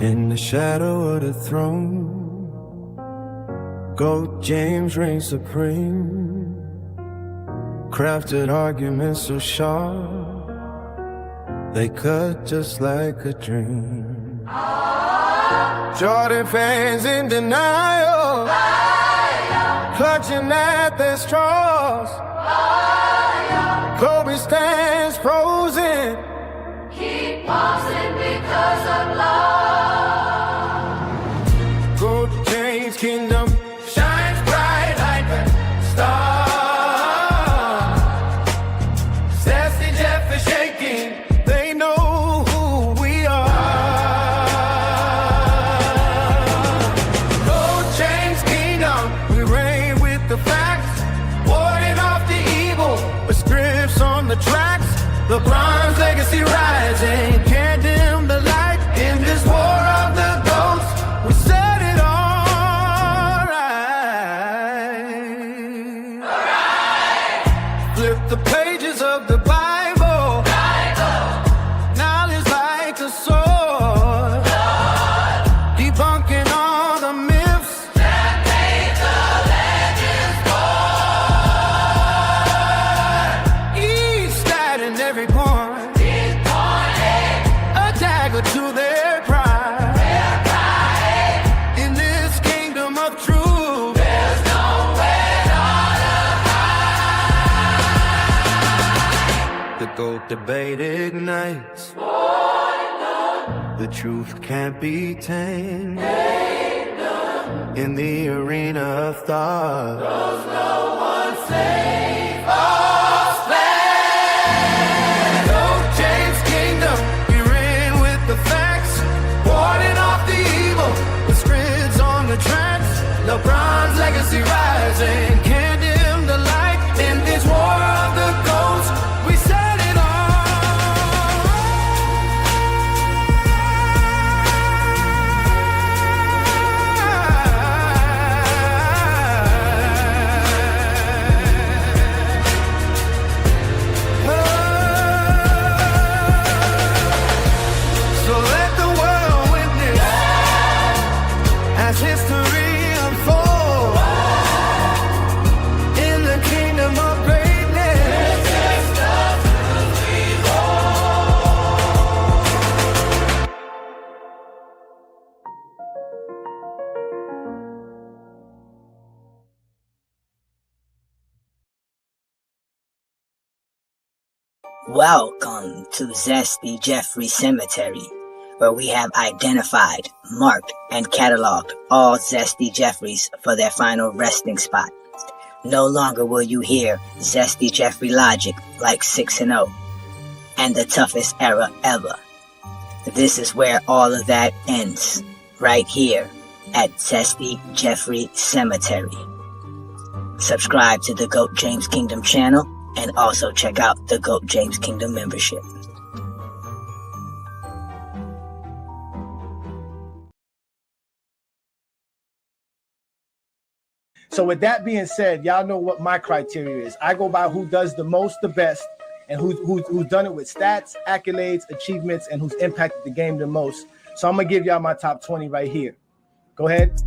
In the shadow of the throne, GOAT James reigns supreme. Crafted arguments so sharp, they cut just like a dream. Jordan fans in denial, clutching at their straws. Kobe stands frozen, keep pausing because of love. GOAT James' kingdom shines bright like a star. Sassy Jeff is shaking, they know who we are. GOAT James' kingdom, we reign with the facts, warding off the evil with scripts on the tracks. LeBron's legacy rising, can't dim the light in this war of the GOATs. We set it all right. Flip the pages of the Bible. Knowledge like a sword. Debunking all the myths That made the legends born. each stat and every point, Big point, a dagger to their pride. their pride. In this kingdom of truth, There's nowhere to hide. the GOAT debate ignites. The truth can't be tamed. In the arena of thought, No one save us. GOAT James' kingdom, we reign with the facts, warding off the evil with scripts on the tracks. LeBron's legacy rising, can't dim the light in this war of the GOATs. We set it So let the world witness as history unfolds in the kingdom of greatness. Welcome to Zesty Jeffrey Cemetery, where we have identified, marked, and cataloged all Zesty Jeffreys for their final resting spot. No longer will you hear Zesty Jeffrey logic like 6-0 and the toughest era ever. This is where all of that ends, right here at Zesty Jeffrey Cemetery. Subscribe to the GOAT James Kingdom channel and also check out the GOAT James Kingdom membership. So with that being said, y'all know what my criteria is. I go by who does the most, the best, and who's done it with stats, accolades, achievements, and who's impacted the game the most. So I'm gonna give y'all my top 20 right here. Go ahead.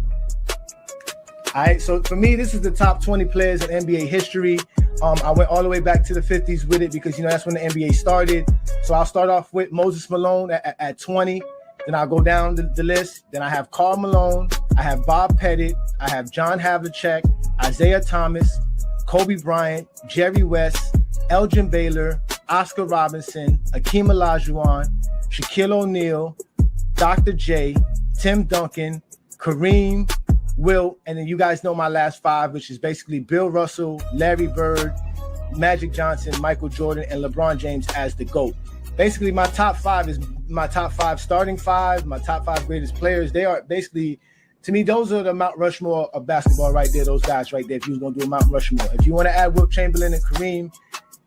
All right, so for me, this is the top 20 players in NBA history. I went all the way back to the 50s with it because, that's when the NBA started. So I'll start off with Moses Malone at 20. Then I'll go down the list. Then I have Karl Malone. I have Bob Pettit. I have John Havlicek, Isaiah Thomas, Kobe Bryant, Jerry West, Elgin Baylor, Oscar Robinson, Akeem Olajuwon, Shaquille O'Neal, Dr. J, Tim Duncan, Kareem, Wilt, and then you guys know my last five, which is basically Bill Russell, Larry Bird, Magic Johnson, Michael Jordan, and LeBron James as the GOAT. Basically, my top five is my top five starting five, my top five greatest players. They are basically, to me, those are the Mount Rushmore of basketball right there, those guys right there, if you was going to do a Mount Rushmore. If you want to add Wilt Chamberlain and Kareem,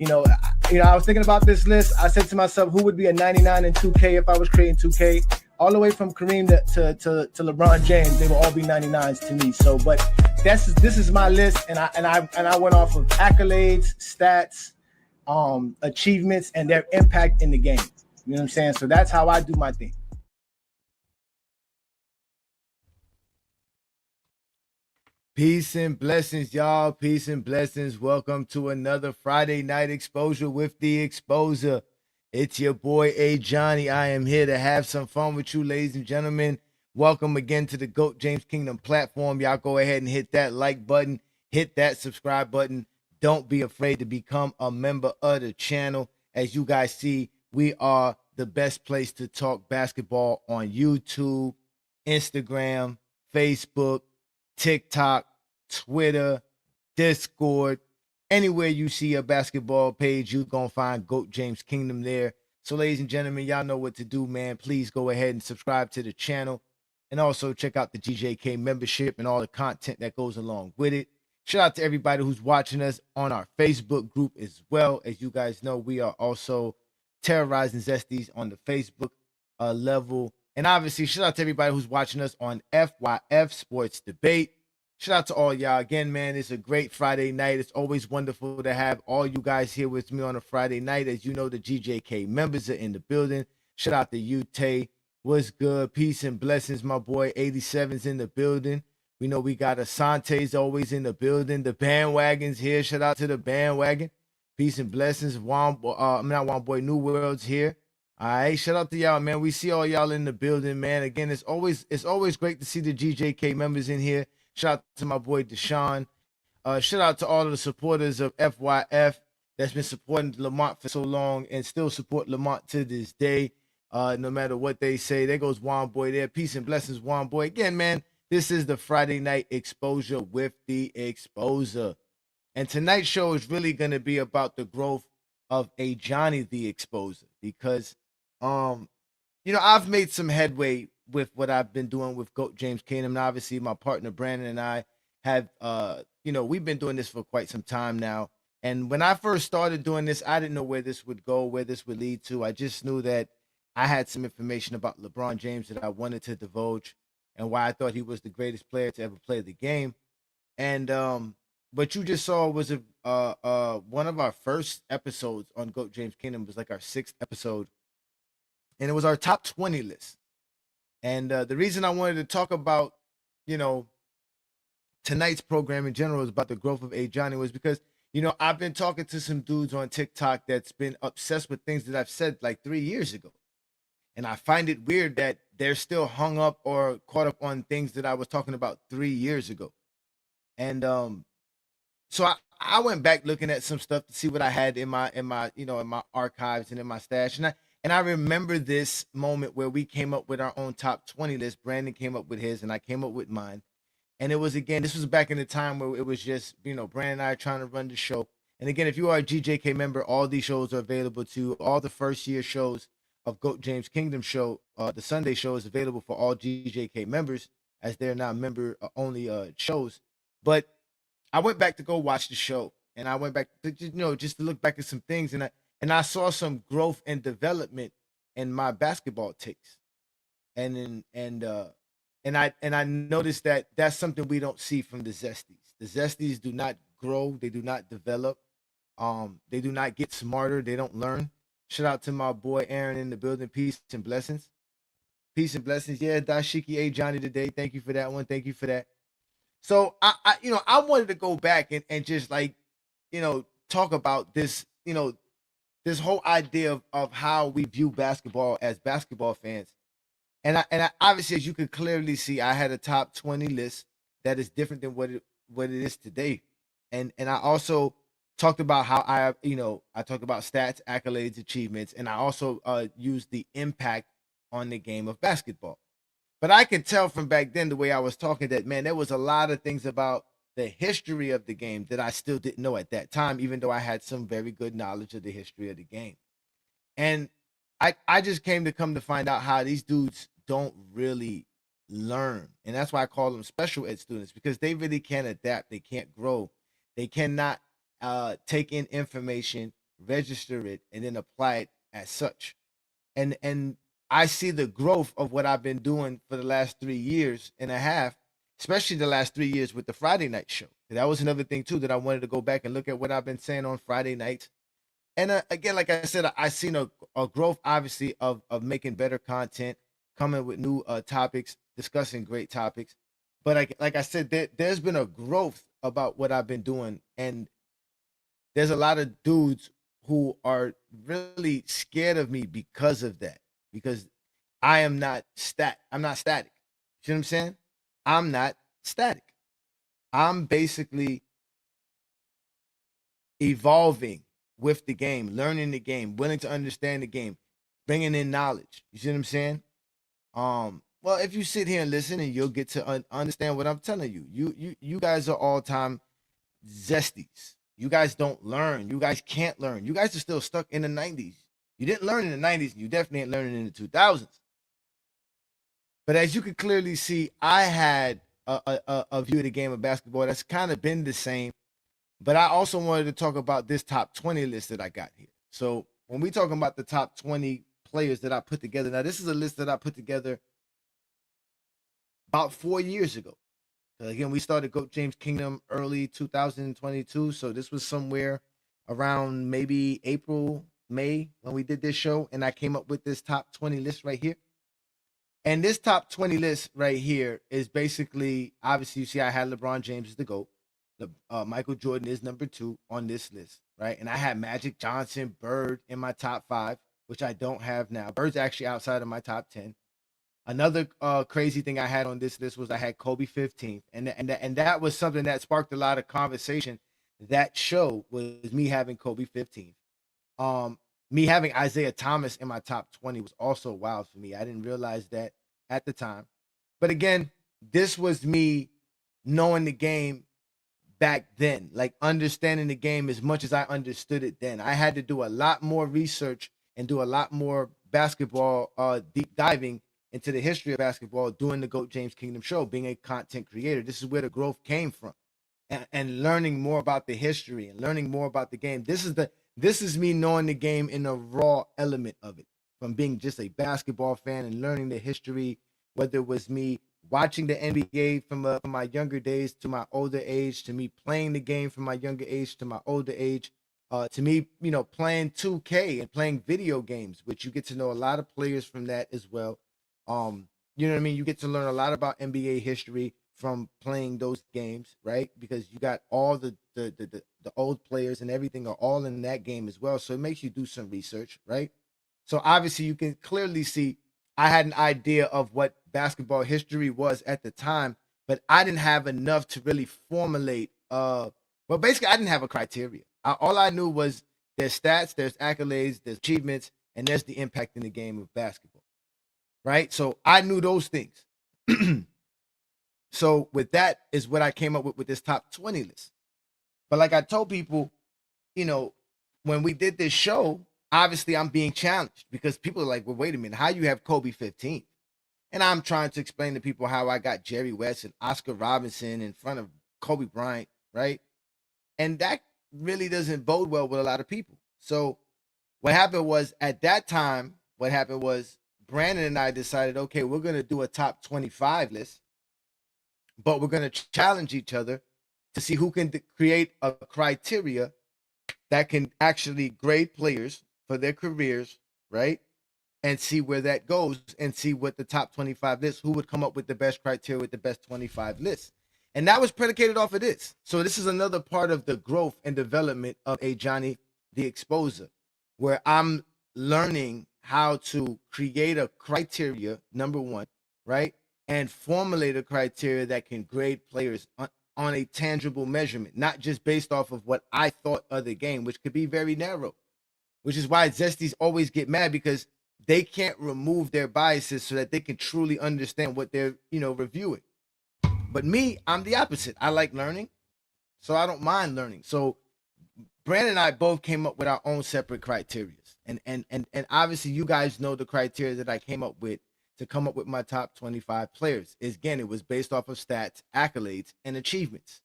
I was thinking about this list. I said to myself, who would be a 99 in 2K if I was creating 2K? All the way from Kareem to LeBron James, they will all be 99s to me. So, but this is my list, and I went off of accolades, stats, achievements, and their impact in the game. You know what I'm saying? So that's how I do my thing. Peace and blessings, y'all. Peace and blessings. Welcome to another Friday night exposure with the exposer. It's your boy Ajani. I am here to have some fun with you, ladies and gentlemen. Welcome again to the GOAT James Kingdom platform. Y'all go ahead and hit that like button, hit that subscribe button. Don't be afraid to become a member of the channel. As you guys see, we are the best place to talk basketball on YouTube, Instagram, Facebook, TikTok, Twitter, Discord. Anywhere you see a basketball page, you're going to find GOAT James Kingdom there. So, ladies and gentlemen, y'all know what to do, man. Please go ahead and subscribe to the channel. And also check out the GJK membership and all the content that goes along with it. Shout out to everybody who's watching us on our Facebook group as well. As you guys know, we are also terrorizing Zesties on the Facebook level. And obviously, shout out to everybody who's watching us on FYF Sports Debate. Shout out to all y'all. Again, man, it's a great Friday night. It's always wonderful to have all you guys here with me on a Friday night. As you know, the GJK members are in the building. Shout out to you, Tay. What's good? Peace and blessings, my boy. 87's in the building. We know we got Asante's always in the building. The bandwagon's here. Shout out to the bandwagon. Peace and blessings. Not Boy, New World's here. All right, shout out to y'all, man. We see all y'all in the building, man. Again, it's always great to see the GJK members in here. Shout out to my boy Deshaun. Shout out to all of the supporters of FYF that's been supporting Lamont for so long and still support Lamont to this day. No matter what they say, there goes Juan Boy there. Peace and blessings, Juan Boy. Again, man, this is the Friday night exposure with the exposer. And tonight's show is really going to be about the growth of Ajani the exposer because, I've made some headway with what I've been doing with GOAT James Kingdom. And obviously, my partner Brandon and I have, we've been doing this for quite some time now. And when I first started doing this, I didn't know where this would go, where this would lead to. I just knew that I had some information about LeBron James that I wanted to divulge and why I thought he was the greatest player to ever play the game. And what you just saw was one of our first episodes on GOAT James Kingdom. It was like our 6th episode, and it was our top 20 list. And the reason I wanted to talk about, tonight's program in general is about the growth of Ajani was because, I've been talking to some dudes on TikTok that's been obsessed with things that I've said like 3 years ago. And I find it weird that they're still hung up or caught up on things that I was talking about 3 years ago. And so I went back looking at some stuff to see what I had in my archives and in my stash. And I remember this moment where we came up with our own top 20 list. Brandon came up with his and I came up with mine. And it was, again, this was back in the time where it was just, Brandon and I trying to run the show. And again, if you are a GJK member, all these shows are available to you. All the first year shows of GOAT James Kingdom show, the Sunday show is available for all GJK members as they're now member only shows. But I went back to go watch the show, and I went back to, just to look back at some things, and I saw some growth and development in my basketball takes, and I noticed that that's something we don't see from the Zesties. The Zesties do not grow, they do not develop, they do not get smarter, they don't learn. Shout out to my boy Aaron in the building. Peace and blessings. Peace and blessings. Yeah, Dashiki Johnny today. Thank you for that one. Thank you for that. So I wanted to go back and just talk about this, this whole idea of how we view basketball as basketball fans. And I obviously, as you can clearly see, I had a top 20 list that is different than what it is today. And I also talked about how I talked about stats, accolades, achievements, and I also used the impact on the game of basketball. But I could tell from back then the way I was talking that, man, there was a lot of things about the history of the game that I still didn't know at that time, even though I had some very good knowledge of the history of the game. And I just come to find out how these dudes don't really learn. And that's why I call them special ed students, because they really can't adapt. They can't grow. They cannot take in information, register it, and then apply it as such. And I see the growth of what I've been doing for the last 3 years and a half, especially the last 3 years with the Friday night show. That was another thing too, that I wanted to go back and look at what I've been saying on Friday nights. And again, like I said, I seen a growth, obviously, of making better content, coming with new topics, discussing great topics. But like I said, there's been a growth about what I've been doing, and there's a lot of dudes who are really scared of me because of that. Because I'm not static. You know what I'm saying? I'm not static. I'm basically evolving with the game, learning the game, willing to understand the game, bringing in knowledge. You see what I'm saying? Well, if you sit here and listen, and you'll get to understand what I'm telling you. You guys are all time zesties. You guys don't learn. You guys can't learn. You guys are still stuck in the 90s. You didn't learn in the 90s, and you definitely ain't learning in the 2000s. But as you can clearly see, I had a view of the game of basketball that's kind of been the same. But I also wanted to talk about this top 20 list that I got here. So when we talking about the top 20 players that I put together, now this is a list that I put together about 4 years ago. Again, we started GOAT James Kingdom early 2022. So this was somewhere around maybe April, May when we did this show. And I came up with this top 20 list right here. And this top 20 list right here is basically, obviously, you see I had LeBron James as the GOAT. Michael Jordan is number 2 on this list, right? And I had Magic Johnson, Bird in my top 5, which I don't have now. Bird's actually outside of my top 10. Another crazy thing I had on this list was I had Kobe 15th, and that was something that sparked a lot of conversation. That show was me having Kobe 15th. Me having Isaiah Thomas in my top 20 was also wild for me. I didn't realize that at the time. But again, this was me knowing the game back then, like understanding the game as much as I understood it then. I had to do a lot more research and do a lot more basketball deep diving into the history of basketball doing the GOAT James Kingdom show, being a content creator. This is where the growth came from. And learning more about the history and learning more about the game. This is me knowing the game in a raw element of it, from being just a basketball fan and learning the history, whether it was me watching the NBA from my younger days to my older age, to me playing the game from my younger age to my older age, to me, playing 2K and playing video games, which you get to know a lot of players from that as well. You know what I mean? You get to learn a lot about NBA history from playing those games, right? Because you got all the old players and everything are all in that game as well. So it makes you do some research, right? So obviously you can clearly see I had an idea of what basketball history was at the time, but I didn't have enough to really formulate. Basically I didn't have a criteria. All I knew was there's stats, there's accolades, there's achievements, and there's the impact in the game of basketball, right? So I knew those things. So with that is what I came up with this top 20 list. But like I told people, when we did this show, obviously I'm being challenged because people are like, well, wait a minute, how you have Kobe 15th? And I'm trying to explain to people how I got Jerry West and Oscar Robinson in front of Kobe Bryant, right? And that really doesn't bode well with a lot of people. So what happened was at that time, Brandon and I decided, okay, we're going to do a top 25 list, but we're going to challenge each other to see who can create a criteria that can actually grade players for their careers, right? And see where that goes and see what the top 25 lists, who would come up with the best criteria with the best 25 lists. And that was predicated off of this. So this is another part of the growth and development of Ajani the Exposer, where I'm learning how to create a criteria, number one, right? And formulate a criteria that can grade players on a tangible measurement, not just based off of what I thought of the game, which could be very narrow, which is why Zesties always get mad because they can't remove their biases so that they can truly understand what they're, reviewing. But me, I'm the opposite. I like learning, so I don't mind learning. So Brandon and I both came up with our own separate criteria. And obviously you guys know the criteria that I came up with to come up with my top 25 players. Again, it was based off of stats, accolades, and achievements.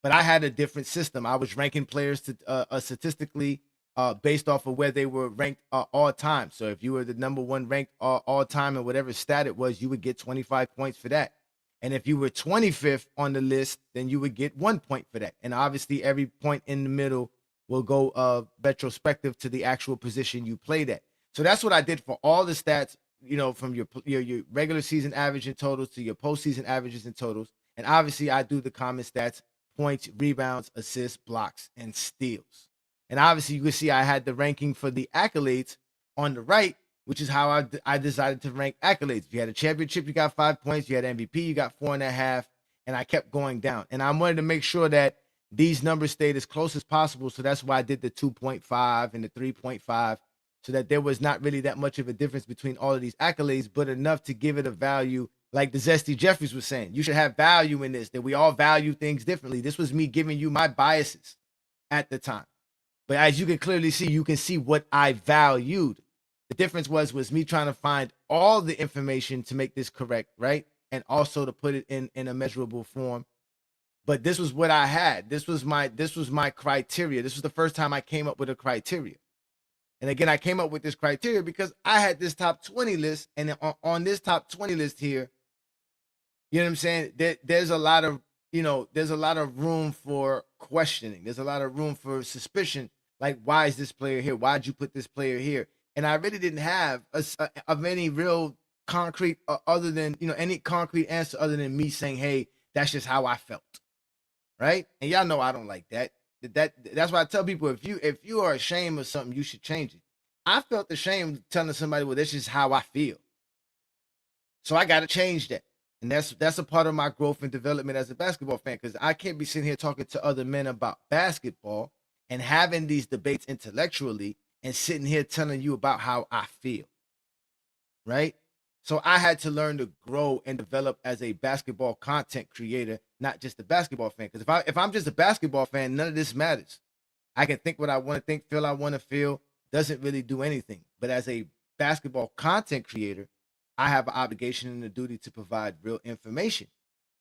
But I had a different system. I was ranking players to statistically based off of where they were ranked all time. So if you were the number one ranked all time and whatever stat it was, you would get 25 points for that. And if you were 25th on the list, then you would get 1 point for that. And obviously every point in the middle will go retrospective to the actual position you played at. So that's what I did for all the stats, from your regular season average in totals to your postseason averages and totals. And obviously, I do the common stats: points, rebounds, assists, blocks, and steals. And obviously, you can see I had the ranking for the accolades on the right, which is how I decided to rank accolades. If you had a championship, you got 5 points. You had MVP, you got 4.5, and I kept going down. And I wanted to make sure that these numbers stayed as close as possible. So that's why I did the 2.5 and the 3.5, so that there was not really that much of a difference between all of these accolades, but enough to give it a value. Like the Zesty Jeffries was saying, you should have value in this, that we all value things differently. This was me giving you my biases at the time. But as you can clearly see, you can see what I valued. The difference was me trying to find all the information to make this correct, right? And also to put it in a measurable form. But this was what I had. This was my criteria. This was the first time I came up with a criteria. And again, I came up with this criteria because I had this top 20 list. And on this top 20 list here, you know what I'm saying? There's a lot of, there's a lot of room for questioning. There's a lot of room for suspicion. Like, why is this player here? Why'd you put this player here? And I really didn't have of any real concrete other than, any concrete answer other than me saying, hey, that's just how I felt. Right? And y'all know I don't like that. That's why I tell people, if you are ashamed of something, you should change it. I felt ashamed telling somebody, well, this is how I feel. So I got to change that. And that's a part of my growth and development as a basketball fan, because I can't be sitting here talking to other men about basketball and having these debates intellectually and sitting here telling you about how I feel. Right? So I had to learn to grow and develop as a basketball content creator, not just a basketball fan. Because if I'm just a basketball fan, none of this matters. I can think what I want to think, feel I want to feel, doesn't really do anything. But as a basketball content creator, I have an obligation and a duty to provide real information,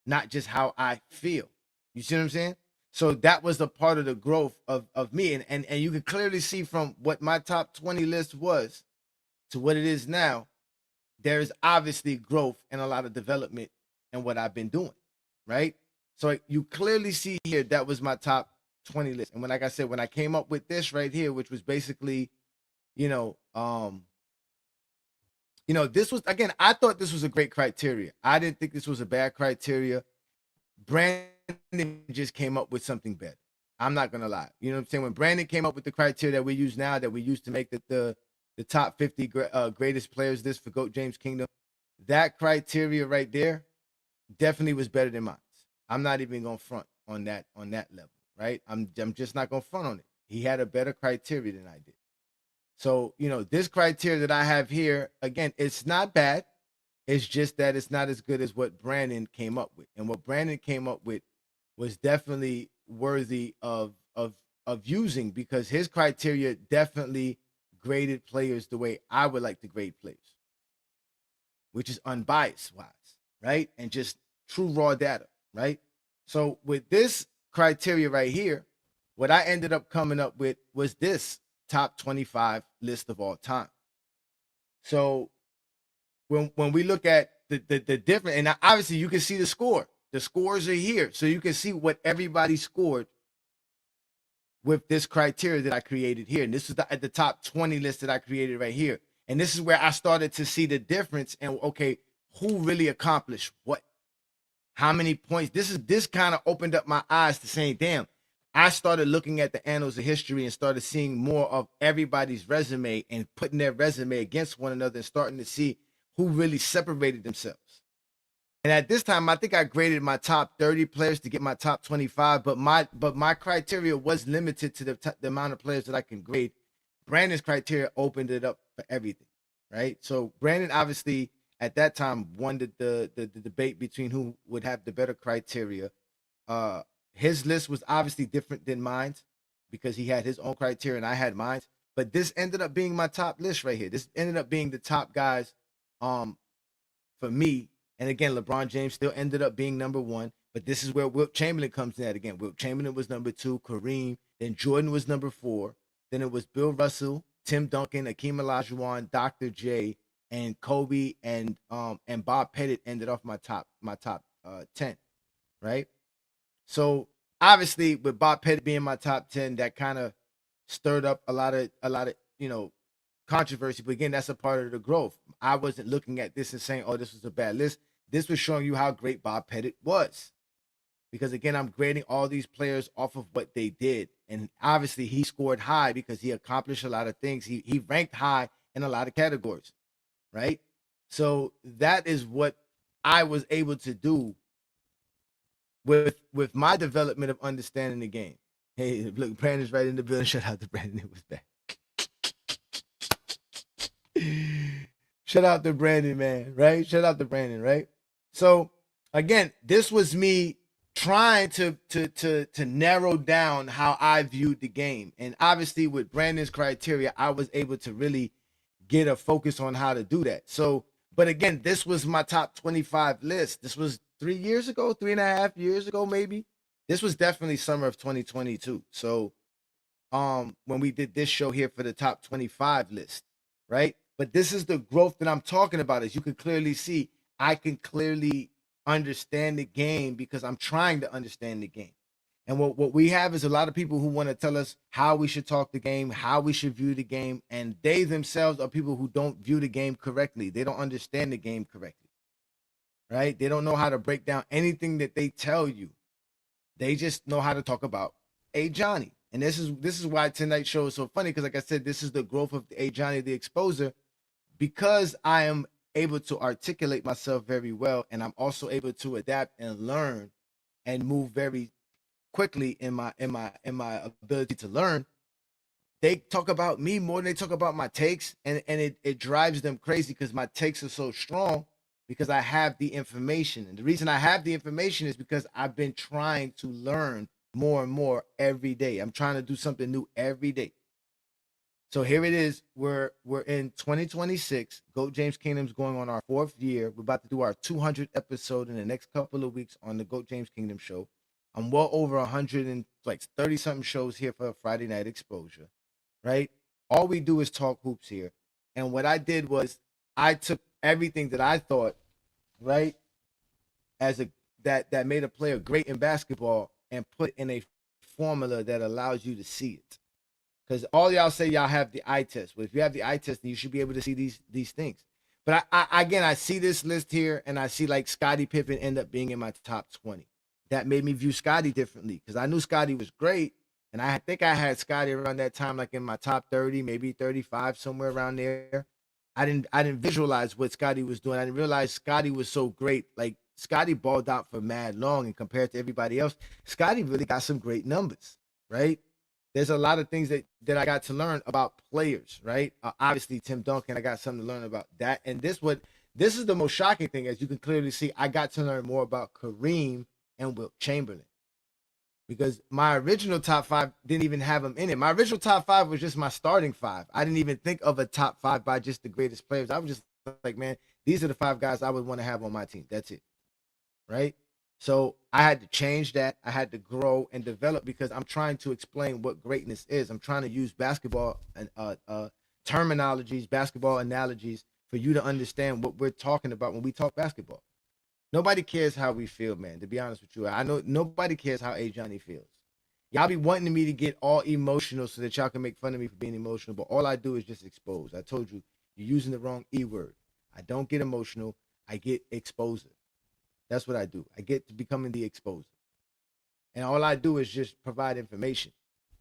not just how I feel. You see what I'm saying? So that was a part of the growth of me. And you can clearly see from what my top 20 list was to what it is now, there's obviously growth and a lot of development in what I've been doing, right? So you clearly see here, that was my top 20 list. And like I said, when I came up with this right here, which was basically, this was, again, I thought this was a great criteria. I didn't think this was a bad criteria. Brandon just came up with something better. I'm not going to lie. You know what I'm saying? When Brandon came up with the criteria that we use now, that we use to make the top 50 greatest players list for GOAT James Kingdom, that criteria right there definitely was better than mine. I'm not even going to front on that level, right? I'm just not going to front on it. He had a better criteria than I did. So, this criteria that I have here, again, it's not bad. It's just that it's not as good as what Brandon came up with. And what Brandon came up with was definitely worthy of using, because his criteria definitely graded players the way I would like to grade players, which is unbiased wise, right? And just true raw data, right? So with this criteria right here, what I ended up coming up with was this top 25 list of all time. So when we look at the different, and obviously you can see the score. The scores are here. So you can see what everybody scored with this criteria that I created here. And this is at the top 20 list that I created right here. And this is where I started to see the difference and, okay, who really accomplished what? How many points? This kind of opened up my eyes to saying, damn, I started looking at the annals of history and started seeing more of everybody's resume and putting their resume against one another and starting to see who really separated themselves. And at this time, I think I graded my top 30 players to get my top 25, but my criteria was limited to the amount of players that I can grade. Brandon's criteria opened it up for everything, right? So Brandon obviously at that time won the debate between who would have the better criteria. His list was obviously different than mine because he had his own criteria and I had mine. But this ended up being my top list right here. This ended up being the top guys for me. And again, LeBron James still ended up being number one. But this is where Wilt Chamberlain comes in at again. Wilt Chamberlain was number 2, Kareem. Then Jordan was number 4. Then it was Bill Russell, Tim Duncan, Akeem Olajuwon, Dr. J, and Kobe and Bob Pettit ended off my top 10, right? So obviously with Bob Pettit being my top 10, that kind of stirred up a lot of controversy. But again, that's a part of the growth. I wasn't looking at this and saying, oh, this was a bad list. This was showing you how great Bob Pettit was. Because again, I'm grading all these players off of what they did. And obviously he scored high because he accomplished a lot of things. He ranked high in a lot of categories, right? So that is what I was able to do with my development of understanding the game. Hey, look, Brandon's right in the building. Shout out to Brandon. It was back. Shout out to Brandon, man, right? Shout out to Brandon, right? So again, this was me trying to narrow down how I viewed the game. And obviously with Brandon's criteria, I was able to really get a focus on how to do that. So, but again, this was my top 25 list. This was 3 years ago, 3.5 years ago, maybe. This was definitely summer of 2022. So when we did this show here for the top 25 list, right? But this is the growth that I'm talking about. As you can clearly see, I can clearly understand the game because I'm trying to understand the game. And what we have is a lot of people who want to tell us how we should talk the game, how we should view the game, and they themselves are people who don't view the game correctly. They don't understand the game correctly, right? They don't know how to break down anything that they tell you. They just know how to talk about Ajani. And this is why tonight's show is so funny, because like I said, this is the growth of Ajani, the exposer, because I am able to articulate myself very well, and I'm also able to adapt and learn and move very quickly in my ability to learn. They talk about me more than they talk about my takes, and it drives them crazy because my takes are so strong because I have the information. And the reason I have the information is because I've been trying to learn more and more every day. I'm trying to do something new every day. So here it is. We're in 2026. GOAT James Kingdom's going on our 4th year. We're about to do our 200th episode in the next couple of weeks on the GOAT James Kingdom show. I'm well over 130 something shows here for a Friday night exposure, right? All we do is talk hoops here. And what I did was I took everything that I thought, right, as that made a player great in basketball and put in a formula that allows you to see it. Because all y'all say y'all have the eye test. Well, if you have the eye test, then you should be able to see these things. But I see this list here, and I see like Scottie Pippen end up being in my top 20. That made me view Scottie differently because I knew Scottie was great, and I think I had Scottie around that time, like in my top 30, maybe 35, somewhere around there. I didn't visualize what Scottie was doing. I didn't realize Scottie was so great. Like Scottie balled out for mad long, and compared to everybody else, Scottie really got some great numbers, right? There's a lot of things that I got to learn about players, right? Obviously, Tim Duncan, I got something to learn about that. And this is the most shocking thing, as you can clearly see. I got to learn more about Kareem and Wilt Chamberlain, because my original top 5 didn't even have them in it. My original top 5 was just my starting 5. I didn't even think of a top 5 by just the greatest players. I was just like, man, these are the 5 guys I would want to have on my team. That's it, right? So I had to change that. I had to grow and develop because I'm trying to explain what greatness is. I'm trying to use basketball and terminologies, basketball analogies for you to understand what we're talking about when we talk basketball. Nobody cares how we feel, man, to be honest with you. I know nobody cares how Ajani feels. Y'all be wanting me to get all emotional so that y'all can make fun of me for being emotional, but all I do is just expose. I told you, you're using the wrong E word. I don't get emotional. I get exposer. That's what I do. I get to becoming the exposer. And all I do is just provide information,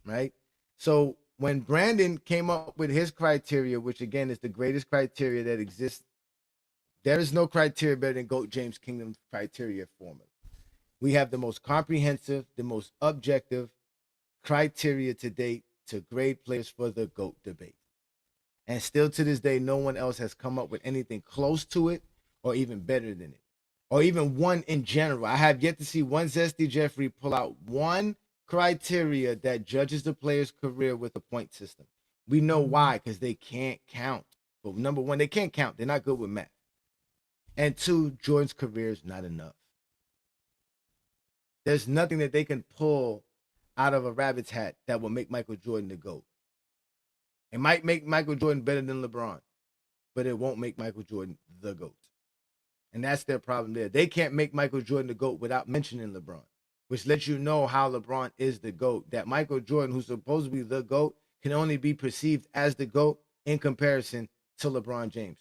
right? So when Brandon came up with his criteria, which again is the greatest criteria that exists, there is no criteria better than GOAT James Kingdom's criteria formula. We have the most comprehensive, the most objective criteria to date to grade players for the GOAT debate. And still to this day, no one else has come up with anything close to it or even better than it, or even one in general. I have yet to see one Zesty Jeffrey pull out one criteria that judges the player's career with a point system. We know why, because they can't count. But number one, they can't count. They're not good with math. And 2, Jordan's career is not enough. There's nothing that they can pull out of a rabbit's hat that will make Michael Jordan the GOAT. It might make Michael Jordan better than LeBron, but it won't make Michael Jordan the GOAT. And that's their problem there. They can't make Michael Jordan the GOAT without mentioning LeBron, which lets you know how LeBron is the GOAT. That Michael Jordan, who's supposed to be the GOAT, can only be perceived as the GOAT in comparison to LeBron James.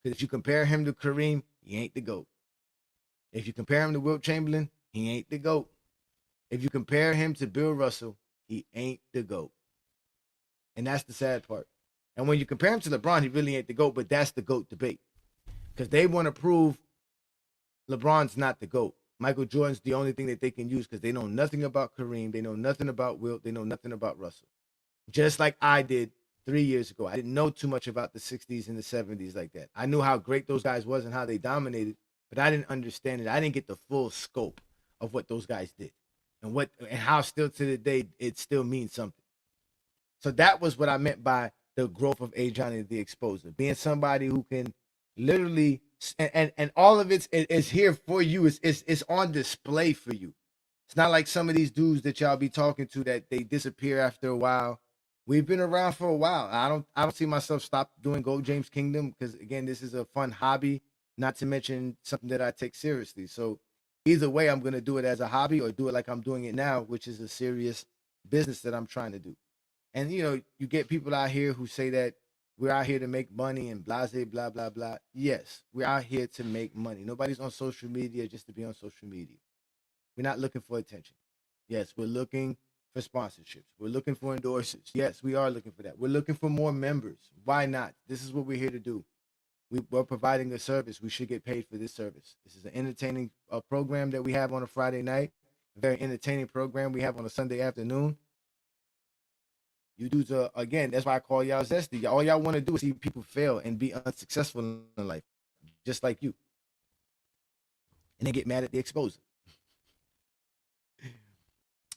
Because if you compare him to Kareem, he ain't the GOAT. If you compare him to Wilt Chamberlain, he ain't the GOAT. If you compare him to Bill Russell, he ain't the GOAT. And that's the sad part. And when you compare him to LeBron, he really ain't the GOAT, but that's the GOAT debate. Because they want to prove LeBron's not the GOAT. Michael Jordan's the only thing that they can use because they know nothing about Kareem. They know nothing about Wilt. They know nothing about Russell. Just like I did 3 years ago. I didn't know too much about the 60s and the 70s like that. I knew how great those guys was and how they dominated, but I didn't understand it. I didn't get the full scope of what those guys did and how still to the day it still means something. So that was what I meant by the growth of Ajani the Exposer, being somebody who can literally and all of it is here for you. It's on display for you. It's not like some of these dudes that y'all be talking to that they disappear after a while. We've been around for a while. I don't see myself stop doing Gold James Kingdom because again, this is a fun hobby, not to mention something that I take seriously. So either way, I'm gonna do it as a hobby or do it like I'm doing it now, which is a serious business that I'm trying to do. And you know, you get people out here who say that we're out here to make money and blase, blah, blah, blah. Yes, we're out here to make money. Nobody's on social media just to be on social media. We're not looking for attention. Yes, we're looking for sponsorships. We're looking for endorsers. Yes, we are looking for that. We're looking for more members. Why not? This is what we're here to do. We're providing a service. We should get paid for this service. This is an entertaining program that we have on a Friday night, a very entertaining program we have on a Sunday afternoon. You dudes are, again, that's why I call y'all zesty. All y'all want to do is see people fail and be unsuccessful in life, just like you. And they get mad at the exposer.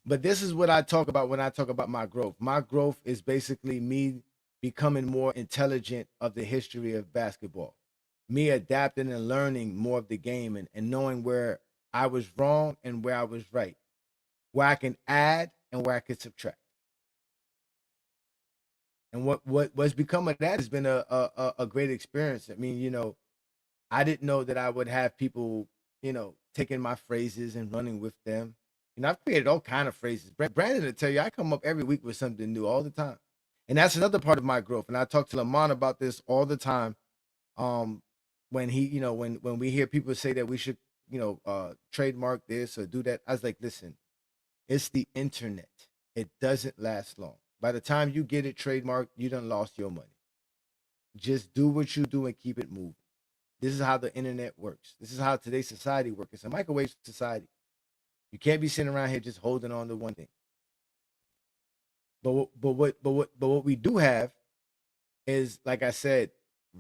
But this is what I talk about when I talk about my growth. My growth is basically me becoming more intelligent of the history of basketball, me adapting and learning more of the game and knowing where I was wrong and where I was right, where I can add and where I can subtract. And what's become of that has been a great experience. I mean, you know, I didn't know that I would have people, you know, taking my phrases and running with them. You know, I've created all kind of phrases. Brandon will tell you, I come up every week with something new all the time. And that's another part of my growth. And I talk to Lamont about this all the time. When he, you know, when we hear people say that we should, you know, trademark this or do that, I was like, listen, it's the internet. It doesn't last long. By the time you get it trademarked, you done lost your money. Just do what you do and keep it moving. This is how the internet works. This is how today's society works. It's a microwave society. You can't be sitting around here just holding on to one thing. But what we do have is, like I said,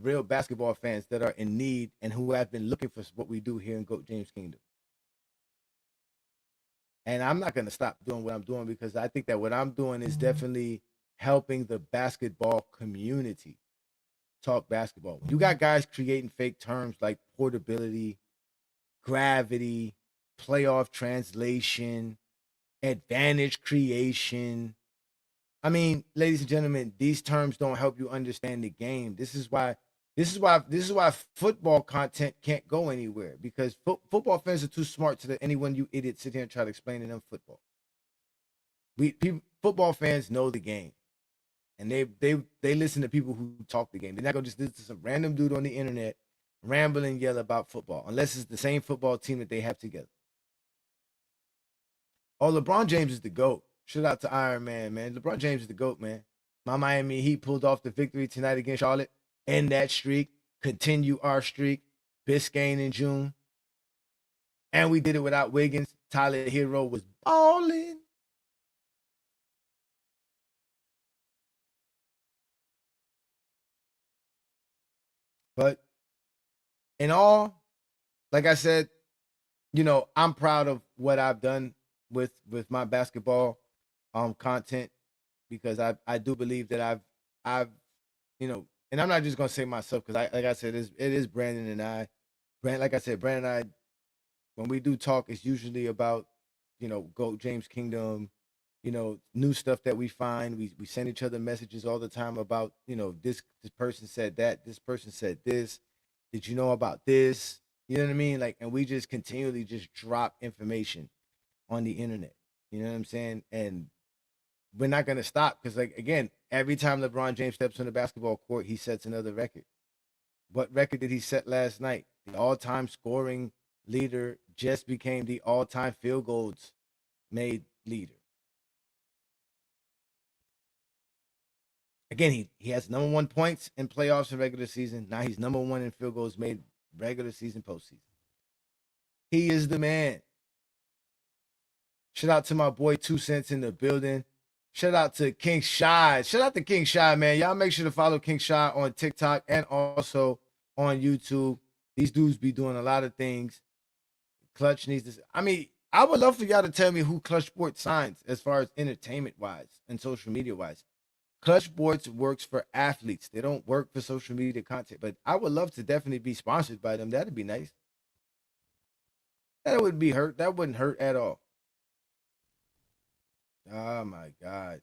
real basketball fans that are in need and who have been looking for what we do here in GOAT James Kingdom. And I'm not going to stop doing what I'm doing because I think that what I'm doing is definitely helping the basketball community talk basketball. You got guys creating fake terms like portability, gravity, playoff translation, advantage creation. I mean, ladies and gentlemen, these terms don't help you understand the game. This is why football content can't go anywhere because football fans are too smart to let anyone you idiots sit here and try to explain to them football. Football fans know the game, and they listen to people who talk the game. They're not gonna just listen to some random dude on the internet ramble and yell about football unless it's the same football team that they have together. Oh, LeBron James is the GOAT. Shout out to Iron Man, man. LeBron James is the GOAT, man. My Miami Heat pulled off the victory tonight against Charlotte. End that streak. Continue our streak. Biscayne in June. And we did it without Wiggins. Tyler Hero was balling. But in all, like I said, you know, I'm proud of what I've done with my basketball content because I do believe that I've you know, and I'm not just gonna say myself because like I said, it is Brandon and I. Like I said, Brandon and I, when we do talk, it's usually about, you know, GOAT James Kingdom, you know, new stuff that we find. We send each other messages all the time about, you know, this person said that, this person said this. Did you know about this? You know what I mean? Like, and we just continually just drop information on the internet. You know what I'm saying? And we're not going to stop because, like, again, every time LeBron James steps on the basketball court, he sets another record. What record did he set last night? The all-time scoring leader just became the all-time field goals made leader. Again, he has number 1 points in playoffs and regular season. Now he's number 1 in field goals made regular season, postseason. He is the man. Shout out to my boy 2 Cents in the building. Shout out to King Shy. Shout out to King Shy, man. Y'all make sure to follow King Shy on TikTok and also on YouTube. These dudes be doing a lot of things. Clutch needs this. I mean, I would love for y'all to tell me who Clutch Sports signs as far as entertainment-wise and social media-wise. Clutch Sports works for athletes. They don't work for social media content. But I would love to definitely be sponsored by them. That'd be nice. That wouldn't be hurt. That wouldn't hurt at all. Oh my God.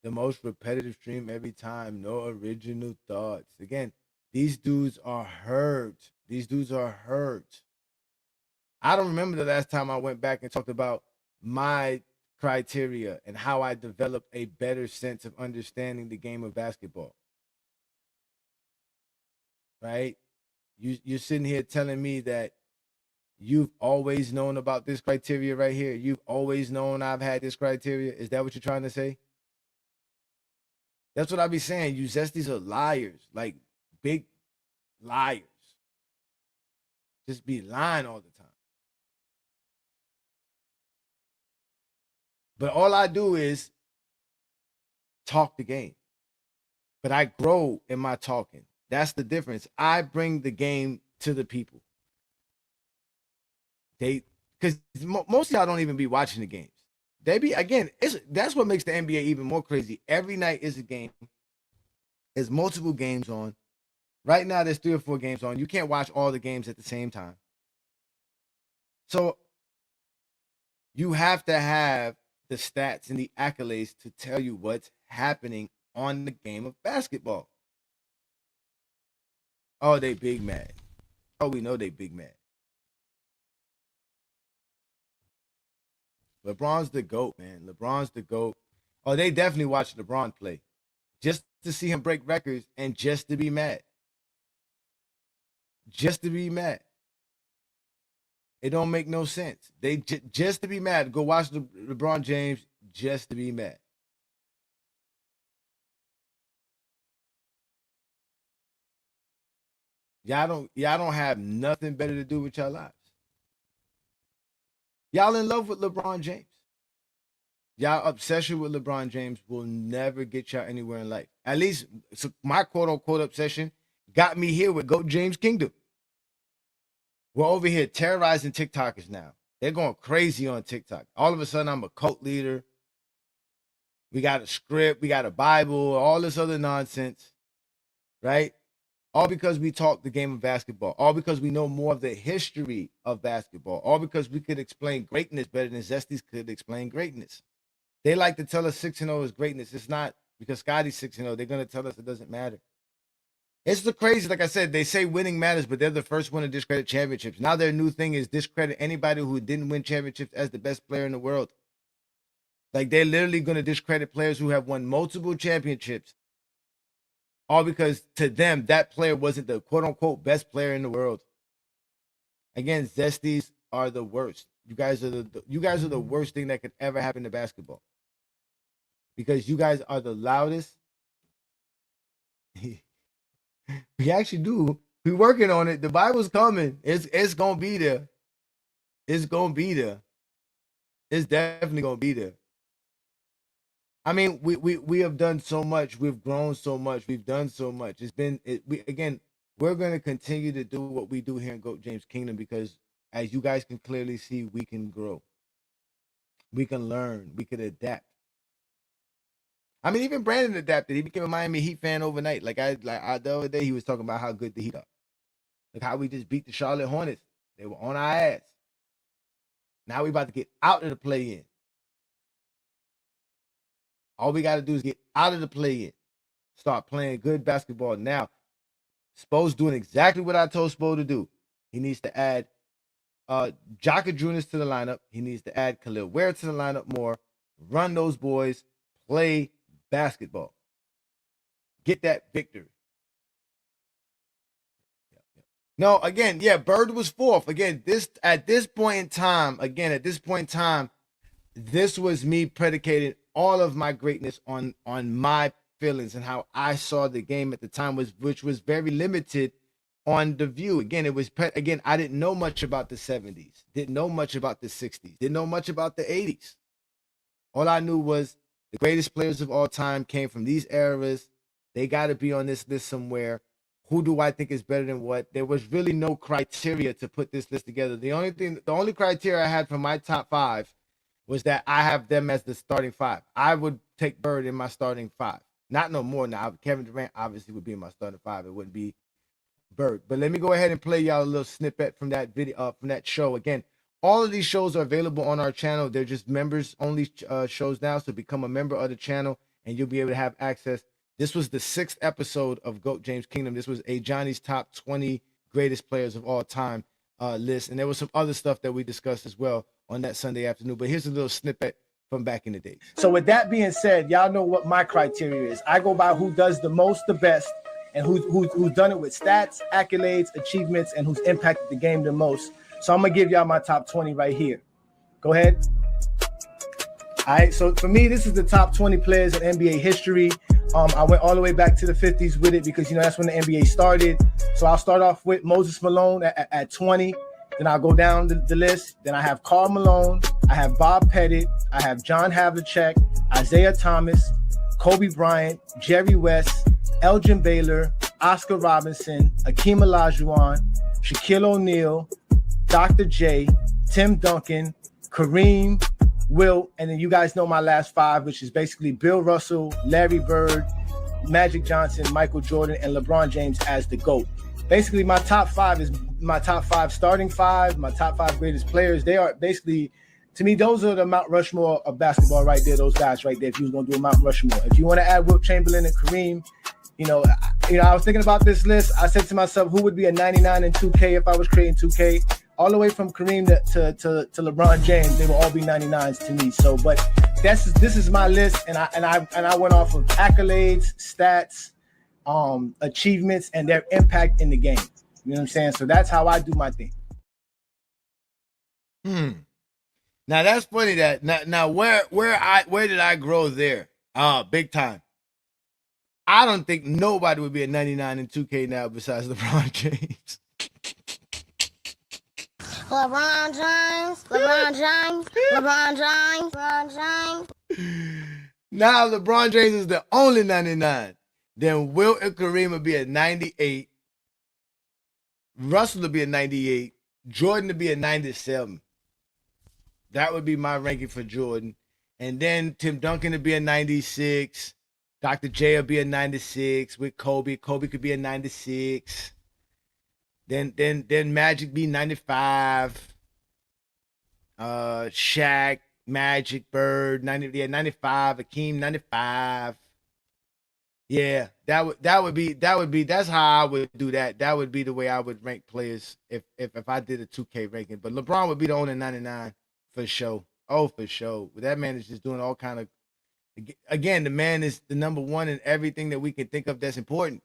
The most repetitive stream every time. No original thoughts. Again, these dudes are hurt. These dudes are hurt. I don't remember the last time I went back and talked about my criteria and how I developed a better sense of understanding the game of basketball. Right? You're sitting here telling me that you've always known about this criteria right here. You've always known I've had this criteria. Is that what you're trying to say? That's what I be saying. You zesties are liars, like big liars. Just be lying all the time. But all I do is talk the game. But I grow in my talking. That's the difference. I bring the game to the people. Because most of y'all don't even be watching the games. They be, again, that's what makes the NBA even more crazy. Every night is a game. There's multiple games on. Right now, there's 3 or 4 games on. You can't watch all the games at the same time. So you have to have the stats and the accolades to tell you what's happening on the game of basketball. Oh, they big mad. Oh, we know they big mad. LeBron's the GOAT, man. LeBron's the GOAT. Oh, they definitely watch LeBron play. Just to see him break records and just to be mad. Just to be mad. It don't make no sense. They just to be mad. Go watch LeBron James just to be mad. Y'all don't have nothing better to do with your lives. Y'all in love with LeBron James. Y'all obsession with LeBron James will never get y'all anywhere in life. At least my quote-unquote obsession got me here with Go James Kingdom. We're over here terrorizing TikTokers now. They're going crazy on TikTok. All of a sudden, I'm a cult leader. We got a script. We got a Bible. All this other nonsense. Right? All because we talk the game of basketball. All because we know more of the history of basketball. All because we could explain greatness better than Zesties could explain greatness. They like to tell us 6-0 is greatness. It's not, because Scotty's 6-0. They're going to tell us it doesn't matter. It's the crazy, like I said, they say winning matters, but they're the first one to discredit championships. Now their new thing is discredit anybody who didn't win championships as the best player in the world. Like, they're literally going to discredit players who have won multiple championships, all because to them, that player wasn't the quote-unquote best player in the world. Again, Zesties are the worst. You guys are the worst thing that could ever happen to basketball. Because you guys are the loudest. We actually do. We're working on it. The Bible's coming. It's gonna be there. It's gonna be there. It's definitely gonna be there. I mean, we have done so much. We've grown so much. We've done so much. We're gonna continue to do what we do here in GOAT James Kingdom, because as you guys can clearly see, we can grow. We can learn. We can adapt. I mean, even Brandon adapted. He became a Miami Heat fan overnight. The other day he was talking about how good the Heat are. Like how we just beat the Charlotte Hornets. They were on our ass. Now we about to get out of the play-in. All we got to do is get out of the play-in. Start playing good basketball now. Spo's doing exactly what I told Spo to do. He needs to add Jaka Junis to the lineup. He needs to add Khalil Ware to the lineup more. run those boys, play basketball, get that victory. No, again, yeah, Bird was fourth. Again, at this point in time, this was me predicating all of my greatness on my feelings and how I saw the game at the time, which was very limited on the view. Again, I didn't know much about the 70s, didn't know much about the 60s, didn't know much about the 80s. All I knew was the greatest players of all time came from these eras. They got to be on this list somewhere. Who do I think is better than what? There was really no criteria to put this list together. The only criteria I had for my top five was that I have them as the starting five. I would take Bird in my starting five. Not no more now. Kevin Durant obviously would be in my starting five. It wouldn't be Bird. But let me go ahead and play y'all a little snippet from that video, from that show. Again, all of these shows are available on our channel. They're just members only shows now. So become a member of the channel and you'll be able to have access. This was the 6th episode of GOAT James Kingdom. This was Ajani's top 20 greatest players of all time list. And there was some other stuff that we discussed as well on that Sunday afternoon. But here's a little snippet from back in the day. So with that being said, y'all know what my criteria is. I go by who does the most, the best, and who's done it with stats, accolades, achievements, and who's impacted the game the most. So I'm going to give y'all my top 20 right here. Go ahead. All right, so for me, this is the top 20 players in NBA history. I went all the way back to the 50s with it because, that's when the NBA started. So I'll start off with Moses Malone at 20. Then I'll go down the list. Then I have Karl Malone. I have Bob Pettit. I have John Havlicek, Isaiah Thomas, Kobe Bryant, Jerry West, Elgin Baylor, Oscar Robinson, Akeem Olajuwon, Shaquille O'Neal, Dr. J, Tim Duncan, Kareem, Wilt, and then you guys know my last five, which is basically Bill Russell, Larry Bird, Magic Johnson, Michael Jordan, and LeBron James as the GOAT. Basically, my top five is my top five starting five, my top five greatest players. They are basically, to me, those are the Mount Rushmore of basketball right there, those guys right there, if you was going to do a Mount Rushmore. If you want to add Wilt Chamberlain and Kareem, I was thinking about this list. I said to myself, who would be a 99 in 2K if I was creating 2K? All the way from Kareem to LeBron James, they will all be 99s to me. So, but this is my list, and I went off of accolades, stats, achievements, and their impact in the game. You know what I'm saying? So that's how I do my thing. Now that's funny that now where did I grow there? Big time. I don't think nobody would be a 99 in 2K now besides LeBron James. LeBron James, LeBron James, LeBron James, LeBron James. Now LeBron James is the only 99. Then Wilt and Kareem would be at 98. Russell would be at 98. Jordan would be at 97. That would be my ranking for Jordan. And then Tim Duncan would be at 96. Dr. J would be at 96 with Kobe. Kobe could be at 96. Then Magic be 95. Shaq, Magic, Bird, 95. Akeem 95. Yeah, that would be that's how I would do that. That would be the way I would rank players if I did a 2K ranking. But LeBron would be the only 99 for sure. Oh, for sure. That man is just doing all kind of. Again, the man is the number one in everything that we can think of that's important.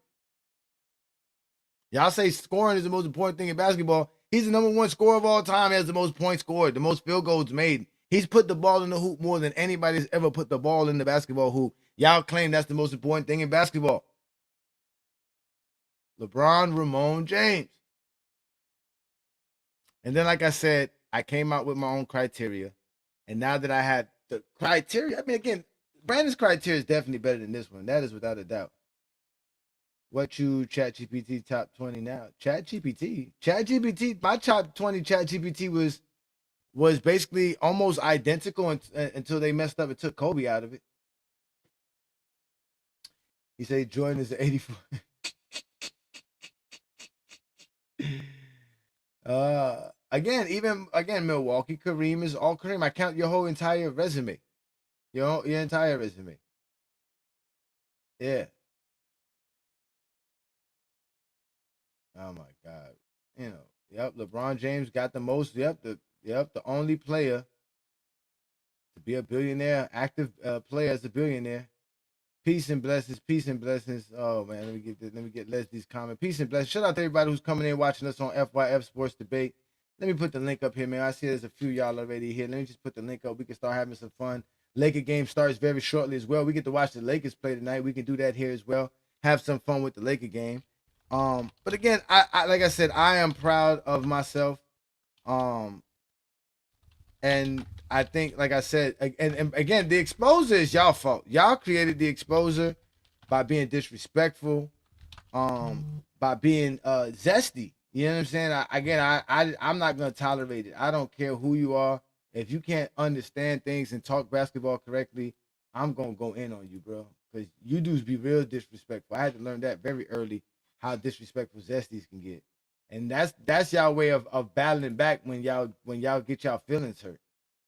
Y'all say scoring is the most important thing in basketball. He's the number one scorer of all time. He has the most points scored, the most field goals made. He's put the ball in the hoop more than anybody's ever put the ball in the basketball hoop. Y'all claim that's the most important thing in basketball. LeBron, Ramon, James. And then, like I said, I came out with my own criteria. And now that I had the criteria, I mean, again, Brandon's criteria is definitely better than this one. That is without a doubt. What you ChatGPT top 20 now? ChatGPT, my top 20 ChatGPT was basically almost identical until they messed up and took Kobe out of it. He said Jordan is 84. Again, Milwaukee, Kareem is all Kareem. I count your whole entire resume. Your entire resume. Yeah. Oh my God. Yep, LeBron James got the most. Yep, the only player to be a billionaire, active player as a billionaire. Peace and blessings. Peace and blessings. Oh man, let me get Leslie's comment. Peace and blessings. Shout out to everybody who's coming in watching us on FYF Sports Debate. Let me put the link up here, man. I see there's a few y'all already here. Let me just put the link up. We can start having some fun. Laker game starts very shortly as well. We get to watch the Lakers play tonight. We can do that here as well. Have some fun with the Laker game. But again, I like I said, I am proud of myself. And I think, like I said, and again, the exposure is y'all fault. Y'all created the exposure by being disrespectful, by being zesty. You know what I'm saying? I'm not gonna tolerate it. I don't care who you are. If you can't understand things and talk basketball correctly, I'm gonna go in on you, bro. Because you dudes be real disrespectful. I had to learn that very early, how disrespectful zesties can get. And that's y'all way of battling back when y'all get y'all feelings hurt.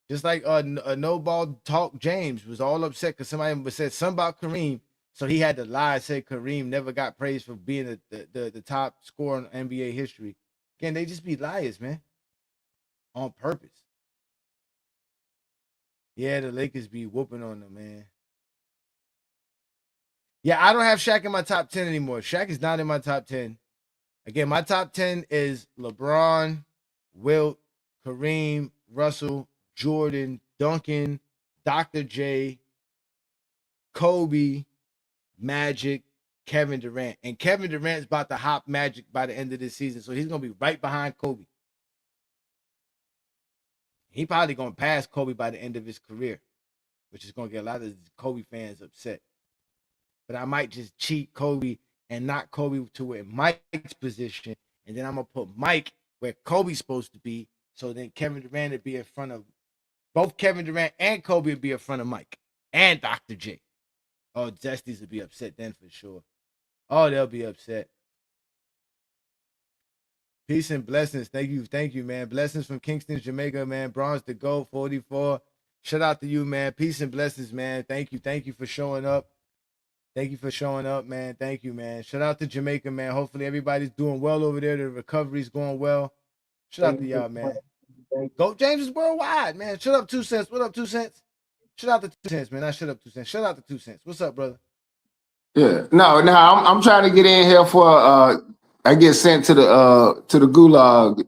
Just like a no ball talk James was all upset because somebody said something about Kareem, so he had to lie and say Kareem never got praised for being the top scorer in NBA history. Again, they just be liars, man, on purpose. Yeah, the Lakers be whooping on them, man. Yeah, I don't have Shaq in my top 10 anymore. Shaq is not in my top 10. Again, my top 10 is LeBron, Wilt, Kareem, Russell, Jordan, Duncan, Dr. J, Kobe, Magic, Kevin Durant. And Kevin Durant's about to hop Magic by the end of this season, so he's going to be right behind Kobe. He probably going to pass Kobe by the end of his career, which is going to get a lot of Kobe fans upset. But I might just cheat Kobe and knock Kobe to where Mike's position, and then I'm going to put Mike where Kobe's supposed to be, so then Kevin Durant would be in front of both Kevin Durant and Kobe would be in front of Mike and Dr. J. Oh, Zesties would be upset then for sure. Oh, they'll be upset. Peace and blessings. Thank you, man. Blessings from Kingston, Jamaica, man. Bronze to Gold, 44. Shout out to you, man. Peace and blessings, man. Thank you for showing up. Thank you for showing up, man. Thank you, man. Shout out to Jamaica, man. Hopefully everybody's doing well over there. The recovery's going well. Shout out to y'all, man. Go James is worldwide, man. Shut up, 2 cents. What up, 2 cents? Shut out to 2 cents, man. I shut up 2 cents. Shut out to 2 cents. What's up, brother? Yeah. No, I'm trying to get in here for I get sent to the gulag.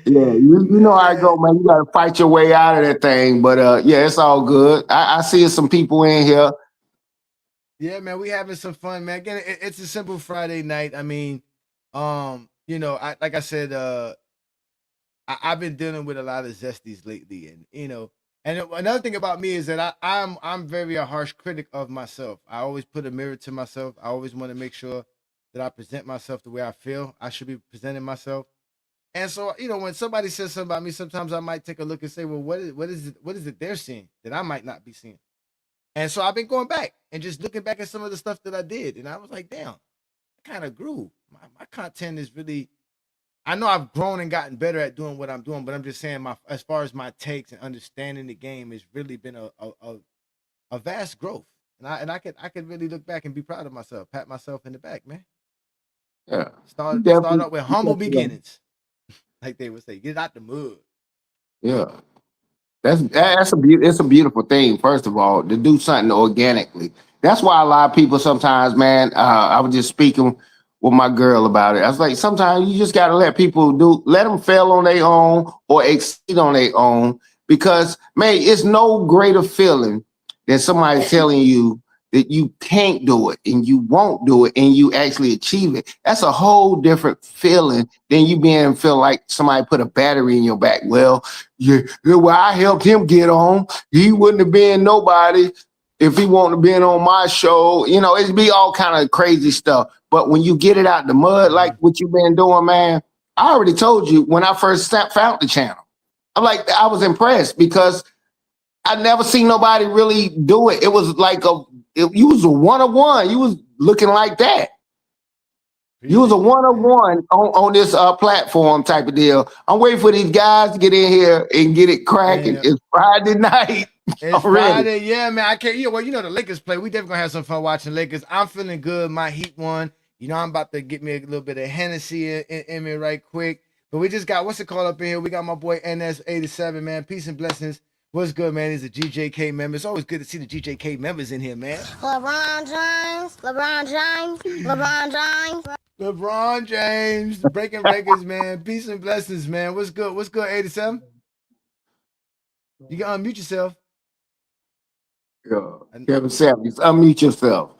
Yeah, you know how I go, man. You gotta fight your way out of that thing. But yeah, it's all good. I see some people in here. Yeah, man, we having some fun, man. Again, it's a simple Friday night. I mean, you know, like I said, I've been dealing with a lot of zesties lately, and you know, and another thing about me is that I'm very a harsh critic of myself. I always put a mirror to myself. I always want to make sure that I present myself the way I feel I should be presenting myself. And so, you know, when somebody says something about me, sometimes I might take a look and say, well, what is it they're seeing that I might not be seeing? And so I've been going back and just looking back at some of the stuff that I did, and I was like, damn, I kind of grew. My content is really. I know I've grown and gotten better at doing what I'm doing, but I'm just saying as far as my takes and understanding the game has really been a vast growth. And I could really look back and be proud of myself, pat myself in the back, man. Yeah. Start out with humble beginnings, like they would say. Get out the mud. Yeah. It's a beautiful thing, first of all, to do something organically. That's why a lot of people sometimes, man, I was just speaking with my girl about it. I was like, sometimes you just gotta let them fail on their own or exceed on their own, because man, it's no greater feeling than somebody telling you that you can't do it and you won't do it and you actually achieve it. That's a whole different feeling than you feel like somebody put a battery in your back. Well, I helped him get on. He wouldn't have been nobody if he wouldn't have been on my show. You know, it'd be all kind of crazy stuff. But when you get it out the mud, like what you've been doing, man, I already told you when I first found the channel. I was impressed because I never seen nobody really do it. It was like you was a one-of-one. You was looking like that. You was a one-of-one on this platform type of deal. I'm waiting for these guys to get in here and get it cracking. Yeah. It's Friday night. It's Friday, yeah, man. I can't. Yeah, well, you know the Lakers play. We definitely gonna have some fun watching Lakers. I'm feeling good. My Heat won. You know, I'm about to get me a little bit of Hennessy in me right quick. But we just got what's it called up in here? We got my boy NS87, man. Peace and blessings. What's good, man? He's a GJK member. It's always good to see the GJK members in here, man. LeBron James, LeBron James, LeBron James. LeBron James, breaking records, man. Peace and blessings, man. What's good? What's good, 87? You can unmute yourself. Yeah. Kevin Samuels, unmute yourself.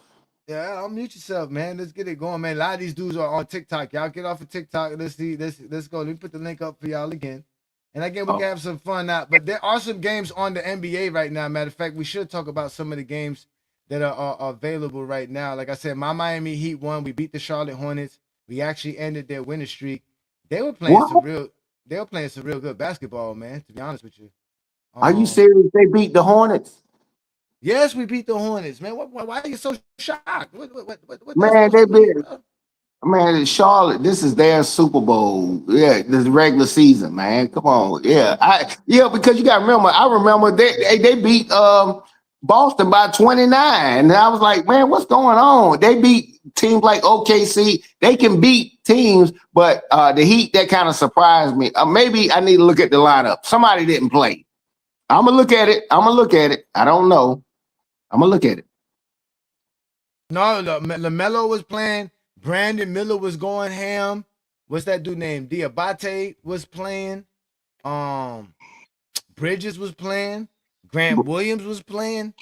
Yeah, unmute yourself, man. Let's get it going, man. A lot of these dudes are on TikTok. Y'all get off of TikTok. Let's see. Let's go. Let me put the link up for y'all again. And again, we can have some fun now. But there are some games on the NBA right now. Matter of fact, we should talk about some of the games that are available right now. Like I said, my Miami Heat won. We beat the Charlotte Hornets. We actually ended their winning streak. They were playing some real good basketball, man. To be honest with you. Are you serious? They beat the Hornets? Yes, we beat the Hornets, man. Why are you so shocked? What Man, they beat. Man, Charlotte, this is their Super Bowl. Yeah, this regular season, man. Come on. Yeah. Because you gotta remember, I remember they beat Boston by 29. And I was like, man, what's going on? They beat teams like OKC. They can beat teams, but the Heat, that kind of surprised me. Maybe I need to look at the lineup. Somebody didn't play. I'm gonna look at it. I don't know. I'm gonna look at it. No, LaMelo was playing. Brandon Miller was going ham. What's that dude named? Diabate was playing. Bridges was playing. Grant Williams was playing.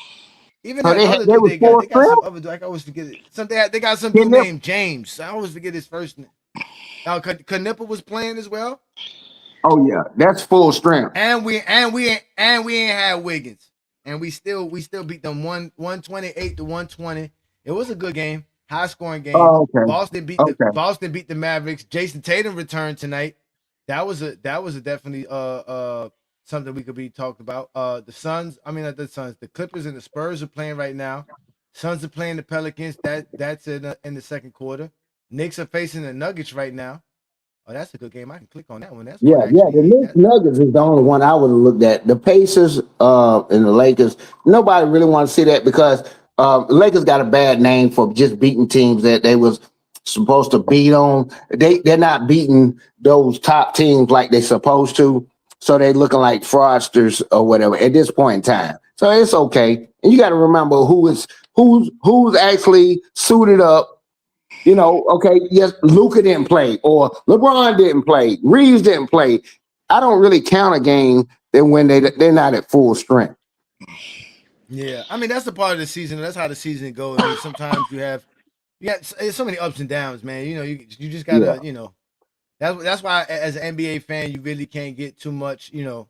Even that other dude they got some other dude. I always forget it. They got some dude named James. I always forget his first name. Knipper was playing as well. Oh yeah, that's full strength. And we ain't had Wiggins. And we still beat them 128 to 120. It was a good game. High scoring game. Oh, okay. Boston beat the Mavericks. Jason Tatum returned tonight. That was a definitely something we could be talked about. The Clippers and the Spurs are playing right now. Suns are playing the Pelicans. That's in the second quarter. Knicks are facing the Nuggets right now. Oh, that's a good game. I can click on that one. The Knicks Nuggets is the only one I would have looked at. The Pacers and the Lakers, nobody really want to see that because the Lakers got a bad name for just beating teams that they was supposed to beat on. They're not beating those top teams like they're supposed to. So they're looking like fraudsters or whatever at this point in time. So it's okay. And you got to remember who's actually suited up. You know, okay, yes, Luka didn't play or LeBron didn't play, Reeves didn't play. I don't really count a game that when they're not at full strength. Yeah, I mean that's the part of the season. That's how the season goes. I mean, sometimes you got so many ups and downs, man. You know, you just gotta, you know, that's why as an NBA fan, you really can't get too much. You know,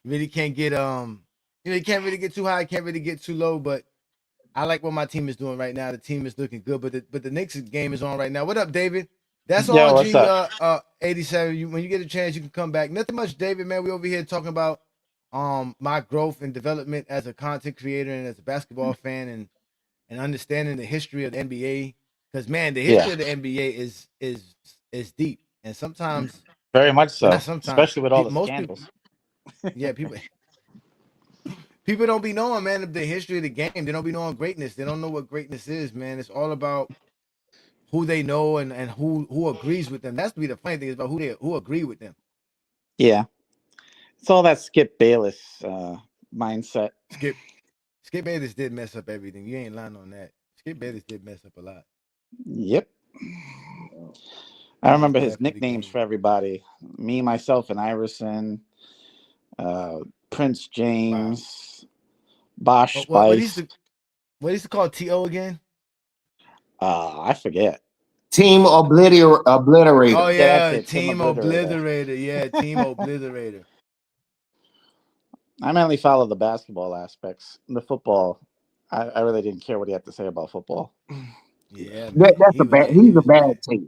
you really can't get you can't really get too high, can't really get too low, but. I like what my team is doing right now. The team is looking good, but the Knicks game is on right now. What up, David? That's all. G 87. When you get a chance, you can come back. Nothing much, David. Man, we over here talking about my growth and development as a content creator and as a basketball fan and understanding the history of the NBA. Because man, the history of the NBA is deep, and sometimes very much so. Especially with all the scandals. People don't be knowing, man, of the history of the game. They don't be knowing greatness. They don't know what greatness is, man. It's all about who they know and who agrees with them. That's the funny thing is about who agree with them. Yeah, it's all that Skip Bayless mindset. Skip Bayless did mess up everything. You ain't lying on that. Skip Bayless did mess up a lot. Yep. I remember his nicknames for everybody. Me, myself, and Iverson. Prince James, Bosch Spice. What is it called? T.O. again? I forget. Team Obliterator. Oh yeah, Team Obliterator. Yeah, Team Obliterator. I mainly follow the basketball aspects. The football, I really didn't care what he had to say about football. Yeah, he's a bad take.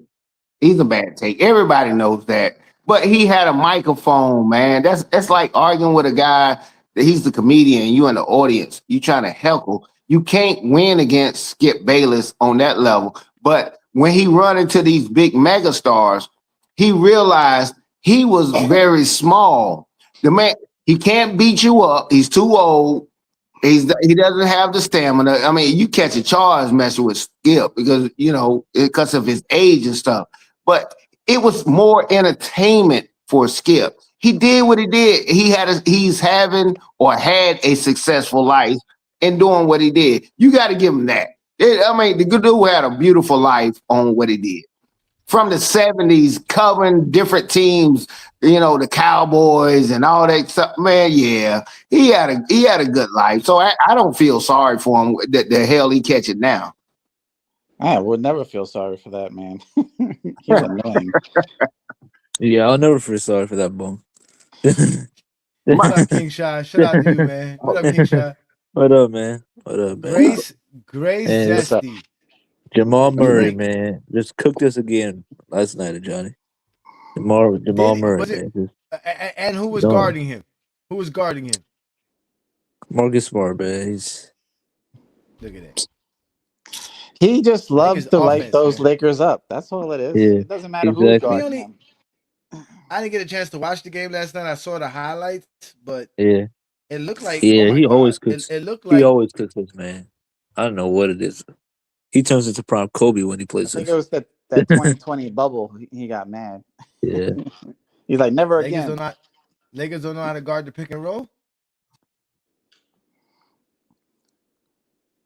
He's a bad take. Everybody knows that. But he had a microphone, man. That's like arguing with a guy that he's the comedian, you in the audience, you trying to heckle. You can't win against Skip Bayless on that level. But when he run into these big mega stars, he realized he was very small. The man, he can't beat you up. He's too old. He doesn't have the stamina. I mean, you catch a charge messing with Skip because, you know, because of his age and stuff. But it was more entertainment for Skip. He did what he did. He's having or had a successful life in doing what he did. You got to give him that. I mean, the good dude had a beautiful life on what he did. From the 70s, covering different teams, the Cowboys and all that stuff. Man, yeah, he had a good life. So I don't feel sorry for him that the hell he catch it now. I would never feel sorry for that man. He's annoying. Yeah, I'll never feel sorry for that bum. What up, King Shy? Shout out to you, man. What up, King Shy? What up, man? What up, man? Grace And Zesty. Jamal Murray, Wait. man, just cooked us again last night, Ajani. Jamal Murray, man. And who was No. guarding him? Who was guarding him? Marcus Smart, man. Look at that. He just loves Lakers to light offense, those man. Lakers up. That's all it is. Yeah, It doesn't matter exactly. who's guarding him. I didn't get a chance to watch the game last night. I saw the highlights, but Yeah, it looked like he God. always cooks. It looked He like always cooks us, man. I don't know what it is. He turns into prime Kobe when he I plays think us. it was that 2020 bubble. He got mad. Yeah, He's like, never Lakers again. don't know how to guard the pick and roll.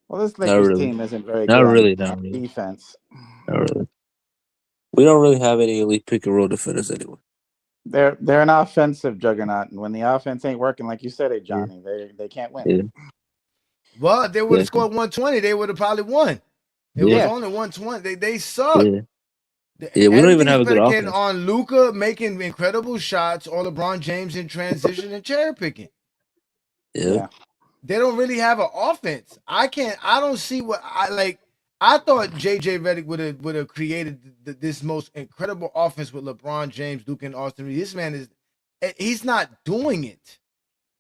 Well, this Not Lakers really. team isn't very Not good really. on Not really. defense. Not really. We don't really have any elite pick and roll defenders anyway. They're an offensive juggernaut, and when the offense ain't working, like you said, Johnny, they can't win. Yeah. Well, if they would have Yeah. scored 120, they would have probably won. It was Yeah. only 120. They suck. Yeah. Yeah, we don't even have a good predicated offense. on Luka making incredible shots or LeBron James in transition and cherry picking. Yeah. They don't really have an offense. I don't see what I thought JJ Redick would have created this most incredible offense with LeBron James, Luka, and Austin Reeves. This man he's not doing it.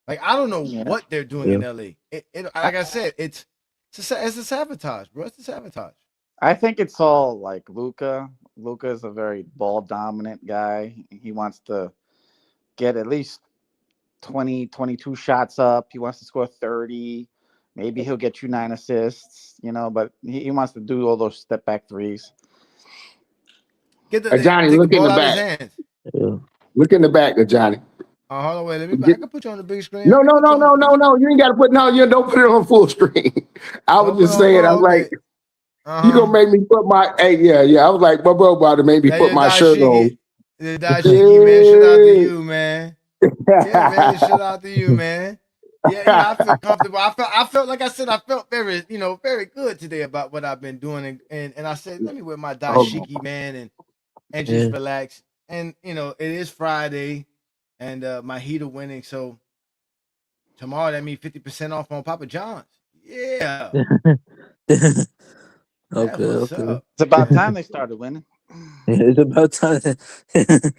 Like, I don't know what they're doing in LA. Like I said, it's a sabotage, bro. It's a sabotage. I think it's all like Luka. Luka is a very ball dominant guy. He wants to get at least 20, 22 shots up. He wants to score 30. Maybe he'll get you 9 assists, but he wants to do all those step back threes. Johnny, look in the back. Yeah. Look in the back of Johnny. Hold on, wait. I can put you on the big screen. No. You ain't got to put. No, you don't put it on full screen. I was just saying. I was like, you gonna make me put my. Hey, yeah. I was like, my bro about to make me put my shirt on. The Dashiki, man. Shout out to you, man. Yeah, man. Shout out to you, man. Yeah, I feel comfortable. I felt like I said, I felt very, very good today about what I've been doing, and I said, let me wear my dashiki, man, and just relax. And it is Friday, and my Heat are winning, so tomorrow that means 50% off on Papa John's. Yeah. Okay. It's about time they started winning. It's about time. It's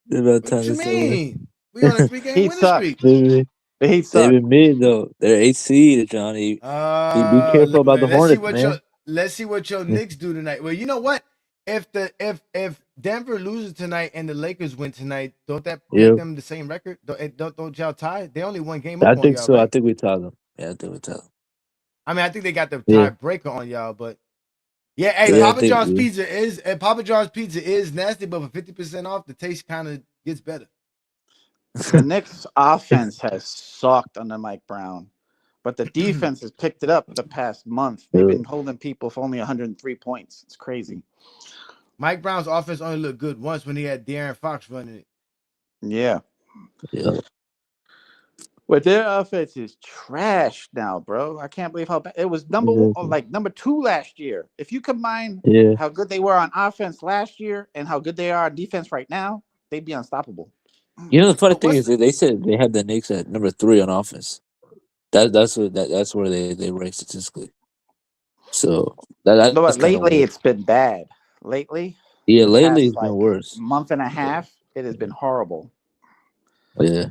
about time. What you mean? We on a 3-game winning streak. The Heat suck. They've been mid though. They're 8 seed, Johnny. Be careful about the Hornets, man. Let's see what your Knicks do tonight. Well, you know what? If Denver loses tonight and the Lakers win tonight, don't that make them the same record? Don't y'all tie? They only one game up I on think y'all, so. right? I think we tie them. Yeah, I think we tie them. I mean, I think they got the tiebreaker on y'all, but Papa John's pizza is nasty, but for 50% off, the taste kind of gets better. The Knicks offense has sucked under Mike Brown, but the defense has picked it up the past month. They've been holding people for only 103 points. It's crazy. Mike Brown's offense only looked good once when he had De'Aaron Fox running it. Yeah. But their offense is trash now, bro. I can't believe how bad it was. Number 2 last year. If you combine how good they were on offense last year and how good they are on defense right now, they'd be unstoppable. The funny thing is that they said they had the Knicks at number 3 on offense. That's where they rank statistically. So that's lately it's been bad. Lately, lately it's been worse. Month and a half, it has been horrible. Yeah.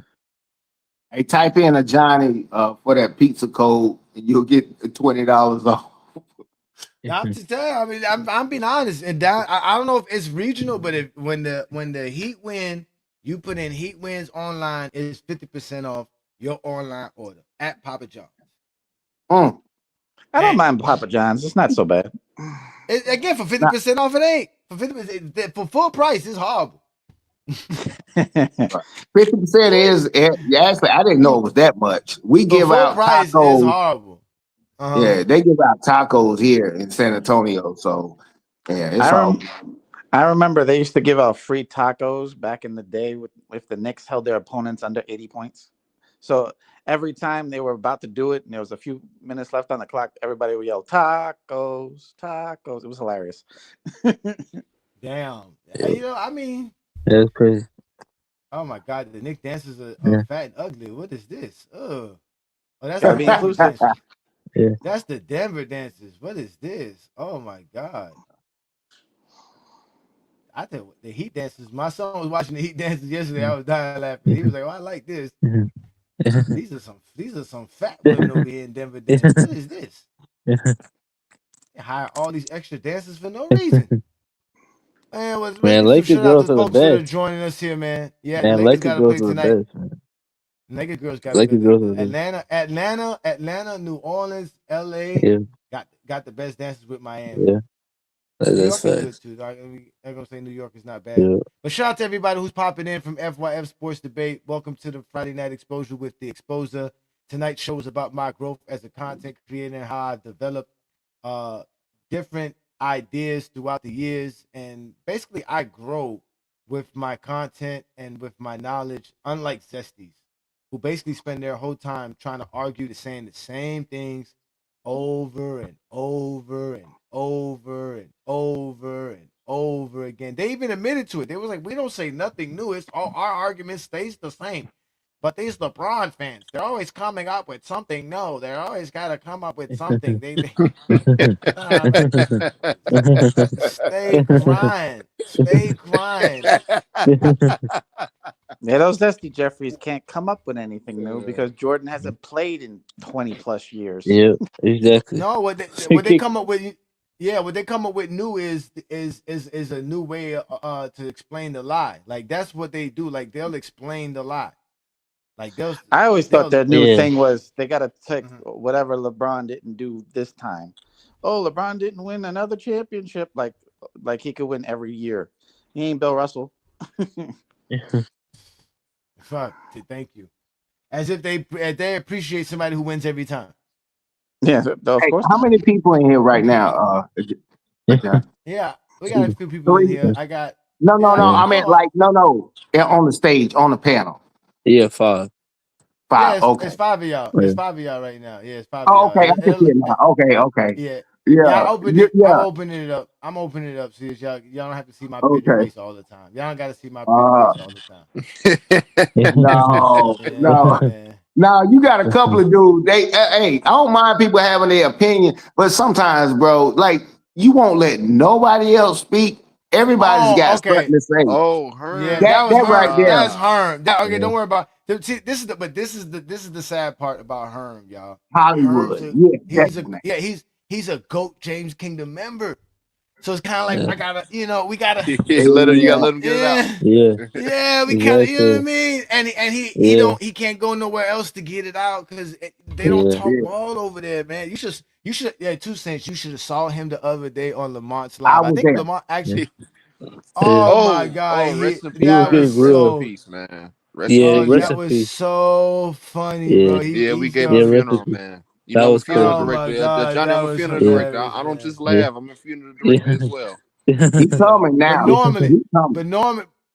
Hey, type in a Johnny for that pizza code, and you'll get $20 off. I'm just telling you, I mean, I'm being honest, and I don't know if it's regional, but when the Heat win, you put in Heat wins online, it's 50% off your online order at Papa John's. I don't mind Papa John's. It's not so bad. Again, for 50% off, it ain't. For full price, it's horrible. 50% is actually. I didn't know it was that much. We For give full out price, it's tacos. horrible. Yeah, they give out tacos here in San Antonio. So yeah, it's all. I remember they used to give out free tacos back in the day if the Knicks held their opponents under 80 points. So every time they were about to do it and there was a few minutes left on the clock, everybody would yell, tacos, tacos. It was hilarious. Damn. You know, I mean, That's crazy. oh my God, the Nick dancers are Yeah. fat and ugly. What is this? Oh, that's Gotta the be Denver inclusive. dancers. Yeah. That's the Denver dancers. What is this? Oh my God. I think the Heat dancers. My son was watching the Heat dancers yesterday. I was dying laughing. He was like, "Oh, I like this. These are some fat women over here in Denver dancing. What is this? They hire all these extra dancers for no reason." Man, let's Man, give some Lakers shout out girls to are the folks that are best. joining us here, man. Yeah, Man, Lakers Lakers got to girls play are the tonight. best, man. Lakers girls got to Lakers go. girls are the best. Atlanta, New Orleans, LA Yeah, got the best dancers with Miami. yeah. New That's York is good facts. too. I'm gonna say New York is not bad. Yeah. But shout out to everybody who's popping in from FYF Sports Debate. Welcome to the Friday Night Exposure with the Exposer. Tonight's show is about my growth as a content creator and how I've developed different ideas throughout the years. And basically, I grow with my content and with my knowledge, unlike Zesties, who basically spend their whole time trying to argue saying the same things over and over and over and over and over again. They even admitted to it. They was like, we don't say nothing new. It's all our argument stays the same. But these LeBron fans, they're always coming up with something. No, they're always got to come up with something. Stay crying. Stay crying. Yeah, those Zesty Jeffries can't come up with anything new because Jordan hasn't played in 20 plus years. Yeah, exactly. No, what they come up with, what they come up with new is a new way to explain the lie. Like that's what they do. Like they'll explain the lie. Like I always thought their new Yeah. thing was they got to take whatever LeBron didn't do this time. Oh, LeBron didn't win another championship like he could win every year. He ain't Bill Russell. Fuck. Thank you. As if they appreciate somebody who wins every time. Yeah, of course. How many people in here right now? Yeah, we got a few people in here. I got no. I mean, like no. On the stage, on the panel. Yeah, 5. Yeah, Okay. it's 5 of y'all. Yeah. It's 5 of y'all right now. Yeah, it's 5 Oh, of y'all. okay. I can see it now. Okay. Yeah. Yeah. I'm opening it up. I'm opening it up so y'all don't have to see my pretty face all the time. Y'all don't got to see my pretty face all the time. No. Now you got a couple of dudes. Hey, I don't mind people having their opinion, but sometimes, bro, like you won't let nobody else speak. Everybody's got something to say. Oh, Herm. Yeah, that was right there. That's Herm. Don't worry about. See, this is the sad part about Herm, y'all. Hollywood. He's a GOAT James Kingdom member. So it's kind of like I gotta, you gotta You gotta let him get it out. Yeah, we kind of, you know what I mean. And he can't go nowhere else to get it out because they don't talk ball over there, man. You should 2 cents. You should have saw him the other day on Lamont's live. I think there. Lamont actually. Oh my God, rest in that was so peace, man. That was so funny, bro. We gave him a funeral, man. You know, I'm a funeral director. Johnny, I'm a funeral director. I don't just laugh. I'm a funeral director as well. He's coming now.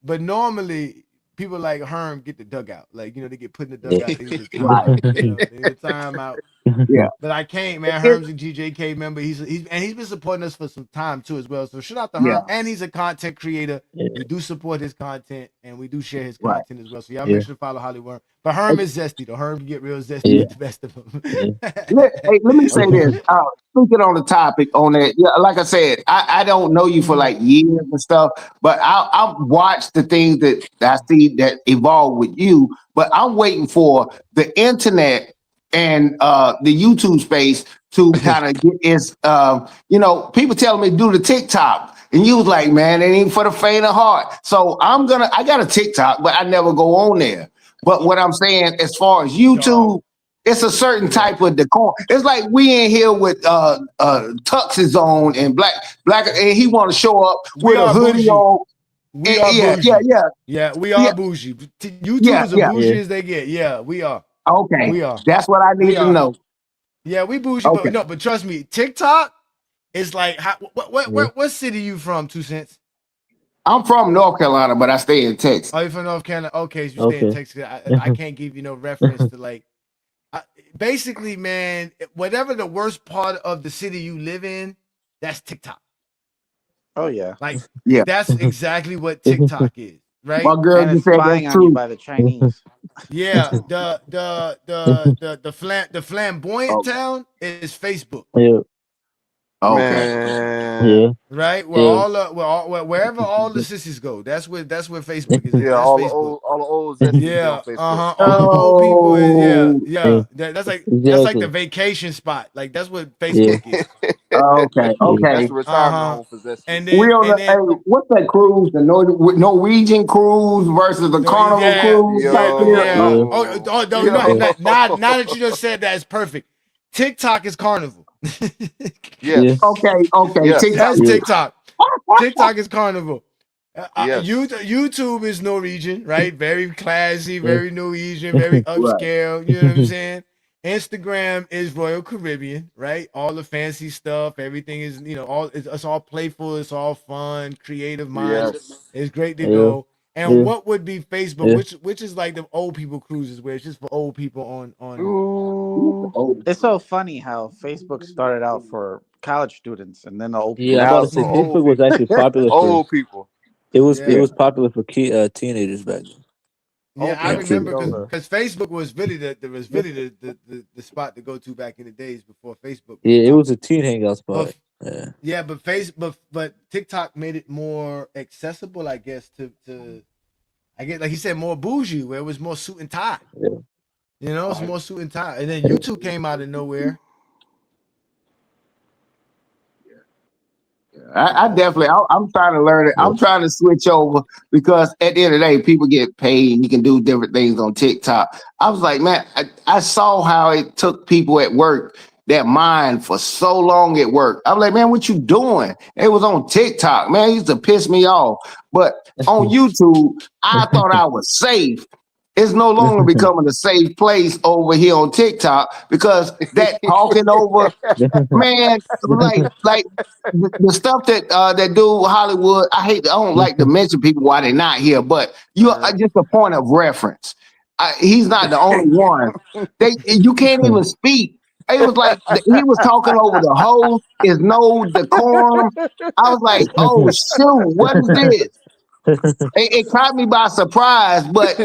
But normally, people like Herm get the dugout. Like, they get put in the dugout. They get the time out. Yeah. But I can't, man. Herm's a GJK member. He's been supporting us for some time too as well. So shout out to Herm. And he's a content creator. We do support his content and we do share his content as well. So y'all make sure to follow Hollywood. But Herm is zesty though. Herm can get real zesty with the best of them. Let me say this. Speaking on the topic on that, like I said, I don't know you for like years and stuff, but I've watched the things that I see that evolve with you, but I'm waiting for the internet and the YouTube space to kind of get its, people telling me to do the TikTok. And you was like, man, it ain't for the faint of heart. So I got a TikTok, but I never go on there. But what I'm saying, as far as YouTube, it's a certain type of decorum. It's like we in here with tuxes on and black, and he want to show up with a hoodie bougie. on. We are bougie. Yeah, we are bougie. YouTube is as bougie as they get. Yeah, we are. Okay, we are. That's what I need to know. Yeah, we bougie, but trust me, TikTok is like, what city you from? 2 cents. I'm from North Carolina, but I stay in Texas. Oh, you from North Carolina? Okay, so you stay in Texas. I can't give you no reference to like. Basically, man, whatever the worst part of the city you live in, that's TikTok. Oh yeah, like that's exactly what TikTok is, right? My girl and just it's said spying that's on you true. by the Chinese. Yeah, the flamboyant town is Facebook. Yeah. Okay. Man. Right, wherever all the sissies go, that's where Facebook is. Yeah, That's all Facebook. the old zesties Yeah, on Facebook. all the old people is Yeah. That's like Exactly. the vacation spot. Like that's what Facebook is. Okay. That's the retirement home for zesties. And then, We on the what's that cruise? The Norwegian cruise versus the Carnival cruise type deal? Yeah. Now that you just said that, it's perfect. TikTok is Carnival. Yes. Okay. Yes. That's TikTok. TikTok is Carnival. Yes. YouTube is Norwegian, right? Very classy, very Norwegian, very upscale. You know what I'm saying? Instagram is Royal Caribbean, right? All the fancy stuff, everything is, it's all playful, it's all fun, creative minds. Yes. It's great to go. And what would be Facebook, which is like the old people cruises, where it's just for old people on. Ooh. It's so funny how Facebook started out for college students, and then the old people. Yeah, I'm about to say Facebook was actually popular for old people. It was popular for teenagers back then. Yeah, I remember because Facebook was really the spot to go to back in the days before Facebook. Yeah, it was a teen hangout spot. But TikTok made it more accessible, I guess, to like he said, more bougie, where it was more suit and tie. Yeah. It's more suit and tie. And then YouTube came out of nowhere. I definitely, I'm trying to learn it. I'm trying to switch over because at the end of the day, people get paid. You can do different things on TikTok. I was like, man, I saw how it took people at work that mind for so long at work. I was like, man, what you doing? It was on TikTok, man. It used to piss me off. But on YouTube, I thought I was safe. It's no longer becoming a safe place over here on TikTok because that talking over, man, like the stuff that do Hollywood. I don't like to mention people why they're not here, but just a point of reference. He's not the only one. You can't even speak. It was like he was talking over the host. Is no decorum. I was like, oh shoot, what is this? It caught me by surprise, but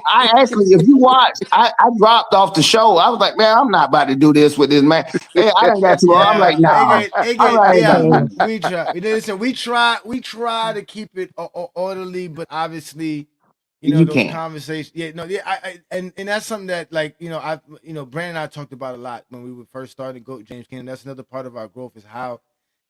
I actually, if you watch, I dropped off the show. I was like, man, I'm not about to do this with this man. Hey, I done got too long. I'm like, nah. We try to keep it orderly, but obviously, you those can't. conversations. And that's something that, like, Brandon and I talked about a lot when we were first starting to go James Keenan. That's another part of our growth is how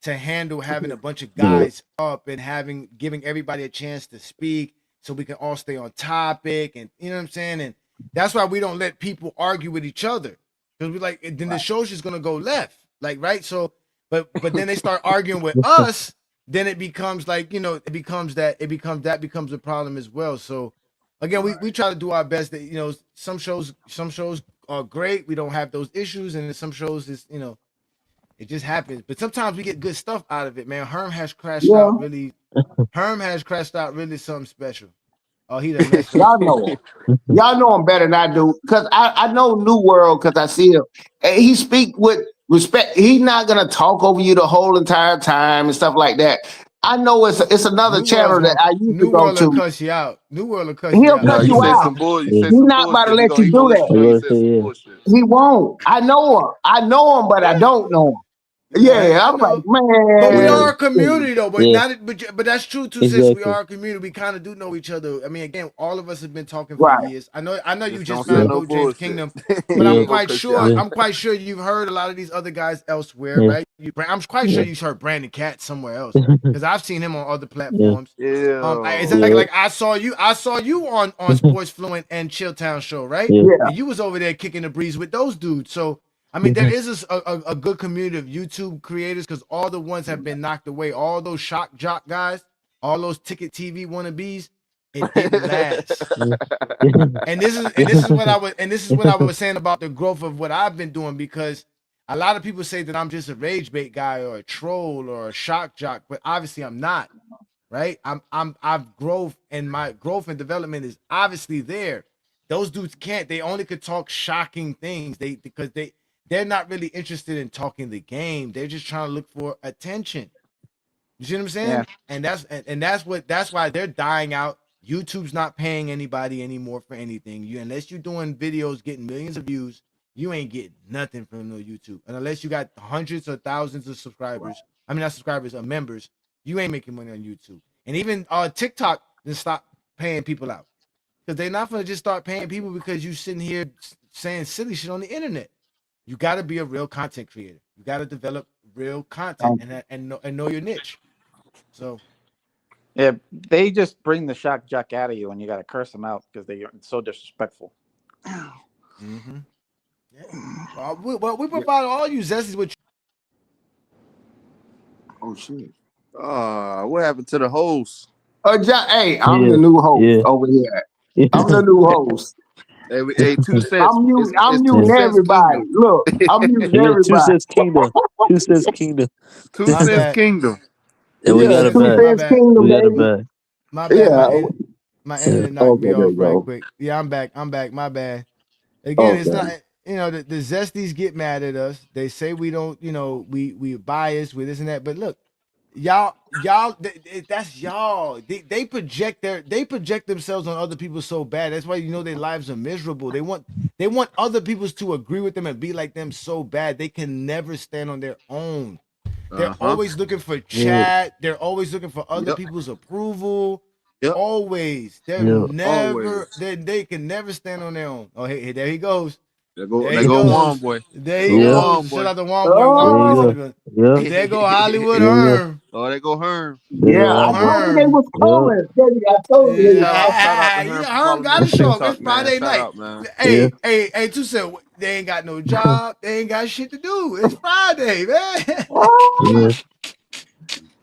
to handle having a bunch of guys up and giving everybody a chance to speak so we can all stay on topic, and you know what I'm saying? And that's why we don't let people argue with each other, because we like, then the show's just gonna go left, like, right? So but then they start arguing with us, then it becomes like, it becomes a problem as well. So again, we try to do our best that, some shows are great, we don't have those issues, and some shows is, it just happens. But sometimes we get good stuff out of it, man. Herm has crashed out really something special. Oh, he done messed Y'all know him. Y'all know him better than I do. Because I know New World because I see him. And he speak with respect. He's not going to talk over you the whole entire time and stuff like that. I know it's another channel that I used to go to. Cuss you out. New World will cuss you He'll out. cuss you out. He's not about to let you do that. He won't. I know him. But I don't know him. Yeah, I'm like, man. But we are a community though. But Yeah. but that's true too. Since Exactly. we are a community, we kind of do know each other. I mean, again, all of us have been talking for Right. years. I know you just don't say found no out James bullshit. Kingdom, Yeah. but I'm Ain't gonna quite cut you sure. out. Yeah. I'm quite sure you've heard a lot of these other guys elsewhere, Yeah. right? I'm quite sure Yeah. you've heard Brandon Cat somewhere else because I've seen him on other platforms. Yeah. Exactly. Yeah. Like I saw you on Sports Fluent and Chilltown show, right? Yeah. Yeah. And you was over there kicking the breeze with those dudes. So I mean, there is a good community of YouTube creators because all the ones have been knocked away. All those shock jock guys, all those ticket TV wannabes, it didn't last. And this is what I was saying about the growth of what I've been doing because a lot of people say that I'm just a rage bait guy or a troll or a shock jock, but obviously I'm not. Right? I've growth and my growth and development is obviously there. Those dudes can't. They only could talk shocking things. Because they're not really interested in talking the game. They're just trying to look for attention. You see what I'm saying? Yeah. And that's why they're dying out. YouTube's not paying anybody anymore for anything. Unless you're doing videos getting millions of views, you ain't getting nothing from no YouTube. And unless you got hundreds or thousands of subscribers, I mean not subscribers, members, you ain't making money on YouTube. And even TikTok then stop paying people out. Because they're not gonna just start paying people because you sitting here saying silly shit on the internet. You got to be a real content creator. You got to develop real content and know your niche. So, Yeah, they just bring the shock jock out of you, and you got to curse them out because they're so disrespectful. mm-hmm. Yeah. We provide all you zesties with. Oh shit. What happened to the host? John, hey, I'm the new host over here. I'm the new host. Hey, 2 cents. I'm muting everybody. Kingdom. Look, I'm muting Yeah, everybody. 2 cents kingdom. 2 cents kingdom. 2 cents kingdom. And we got a 2 bag. cents kingdom, We got a baby. bag. My bad. Yeah. My internet knocked me there off you right go. quick. Yeah, I'm back. My bad. Again, it's Okay. not. The zesties get mad at us. They say we don't. We biased with this and that. But look, y'all, that's y'all. They project themselves on other people so bad. That's why their lives are miserable. They want other people to agree with them and be like them so bad. They can never stand on their own. They're always looking for chat. They're always looking for other people's approval. Yep. Always. They're never. They can never stand on their own. Oh, hey, there he goes. There go Juan boy. There he goes. Shout out to Juan boy. There go Hollywood Herm. Oh, there go Herm. Yeah, I told you they was coming. Baby, I told you they was Herm got a show. It's Friday night. Out, man. Hey, 2 cents. They ain't got no job. They ain't got shit to do. It's Friday, man.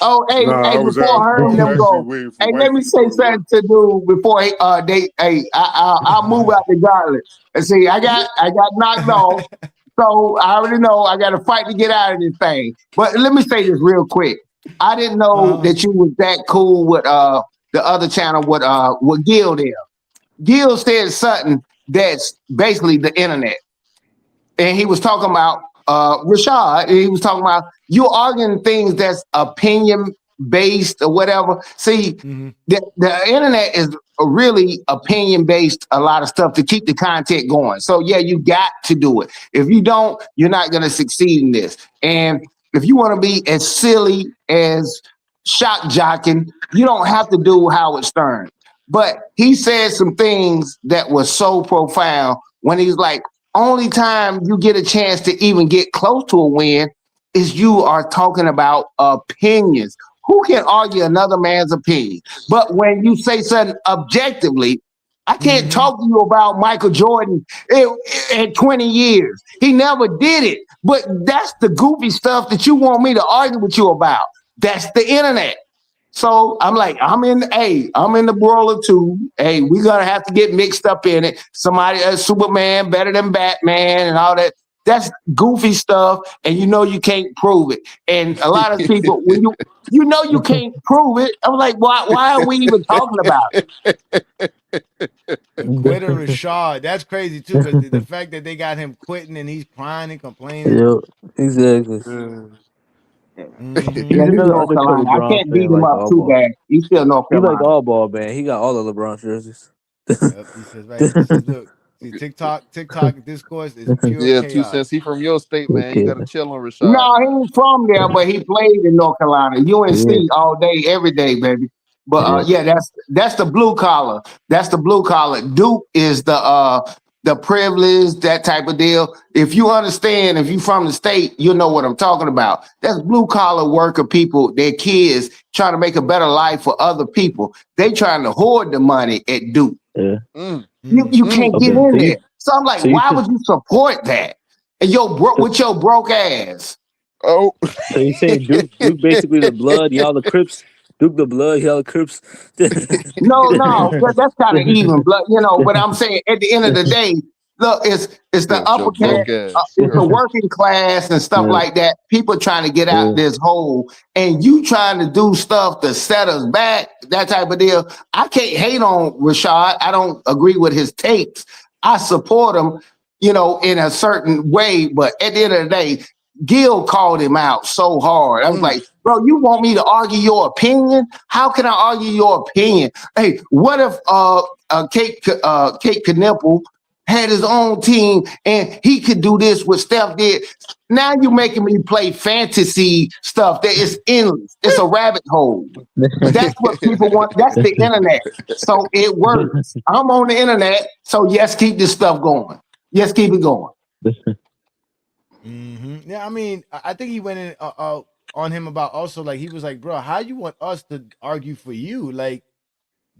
Oh, hey, before Herm them go, hey, let me say something to do before I'll move out the gauntlet. And see, I got knocked off, so I already know I got to fight to get out of this thing. But let me say this real quick. I didn't know that you was that cool with the other channel with Gil there. Gil said something that's basically the internet, and he was talking about Rashad. He was talking about you arguing things that's opinion based or whatever. See, the internet is really opinion based. A lot of stuff to keep the content going. So yeah, you got to do it. If you don't, you're not going to succeed in this. And if you want to be as silly as shock jocking, you don't have to do Howard Stern. But he said some things that were so profound when he's like, only time you get a chance to even get close to a win is you are talking about opinions. Who can argue another man's opinion? But when you say something objectively, I can't talk to you about Michael Jordan in 20 years. He never did it. But that's the goofy stuff that you want me to argue with you about. That's the internet. So I'm like, I'm in the brawler too. Hey, we're gonna have to get mixed up in it. Somebody, Superman better than Batman and all that. That's goofy stuff, and you can't prove it. And a lot of people, when you can't prove it, I'm like, why are we even talking about it? Quitter Rashad. That's crazy too, because the fact that they got him quitting and he's crying and complaining. Yep, exactly. Yeah, he's North Carolina. I can't beat him up too bad. He's still North Carolina. He like all ball, man. He got all the LeBron jerseys. Yep, he says, right. He says, look, See, TikTok discourse is pure Yeah, chaos. since he from your state, man, you gotta chill on Rashad. No, he ain't from there, but he played in North Carolina. UNC all day, every day, baby. But that's the blue collar. That's the blue collar. Duke is the privilege, that type of deal. If you understand, if you from the state, you know what I'm talking about. That's blue collar worker people, their kids trying to make a better life for other people. They trying to hoard the money at Duke. Yeah. You can't get in there. So I'm like, why would you support that? And with your broke ass. Oh, so you saying Duke basically the blood, y'all the Crips. Duke the blood, y'all the Crips. No, that's kind of even, but But I'm saying at the end of the day, look, it's the upper class, it's the working class and stuff like that. People trying to get out this hole, and you trying to do stuff to set us back, that type of deal. I can't hate on Rashad. I don't agree with his takes. I support him, in a certain way, but at the end of the day, Gil called him out so hard. I was like, bro, you want me to argue your opinion? How can I argue your opinion? Hey, what if Kate Knippel had his own team and he could do this what Steph did? Now you're making me play fantasy stuff that is endless. It's a rabbit hole. That's what people want. That's the internet. So it works. I'm on the internet. So yes, keep this stuff going. Yes, keep it going. Yeah, I mean, I think he went in on him about also, like, he was like, bro, how you want us to argue for you? Like,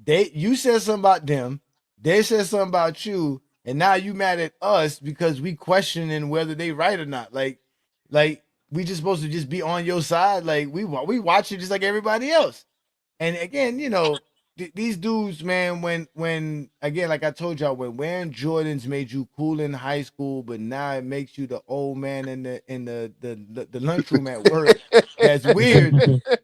you said something about them, they said something about you, and now you mad at us because we questioning whether they right or not. Like we just supposed to just be on your side. Like we watch it just like everybody else. And again, these dudes, man, when again, like I told y'all, when wearing Jordans made you cool in high school, but now it makes you the old man in the lunchroom at work. That's weird.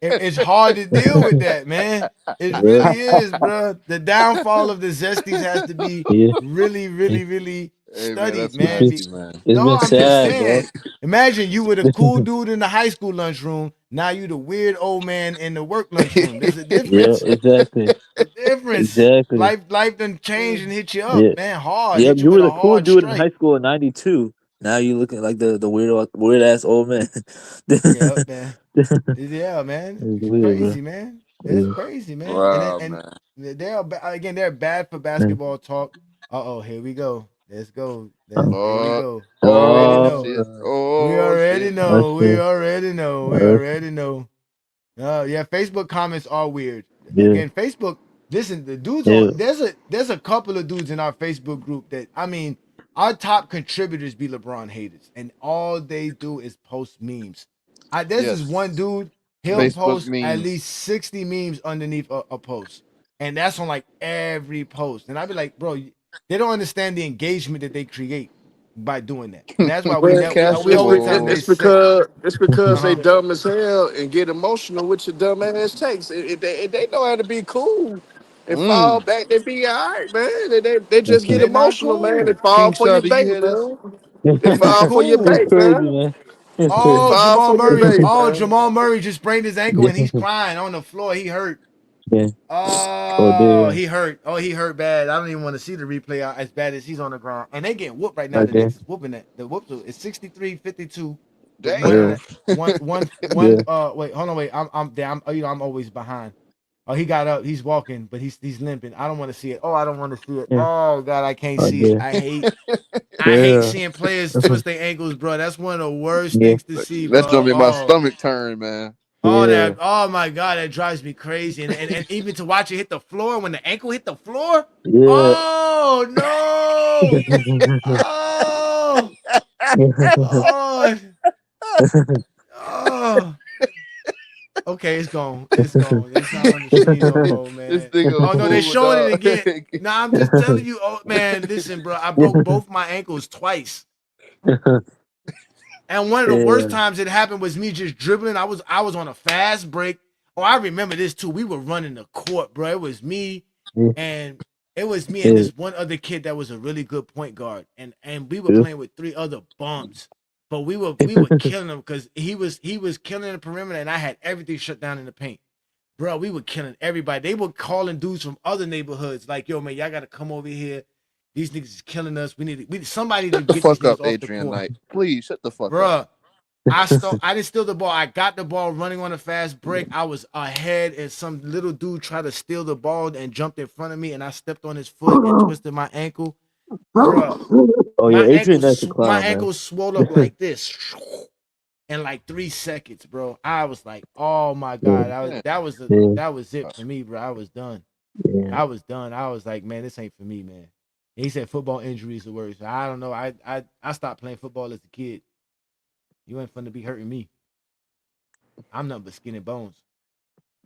It's hard to deal with that, man. It really is, bro. The downfall of the Zesties has to be really, really, really studied, man. It's been sad, bro. Imagine you were the cool dude in the high school lunchroom. Now you the weird old man in the work lunchroom. There's a difference. Yeah, exactly. A difference. Exactly. Life done changed and hit you up, man, hard. Yeah, Hit you were with the a cool hard dude in strike. high school in '92. Now you looking like the weird ass old man. Yeah, man. Yeah, man. It's It's weird, crazy, bro. man. It's crazy, man. Wow, and man. they're bad for basketball talk. Here we go. Let's go. Here we go. We already know. Shit. We already Shit. know. We already know. We already know. Yeah, Facebook comments are weird. Again, Facebook. Listen, the dudes on there's a couple of dudes in our Facebook group that, I mean, our top contributors be LeBron haters, and all they do is post memes. This is one dude. He'll Facebook post memes. at least 60 memes underneath a post, and that's on like every post. And I'd be like, bro, they don't understand the engagement that they create by doing that. And that's why it's because they dumb as hell and get emotional with your dumb ass takes. If they know how to be cool and fall back, they be all right, man. They just get emotional, man. They fall for your bait, man. They fall for your bait, man. Oh, Jamal Murray. Jamal Murray just sprained his ankle and he's crying on the floor. He hurt. Yeah. He hurt. Oh, he hurt bad. I don't even want to see the replay as bad as he's on the ground. And they getting whooped right now. The Knicks is whooping that. The whoop is 63-52. Damn. Wait, hold on, wait. I'm always behind. Oh, he got up. He's walking, but he's limping. I don't want to see it. Oh, I don't want to see it. Oh God, I can't see it. I hate seeing players twist their ankles, bro. That's one of the worst things to see, bro. That's gonna make my stomach turn, man. Oh my God, that drives me crazy. And even to watch it hit the floor, when the ankle hit the floor. Oh no. Oh. Okay, it's gone. It's gone. It's not on the screen no more, man. Oh no, they're showing it again. Nah, I'm just telling you, oh man, listen, bro. I broke both my ankles twice. And one of the worst times it happened was me just dribbling. I was on a fast break. Oh, I remember this too. We were running the court, bro. It was me and this one other kid that was a really good point guard. And we were playing with 3 other bums. But we were killing him because he was killing the perimeter and I had everything shut down in the paint. Bro, we were killing everybody. They were calling dudes from other neighborhoods like, yo, man, y'all got to come over here. These niggas is killing us. We need somebody to Shut the get fuck these niggas up, off Adrian the court. Knight. Please shut the fuck up. Bruh, I didn't steal the ball. I got the ball running on a fast break. I was ahead, and some little dude tried to steal the ball and jumped in front of me, and I stepped on his foot and twisted my ankle. Bruh, Oh yeah, Adrian Knight's a clown, my man. ankle swelled up like this in like 3 seconds, bro. I was like, oh my God. That was it for me, bro. I was done. Yeah. I was done. I was like, man, this ain't for me, man. And he said football injuries are worse. I don't know. I stopped playing football as a kid. You ain't fun to be hurting me. I'm nothing but skin and bones.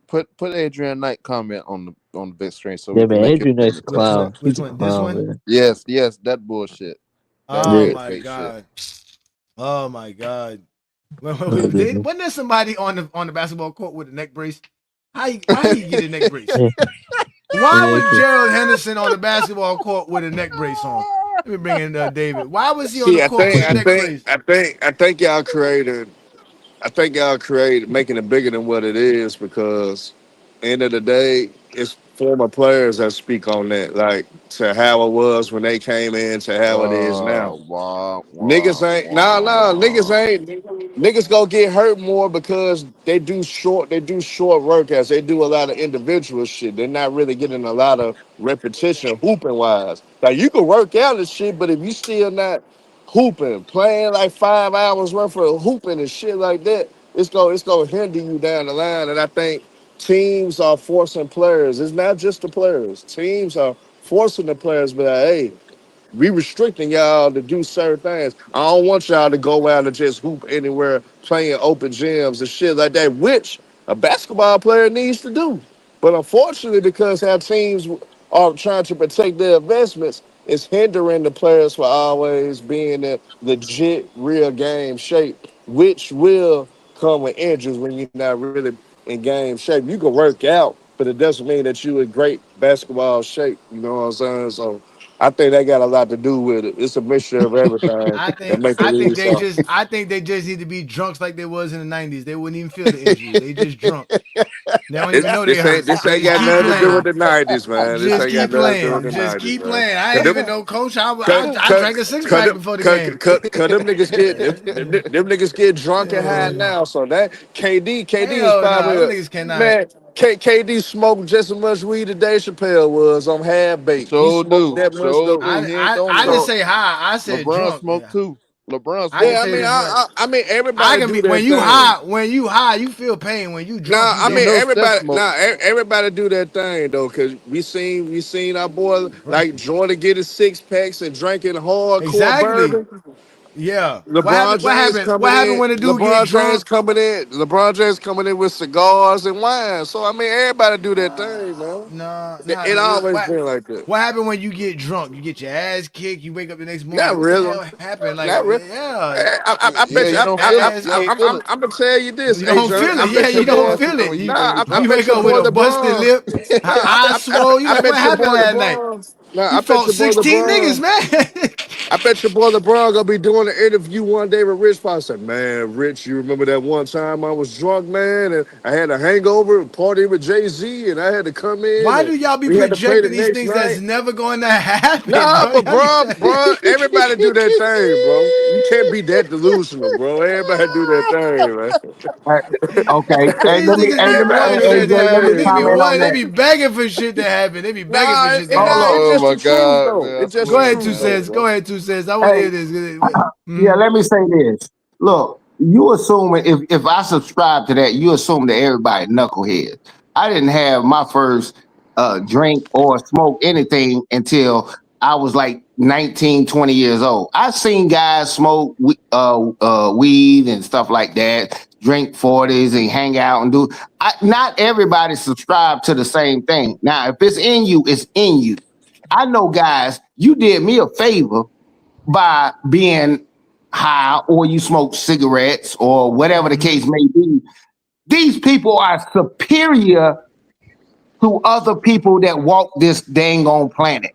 Put Adrian Knight comment on the big screen so Yeah, we can man, make Adrian Knight's a it. clown. Which one? This one? Man. Yes, that bullshit. Oh my God. Shit. Oh my God. Wasn't there somebody on the basketball court with a neck brace? Why he get a neck brace? Why was Gerald Henderson on the basketball court with a neck brace on? Let me bring in David. Why was he on the court with a neck brace? I think y'all created. I think y'all created making it bigger than what it is because, end of the day, it's former players that speak on that, like to how it was when they came in to how it is now. Niggas ain't niggas gonna get hurt more because they do short workouts. They do a lot of individual shit. They're not really getting a lot of repetition hooping wise. Like you can work out and shit, but if you still not hooping, playing like 5 hours worth of hooping and shit like that, it's gonna hinder you down the line. And I think teams are forcing players. It's not just the players. Teams are forcing the players, but like, hey, we restricting y'all to do certain things. I don't want y'all to go out and just hoop anywhere, playing open gyms and shit like that, which a basketball player needs to do. But unfortunately, because how teams are trying to protect their investments, it's hindering the players for always being in legit, real game shape, which will come with injuries when you're not really in game shape. You can work out, but it doesn't mean that you're in great basketball shape. You know what I'm saying? So I think that got a lot to do with it. It's a mixture of everything that make the league so. I think they just need to be drunks like they was in the 90s. They wouldn't even feel the injury. They just drunk. They don't even know they hurt. This ain't got nothing to do with the 90s, man. This Just ain't got keep nothing to do with playing. the Just 90s, keep man. playing. I ain't even know, coach. I drank a 6-pack before the game. Cause them niggas get drunk and high now. So that KD is Hell nah, them probably niggas cannot. man. KD smoked just as much weed as Dave Chappelle was on half baked. He smoked that much though. I didn't say high. I said LeBron drunk. smoked too. LeBron smoked. I mean, everybody do that when you thing. when you high, you feel pain. When you drunk, you don't. Everybody do that thing though, cause we seen our boy like Jordan get his 6-packs and drinking hardcore bourbon. Yeah. LeBron James What coming happened in. when the dude get drunk? LeBron James coming in with cigars and wine. So I mean, everybody do that thing, man. Nah. It always been like that. What happened when you get drunk? You get your ass kicked. You wake up the next morning. Not What really. the hell happened? Like, Not really. yeah. I bet you. I'm gonna tell you this. You don't feel it. Yeah, you don't feel it. You wake up with a busted lip, eyes swole. You like, what happened last night? You fought 16 niggas, man. I bet your boy LeBron gonna be doing an interview one day with Rich Paul. Said, man, Rich, you remember that one time I was drunk, man, and I had a hangover, party with Jay-Z, and I had to come in. Why do y'all be projecting these things that's never going to happen? Nah, but bro, everybody do that thing, bro. You can't be that delusional, bro. Everybody do that thing, man. Okay. These niggas be wanting shit to happen. They be begging for shit to happen. They be begging for shit to happen. Oh my God, man. Go ahead, 2 cents. Go ahead, 2 cents. I want to hear this. Yeah, let me say this. Look, you assuming if I subscribe to that, you assume that everybody knuckleheads. I didn't have my first drink or smoke anything until I was like 19, 20 years old. I've seen guys smoke weed and stuff like that, drink 40s and hang out and do. Not everybody subscribe to the same thing. Now, if it's in you, it's in you. I know, guys, you did me a favor by being high, or you smoke cigarettes, or whatever the case may be. These people are superior to other people that walk this dang on planet.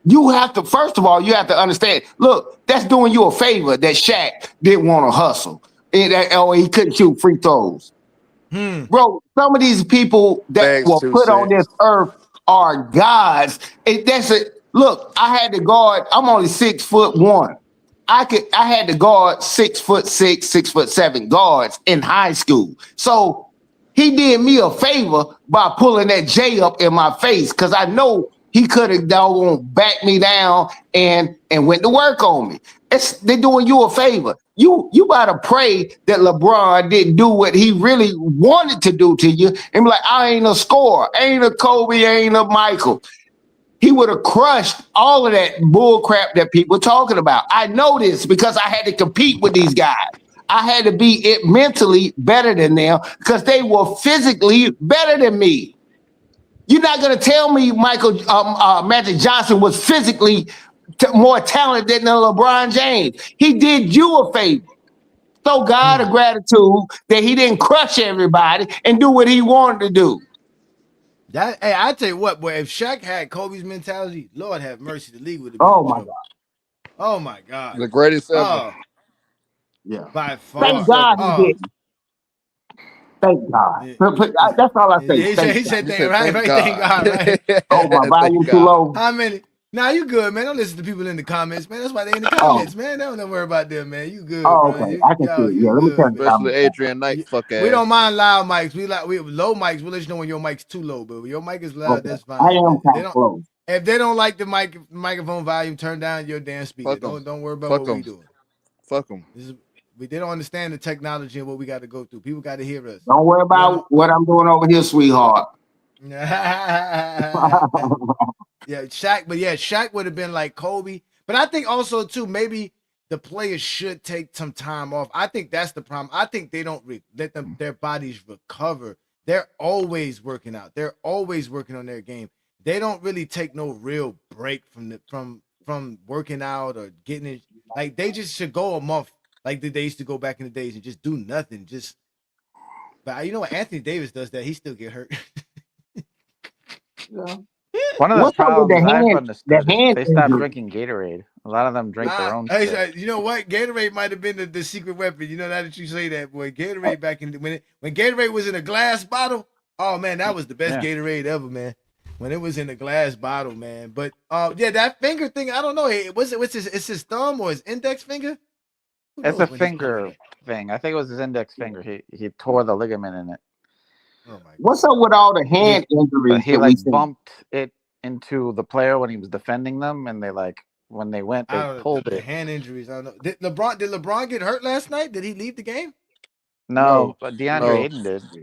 You have to, first of all, you have to understand, look, that's doing you a favor that Shaq didn't want to hustle. Or he couldn't shoot free throws. Bro, some of these people that were put on this earth are gods. Look, I had to guard. I'm only 6'1". I had to guard 6'6", 6'7" guards in high school. So he did me a favor by pulling that J up in my face because I know he could have doggone backed me down and went to work on me. They're doing you a favor. You gotta pray that LeBron didn't do what he really wanted to do to you and be like, I ain't a scorer, ain't a Kobe, ain't a Michael. He would have crushed all of that bull crap that people are talking about. I know this because I had to compete with these guys. I had to be mentally better than them because they were physically better than me. You're not going to tell me Magic Johnson was physically more talented than LeBron James. He did you a favor. So God of gratitude that he didn't crush everybody and do what he wanted to do. Hey, I tell you what, boy, if Shaq had Kobe's mentality, Lord have mercy, the league would have been Oh in my trouble. God. Oh my God. The greatest ever. Yeah. By far. Thank God he didn't. Thank God. That's all I say. He said, thank God, right? Oh, my volume too low. How many? Nah, you good, man. Don't listen to people in the comments, man. That's why they in the comments, man. Don't worry about them, man. You good, bro. Okay. I can see it. Yeah, let me turn the Especially Adrian Knight, fuck ass. We don't mind loud mics. We low mics. We'll let you know when your mic's too low, but when your mic is loud, that's fine. I am kind of close. If they don't like the microphone volume, turn down your damn speaker. Don't worry about what we doing. Fuck them. They don't understand the technology and what we got to go through. People got to hear us. Don't worry about what I'm doing over here, sweetheart. Shaq would have been like Kobe. But I think also too, maybe the players should take some time off. I think that's the problem. I think they don't let their bodies recover. They're always working out. They're always working on their game. They don't really take no real break from working out or getting it. Like they just should go a month like they used to go back in the days and just do nothing. But you know what? Anthony Davis does that. He still get hurt. Yeah. One of the problems I've understood is they stopped drinking Gatorade. A lot of them drink their own shit. You know what? Gatorade might have been the secret weapon. You know, now that you say that, boy, Gatorade back in when Gatorade was in a glass bottle. Oh man, that was the best Gatorade ever, man. When it was in a glass bottle, man. But that finger thing, I don't know. It's his thumb or his index finger? It's a finger thing. I think it was his index finger. He tore the ligament in it. Oh my God. What's up with all the hand injuries? He bumped it into the player when he was defending them, and when they went, they pulled it. Hand injuries. I don't know. Did LeBron get hurt last night? Did he leave the game? No, but DeAndre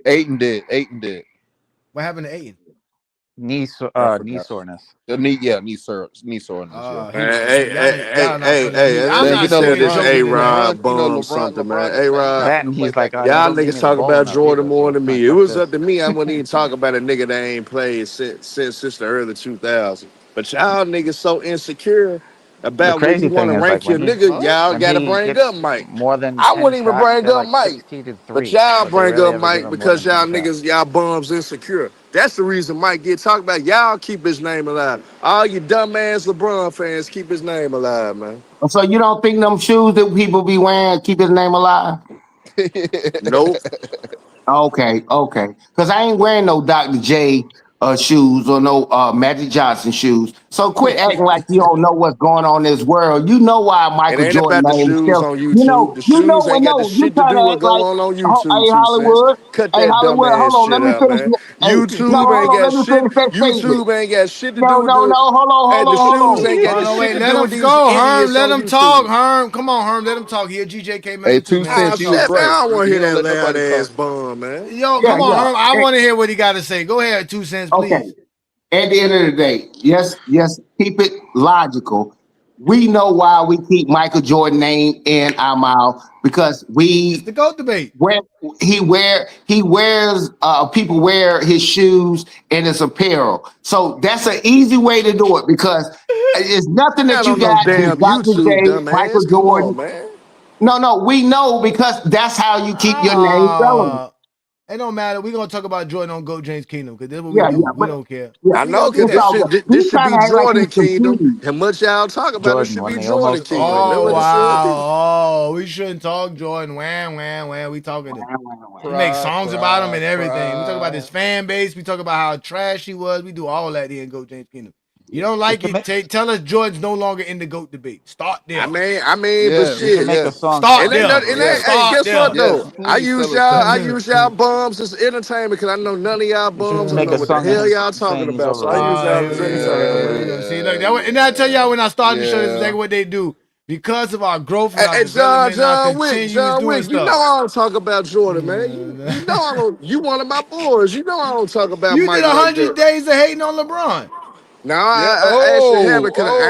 Ayton did. Ayton did. What happened to Ayton? Knee soreness. Knee soreness. Hey, I'm not saying this A-Rod bum something, man. A-Rod, that and he's like, y'all niggas talk about Jordan more than me. It was up to me. I wouldn't even talk about a nigga that ain't played since the early 2000s. But y'all niggas so insecure about when you want to rank your nigga, y'all got to bring up Mike. I wouldn't even bring up Mike. But y'all bring up Mike because y'all niggas, y'all bums insecure. That's the reason Mike get talked about. Y'all keep his name alive. All you dumbass LeBron fans keep his name alive, man. So you don't think them shoes that people be wearing keep his name alive? Nope. Okay. Because I ain't wearing no Dr. J shoes or no Magic Johnson shoes. So quit acting like you don't know what's going on in this world. You know why Michael Jordan name is still on YouTube. The shoes ain't got the shit to do with going on YouTube. Hey, Hollywood. Cut that dumbass shit out, man. YouTube ain't got shit to do with hold on. The shoes ain't got shit to do with these idiots. Let him talk, Herm. Come on, Herm. Let him talk. He a GJK member too, man. I don't want to hear that loud ass bum, man. Yo, come on, Herm. I want to hear what he got to say. Go ahead, 2 cents, please. Okay. At the end of the day, yes, keep it logical. We know why we keep Michael Jordan name in our mouth because it's the GOAT debate. People wear his shoes and his apparel. So that's an easy way to do it because it's nothing that you got. Damn YouTube, dumbass. Michael Jordan, man. No, we know because that's how you keep your name relevant. It don't matter. We're going to talk about Jordan on Go James Kingdom because that's what we do. We don't care. I know because this should be Jordan Kingdom. And much y'all talk about it should be Jordan Kingdom. Oh, wow. Oh, we shouldn't talk Jordan. Wham. We talking to we make songs about him and everything. We talk about his fan base. We talk about how trash he was. We do all that here in Go James Kingdom. You don't like it? Tell us Jordan's no longer in the GOAT debate. Start there. I mean, Yeah, but we shit, should make a song. Start it ain't there. nothing. It ain't. Hey, Start guess what there. though? I Please use tell us y'all bums as entertainment because I know none of y'all You should bums don't make know a what the song of hell him y'all talking saying he's about. So I use overrated. y'all Here as we go. entertainment, Here we man. go. See, look, and I tell y'all when I started the show, that's Yeah. exactly what they do. Because of our growth and our Hey, development and our John continues doing Wick, you know stuff. I don't talk about Jordan, man. You know I don't. You one of my boys. You know I don't talk about You did Mike like 100 that. days of hating on LeBron. No, Yeah. I actually haven't. Cause Oh. I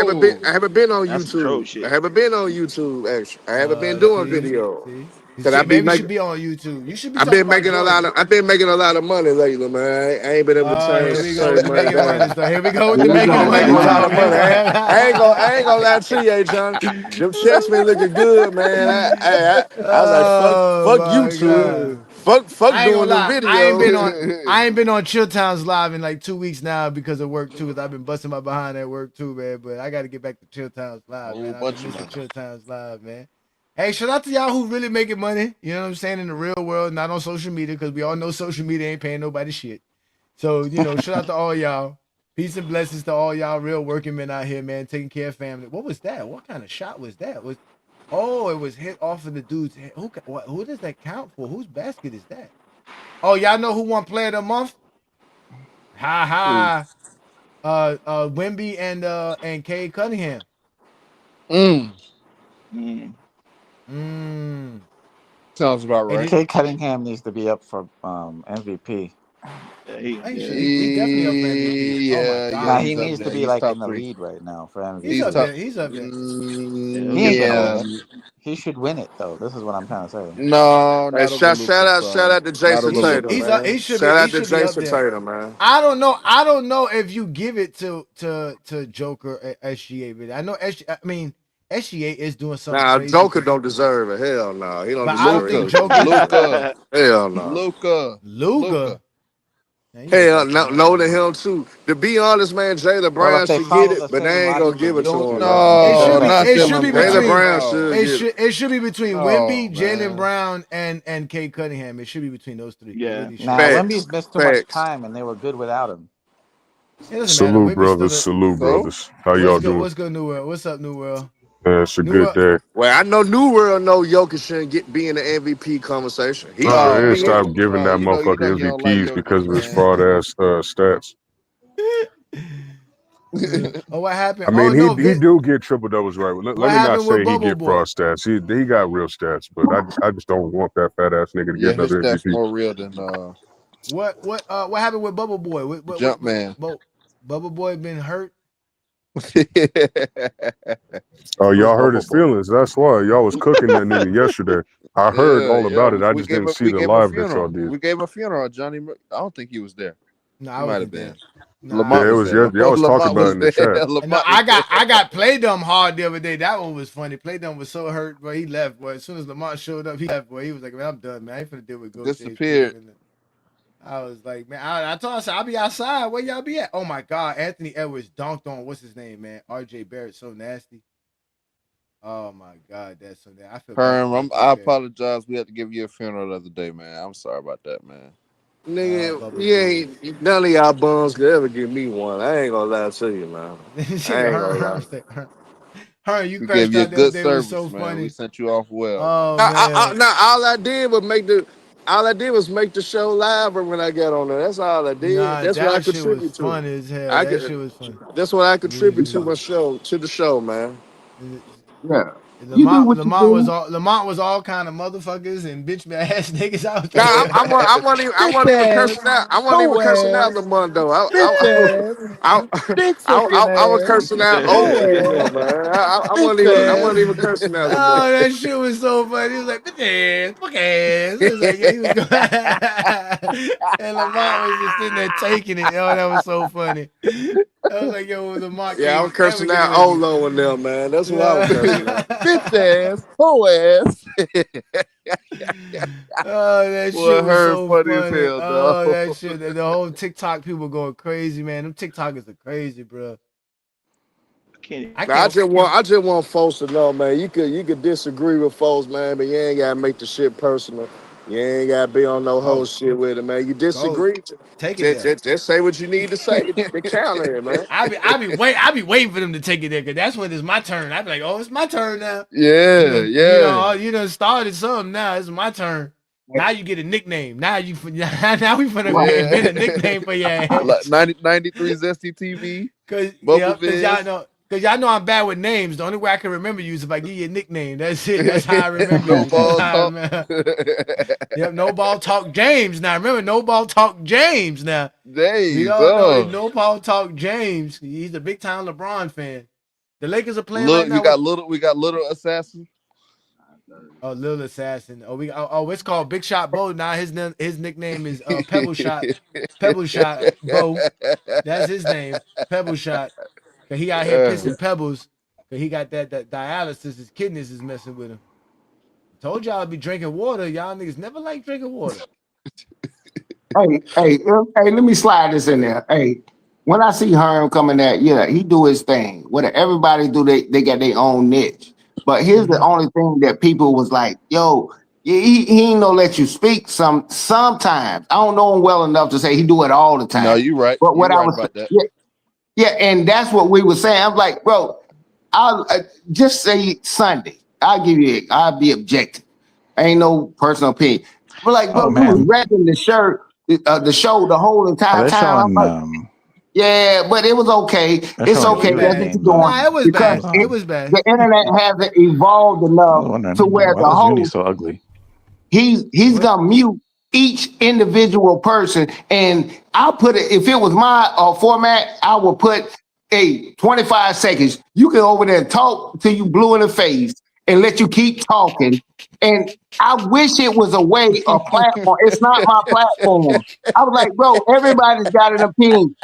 haven't been on That's some troll YouTube. I shit. haven't been on YouTube. Actually, I haven't been doing video. Cause I Shit, be maybe you should making. be on YouTube. You should be I've talking been about making a lot Jordan. of. I've been making a lot of money lately, man. I ain't been able to Here we go turn with the money making money down. stuff. Here we go with Yeah, the we making been money making a lot of talk. money. I ain't gonna lie to you, John. Them checks been looking good, man. I was like, Oh fuck my YouTube. god. Fuck I ain't gonna doing them lie. I videos. ain't been on Chill Towns Live in like 2 weeks now because of work too. Cause I've been busting my behind at work too, man. But I got to get back to Chill Towns Live, Whole man. I've been bunch of missing money. Chill Towns Live, man. Hey, shout out to y'all who really making money. You know what I'm saying, in the real world, not on social media, because we all know social media ain't paying nobody shit. So shout out to all y'all. Peace and blessings to all y'all real working men out here, man, taking care of family. What was that? What kind of shot was that? It was hit off of the dude's head. Who does that count for? Whose basket is that? Oh, y'all know who won Player of the Month? Ha ha. Wemby and Cade Cunningham. Mm. Sounds about right. Kate Cunningham needs to be up for MVP. He's definitely up for MVP. Oh my Nah, god, he he's up needs to there. be He's like top in the 3. lead right now for MVP. He's up there. He's up there. He ain't gonna win it. He should win it though. This is what I'm trying to say. No, Hey, not over Luca, shout son. out to Not Jason over Tatum, Luca. man. He should Shout out to be up Jason there. Tatum, man. I don't know if you give it to Joker at SGA, but I know SGA is doing something Nah, crazy. Joker don't deserve it. Hell no, he don't But I don't deserve think it. Joker. Hell no. Luca. Hell no to him too. To be honest, man, Jaylen Well, if Brown they should get follow it, the but same they ain't gonna logic give of it to him. Jokic, Though. then No, not It should Jaylen be Jaylen between. Brown No. should get it. It should be between No, Wemby, Jalen man. Brown, and Cade Cunningham. It should be between those three. It really should. Nah, Wemby's missed too much Facts. time, and they were good without him. It doesn't matter. Salute, Wemby's still brothers. a. Salute, So? brothers. How What's y'all good? doing? What's good, New World? What's up, New World? It's a New good World. day. Well, I know New World know Jokic shouldn't be in the MVP conversation. He shouldn't They be in No, it. stopped giving that you know motherfucker you don't like MVPs because Jokic, of his man. fraud ass stats. Oh, what happened? I Oh mean, no, he do get triple doubles right. Let what me not happened with say he Bubble get Boy? fraud stats. He got real stats, but I just don't want that fat ass nigga to Yeah, get his another stats MVP. more real than What happened with Bubble Boy? Jumpman. Bubble Boy been hurt? Oh, Where's y'all hurt Bubble his Boy? feelings. That's why y'all was cooking that nigga yesterday. I heard all Yeah. about it. I We just gave didn't him see the a live that y'all funeral. did. We gave him a funeral. Johnny. I don't think he was there. No, He I might have wasn't been. there. Nah, Lamont Yeah, it was was. there. Y'all was talking Lamont about it was in the there. chat. no, Lamont was there. I got Play Dumb hard the other day. That one was funny. Play Dumb was so hurt, but he left. Boy, as soon as Lamont showed up, he left. Boy, he was like, "Man, I'm done, man. I ain't finna deal with Ghost Stage Disappeared. Tatum." I was like, man, I told him, I said, I'll be outside. Where y'all be at? Oh my God, Anthony Edwards dunked on what's his name, man? RJ Barrett, so nasty. Oh my God, that's so nasty. I feel bad for Herm, RJ I Barrett. apologize. We had to give you a funeral the other day, man. I'm sorry about that, man. Nigga, you ain't none of y'all bums could ever give me one. I ain't gonna lie to you, man. I ain't gonna lie. Her, you We gave crashed you a out the other good day. It was service, so man. We funny. sent you off well, man. Oh man. Now all I did was make the show live when I got on there. That's all I did. Nah, That's what I that shit was contribute to. funny as hell. That shit was funny. That's what I It really contribute to was. the show, man. Yeah. You do Lamont, what you Lamont was do. all Lamont was all kind of motherfuckers and bitch ass niggas. I was Nah, like, I wasn't even cursing out. I wasn't even cursing out Lamont though. I was cursing out Oakland and them, man. I wasn't even cursing out Lamont. oh, that shit was so funny. He was like, bitch ass, fuck ass. It was like, yeah, he was going. And Lamont was just sitting there taking it. Oh, that was so funny. I was like, yo, Lamont Yeah, I can't was ever cursing get out away from. Olo and them, man. That's what I was cursing out. Bitch ass, hoe ass. Oh, that Boy, shit was Herm so funny as funny. hell, dog. Oh, that shit. The whole TikTok people going crazy, man. Them TikTokers are crazy, bro. I just want folks to know, man. You could disagree with folks, man, but you ain't gotta make the shit personal. You ain't gotta be on no whole Oh, shit with it, man. You go disagree? take it there. Just say what you need to say to counter it, man. I be waiting for them to take it there because that's when it's my turn. I be like, oh, it's my turn now. Yeah, yeah. You done started something. Now it's my turn. Now you get a nickname. Now we finna Right. invent a nickname for your Like ass. 93 Zesty TV, Cause Bubble y'all know I'm bad with names. The only way I can remember you is if I give you a nickname. That's it. That's how I remember No you. That's ball how I talk. remember. Yep, no ball talk James. Now remember, no ball talk James. Now we Days. all know no ball talk James. He's a big time LeBron fan. The Lakers are playing right Look, now. we got little assassin. Oh, Lil Assassin. It's called Big Shot Bo. Now his nickname is Pebble Shot. Pebble Shot Bo. That's his name. Pebble Shot. Cause he out here pissing pebbles. Cause he got that dialysis. His kidneys is messing with him. Told y'all I'd be drinking water. Y'all niggas never like drinking water. Hey, let me slide this in there. Hey, when I see Herm coming at, yeah, he do his thing. What everybody do, they got their own niche. But here's the only thing that people was like, yo, he ain't no let you speak sometimes. I don't know him well enough to say he do it all the time. No, you right. But You what I right was about that. yeah, and that's what we were saying. I'm like, bro, I'll just say Sunday. I'll be objective. Ain't no personal opinion. But like, bro, Oh you was man, wrecking the show the whole entire they're time. I'm showing like, yeah, but it was okay. they're It's showing It was okay. you That's bad. what you're games doing on Nah, it was because bad. It Amazon. was bad. the internet hasn't evolved I was enough to wondering, where why the is Uni whole so ugly? he's What? gonna mute each individual person, and I'll put it if it was my format, I would put 25 seconds. You can over there talk till you blue in the face and let you keep talking. And I wish it was a way, a platform. It's not my platform. I was like, bro, everybody's got an opinion.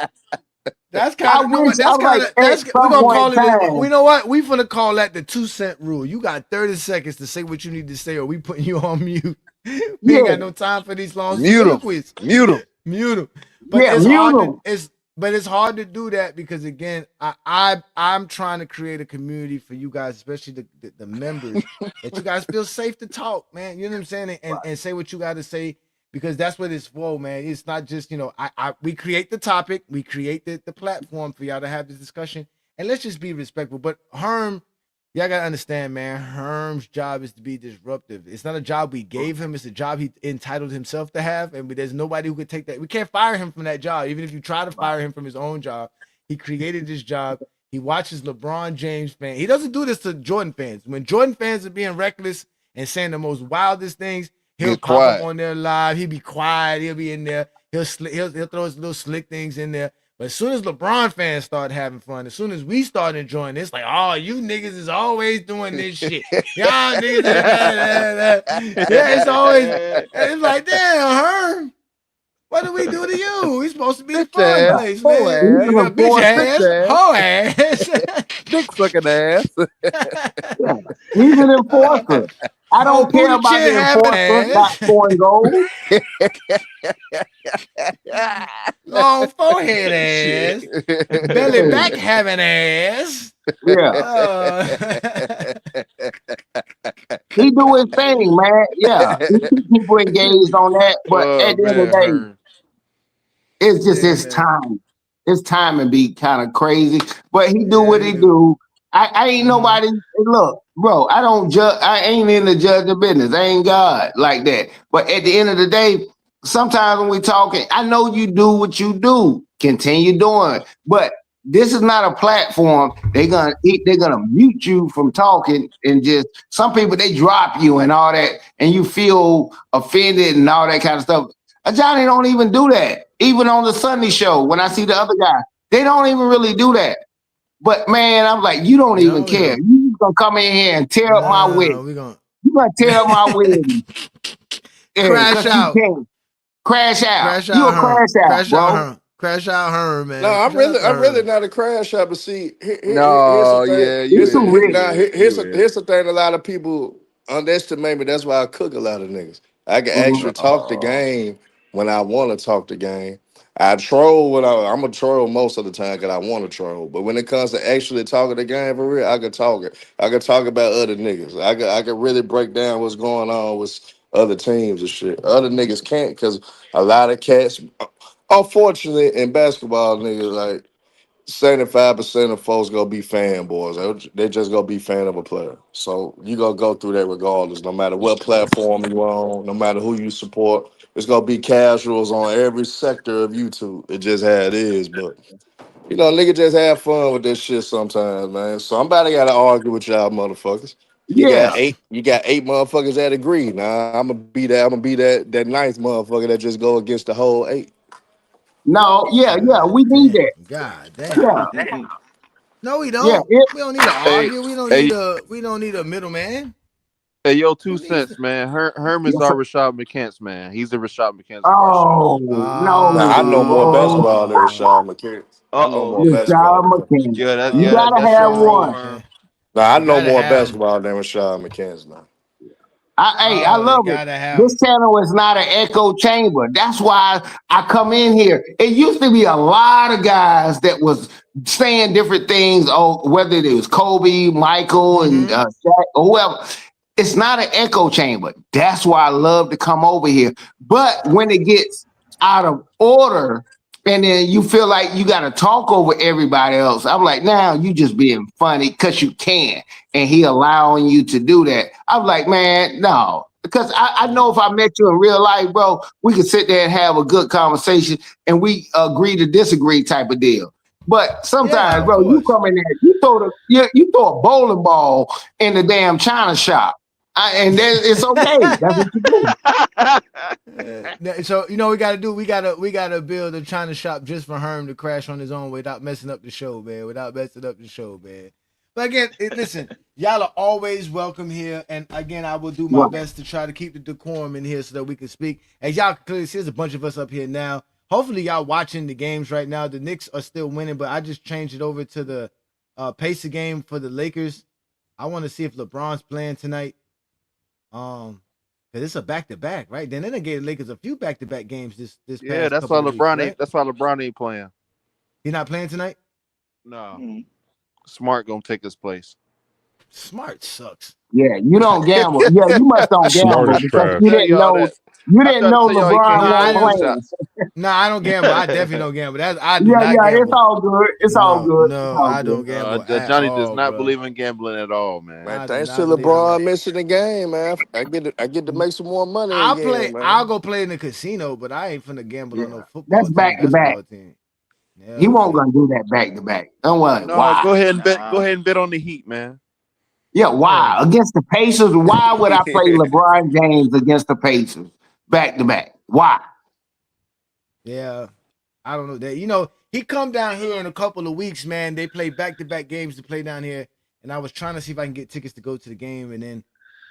That's I kind of, you know wish what? I That's was like kind of, at that's, we're some going to point call in it, time. you know what? We finna call that the 2 cent rule. You got 30 seconds to say what you need to say or we putting you on mute. We ain't Yeah, got no time for these long Mute him. soliloquies. Mute him. Mute them. But yeah, it's mute hard to, them. it's hard to do that because again, I'm trying to create a community for you guys, especially the members, that you guys feel safe to talk, man. You know what I'm saying? And say what you got to say because that's what it's for, man. It's not just, we create the topic, we create the platform for y'all to have this discussion, and let's just be respectful. But Herm, y'all gotta understand, man. Herm's job is to be disruptive. It's not a job we gave him; it's a job he entitled himself to have, and there's nobody who could take that. We can't fire him from that job, even if you try to fire him from his own job. He created this job. He watches LeBron James fans. He doesn't do this to Jordan fans. When Jordan fans are being reckless and saying the most wildest things, he'll Get pop up quiet. on their live. He'll be quiet. He'll be in there. He'll throw his little slick things in there. But as soon as LeBron fans start having fun, as soon as we start enjoying this, like, oh, you niggas is always doing this shit. Y'all niggas, yeah, it's always, it's like, damn, Herm, what do we do to you? We supposed to be the Bitch fun ass. place, Hoe man. He's ass. an Yeah, bitch enforcer. Bitch ass, ass. hoe ass, Dick sucking ass. Yeah, he's an enforcer. I no don't care booty about chin the having enforcer not ass, scoring goals. long forehead Shit. ass, belly back having ass. Yeah, Uh, he do his thing, man. Yeah, he keep people engaged on that. But Oh at the end of man, the day, Herm. it's just yeah, his man. time. His time and be kind of crazy, but he do Yeah, what he he do. do. I ain't Mm-hmm. nobody. Look, bro, I don't judge. I ain't in the judge of business. I ain't God like that. But at the end of the day, sometimes when we talking, I know you do what you do. Continue doing. But this is not a platform. They're gonna mute you from talking and just some people they drop you and all that, and you feel offended and all that kind of stuff. Johnny don't even do that. Even on the Sunday show, when I see the other guy, they don't even really do that. But man, I'm like, you don't even No, we care. don't. You gonna come in here and tear up my No, wedding. we gonna You gonna tear up my wedding. Yeah, crash because you out. can. Crash out. Crash You out a her. crash out, Crash out bro. her. Crash out her, No, man. I'm Shout out really, to I'm really her. not a crash out. But see, here's the No, thing. yeah, you He's Here's too is. here, rich. You now is. here's You a, is. here's the thing. A lot of people underestimate me. That's why I cook a lot of niggas. I can Mhm. actually talk the game when I want to talk the game. I troll when I'm a troll most of the time because I want to troll. But when it comes to actually talking the game for real, I can talk it. I can talk about other niggas. I can really break down what's going on other teams and shit. Other niggas can't because a lot of cats. Unfortunately, in basketball, niggas like 75% of folks gonna be fanboys. They just gonna be fan of a player. So you gonna go through that regardless, no matter what platform you on, no matter who you support. It's gonna be casuals on every sector of YouTube. It just how it is, but. Nigga just have fun with this shit sometimes, man. Somebody gotta argue with y'all motherfuckers. You Yeah. got eight motherfuckers that agree. Nah, I'm gonna be that ninth motherfucker that just go against the whole eight. No, yeah, we need that. God Yeah, damn. No, we yeah. don't. It, We don't need to Hey, argue. We don't hey, need a middleman. hey, yo, two Who needs cents, to? man. Herm is our Rashad McCants, man. He's the Rashad McCants of our shit. oh Nah, I know more no, basketball than Rashad McKay. I know more basketball Rashad than him. McKinney. You gotta That's have your role, one. Herm. Nah, I You know gotta more have him. basketball than Rashad McCants now. I You love it. gotta have him. This channel is not an echo chamber. That's why I come in here. It used to be a lot of guys that was saying different things. Oh, whether it was Kobe, Michael, and Shaq, or whoever. It's not an echo chamber. That's why I love to come over here. But when it gets out of order, and then you feel like you got to talk over everybody else, I'm like, now you just being funny because you can, and he allowing you to do that. I'm like, man, no, because I know if I met you in real life, bro, we could sit there and have a good conversation, and we agree to disagree type of deal. But Yeah, sometimes, of bro, you course. come in there, you throw a bowling ball in the damn china shop, and it's okay. That's what you do. So we gotta build a China shop just for Herm to crash on his own without messing up the show, man. But again, listen, y'all are always welcome here, and again, I will do my Right. best to try to keep the decorum in here so that we can speak. As y'all can clearly see, there's a bunch of us up here now. Hopefully, y'all watching the games right now. The Knicks are still winning, but I just changed it over to the Pacer game for the Lakers. I want to see if LeBron's playing tonight. Cause it's a back to back, right? Then they gave the Lakers a few back to back games this Yeah, past that's why couple of weeks, LeBron right? ain't. That's why LeBron ain't playing. He not playing tonight. No, Smart gonna take his place. Smart sucks. Yeah, you don't gamble. Yeah, you must don't Smart gamble is I tried because to trash. you tell didn't y'all know that. you I didn't tried to know tell y'all he can't LeBron Nah, hit I wasn't jump don't. playing. shots. Nah, I don't gamble. I definitely don't gamble. I do Yeah, not yeah, it's gamble. all good. It's all No, good. It's no, all I good. don't gamble at Johnny does all, not bro. believe in gambling at all, man. Man, I do thanks to not believe in LeBron that. missing the game, man. I get to make some more money again, I'll man. go play in the casino, but I ain't finna gamble Yeah, on no that's football team, back to back. basketball team. He Hell won't no. gonna do that back to back. Don't worry. No, Why? go ahead and bet. Go ahead and bet on the Heat, man. Yeah, Yeah. why against the Pacers? Why would I play LeBron James against the Pacers back to back? Why? Yeah. I don't know that. He come down here in a couple of weeks, man. They play back-to-back games to play down here, and I was trying to see if I can get tickets to go to the game, and then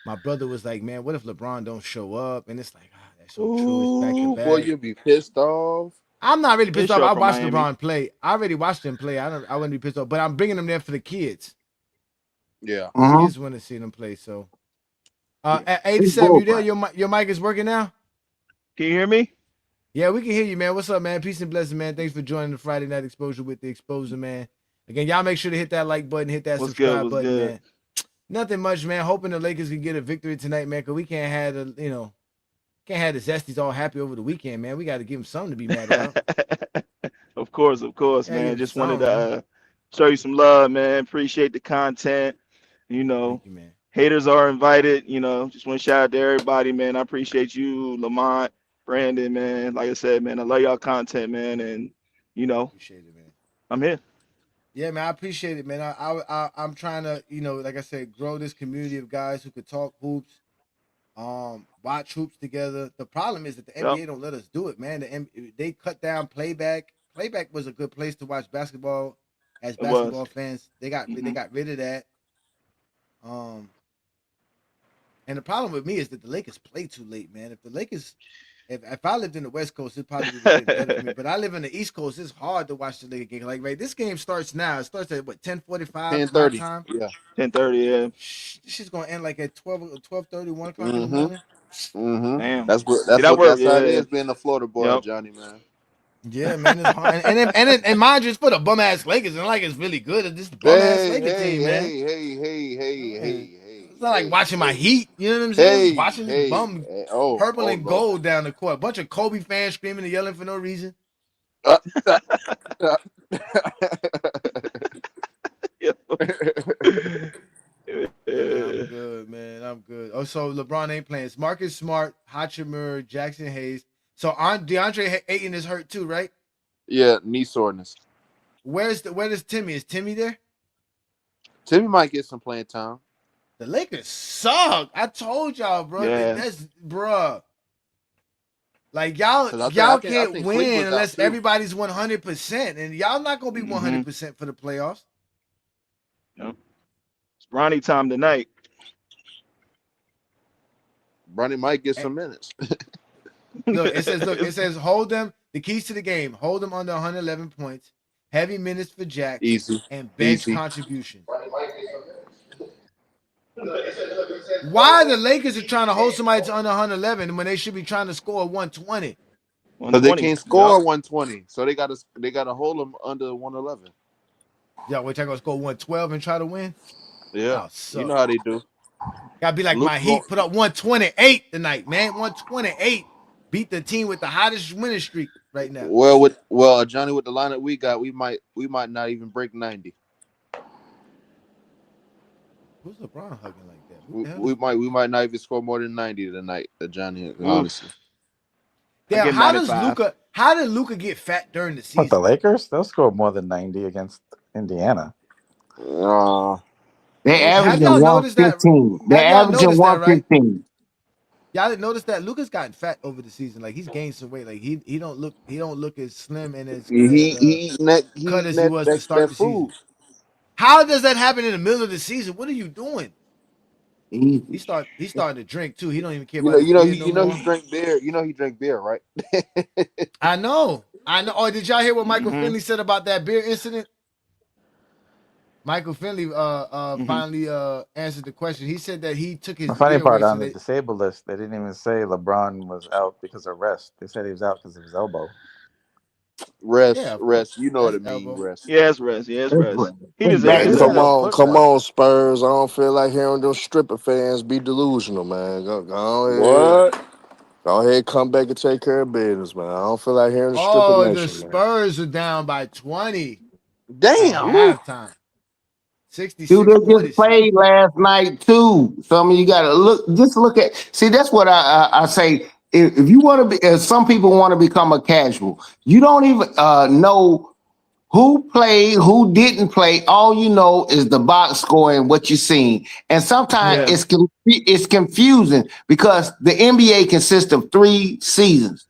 my brother was like, "Man, what if LeBron don't show up?" And it's like, that's so true. It's Ooh, boy, back-to-back. you'll be pissed off. I'm not really He'll pissed off. show I up from watched Miami. LeBron play. I already watched him play. I wouldn't be pissed off, but I'm bringing him there for the kids. Yeah. The Mm-hmm. kids want to see them play. So, Yeah, at it's 87, you there? bullcrap. Your mic is working now. Can you hear me? Yeah, we can hear you, man. What's up, man? Peace and blessings, man. Thanks for joining the Friday Night Exposure with the Exposer, man. Again, y'all make sure to hit that like button, hit that What's good? subscribe What's button, good? man. Nothing much, man. Hoping the Lakers can get a victory tonight, man. Cause we can't have can't have the Zesties all happy over the weekend, man. We got to give them something to be mad about. Of course, Yeah, give man. them Just wanted something, to man. show you some love, man. Appreciate the content. You know, Thank you, man. haters are invited. Just want to shout out to everybody, man. I appreciate you, Lamont, Brandon, man. Like I said, man, I love y'all content, man. And Appreciate it, man. I'm here. Yeah, man. I appreciate it, man. I'm trying to, like I said, grow this community of guys who could talk hoops, watch hoops together. The problem is that the Yep, NBA don't let us do it, man. They cut down playback. Playback was a good place to watch basketball as it was. basketball fans. They got Hmm. rid of that. Um, and the problem with me is that the Lakers play too late, man. If I lived in the West Coast, it probably would have been better for me. But I live in the East Coast. It's hard to watch the Lakers game. Like, right, this game starts now. It starts at what 10:45 my 10:30. time. Yeah. 10:30. Yeah. This shit's gonna end like at 12:30, 1 o'clock in the Mm-hmm. morning. Mm-hmm. Damn. That's what. See That's that what. work? That's how it Yeah. is being a Florida boy, Yep. Johnny, man. Yeah, man, it's hard. And mind you, it's for the bum ass Lakers, and like it's really good. It's just the bum ass Hey, Laker hey, team, man. hey, hey, hey, hey, Yeah. hey, hey. It's not like watching my Heat. You know what I'm saying? Just watching this bum Oh, purple and no. gold down the court. A bunch of Kobe fans screaming and yelling for no reason. Uh, I'm good, man. I'm good. Oh, so LeBron ain't playing. It's Marcus Smart, Hachimura, Jackson Hayes. So DeAndre Ayton is hurt too, right? Yeah, knee soreness. Where is Timmy? Is Timmy there? Timmy might get some playing time. The Lakers suck. I told y'all, bro. Yeah. That's bruh. Like y'all I can't think win Cleveland's unless out, too. everybody's 100%, and y'all not gonna be 100% for the playoffs. Yep. It's Bronny time tonight. Bronny might get some minutes. Look, it says hold them. The keys to the game: hold them under 111 points, heavy minutes for Jack, Easy. and bench Easy. contribution. Why the Lakers are trying to hold somebody to under 111 when they should be trying to score 120? But they can't score 120, so they gotta hold them under 111. Yeah, which I gonna score 112 and try to win? Yeah, you know how they do. Gotta be like Luke my Heat put up 128 tonight, man. 128. Beat the team with the hottest winning streak right now. Well, Johnny, with the lineup we got, we might not even break 90. Who's LeBron hugging like that? We might not even score more than 90 tonight, Johnny. Honestly. Yeah, how did Luka get fat during the season? What, the Lakers? They'll score more than 90 against Indiana. They're averaging 115. They're averaging 115. Y'all didn't notice that Luka's gotten fat over the season. Like he's gained some weight. Like he don't look as slim and as cut as he was to start the season. How does that happen in the middle of the season? What are you doing? He's starting to drink too. He don't even care about he drink beer. You know he drank beer, right? I know. Oh, did y'all hear what Michael Finley said about that beer incident? Michael Finley finally answered the question. He said that he took his. The funny part on the disabled list, they didn't even say LeBron was out because of rest. They said he was out because of his elbow. Rest. You know what it means. Rest. Yes, rest. He deserves it. Come on, Spurs. I don't feel like hearing those stripper fans be delusional, man. Go ahead, come back and take care of business, man. I don't feel like hearing the stripper nation, the Spurs are down by 20. Damn. Halftime. 66. Dude, they just played last night too. Some of you gotta look at. See, that's what I say. If you want to be, some people want to become a casual. You don't even know who played, who didn't play. All you know is the box score and what you've seen. And sometimes it's confusing because the NBA consists of 3 seasons: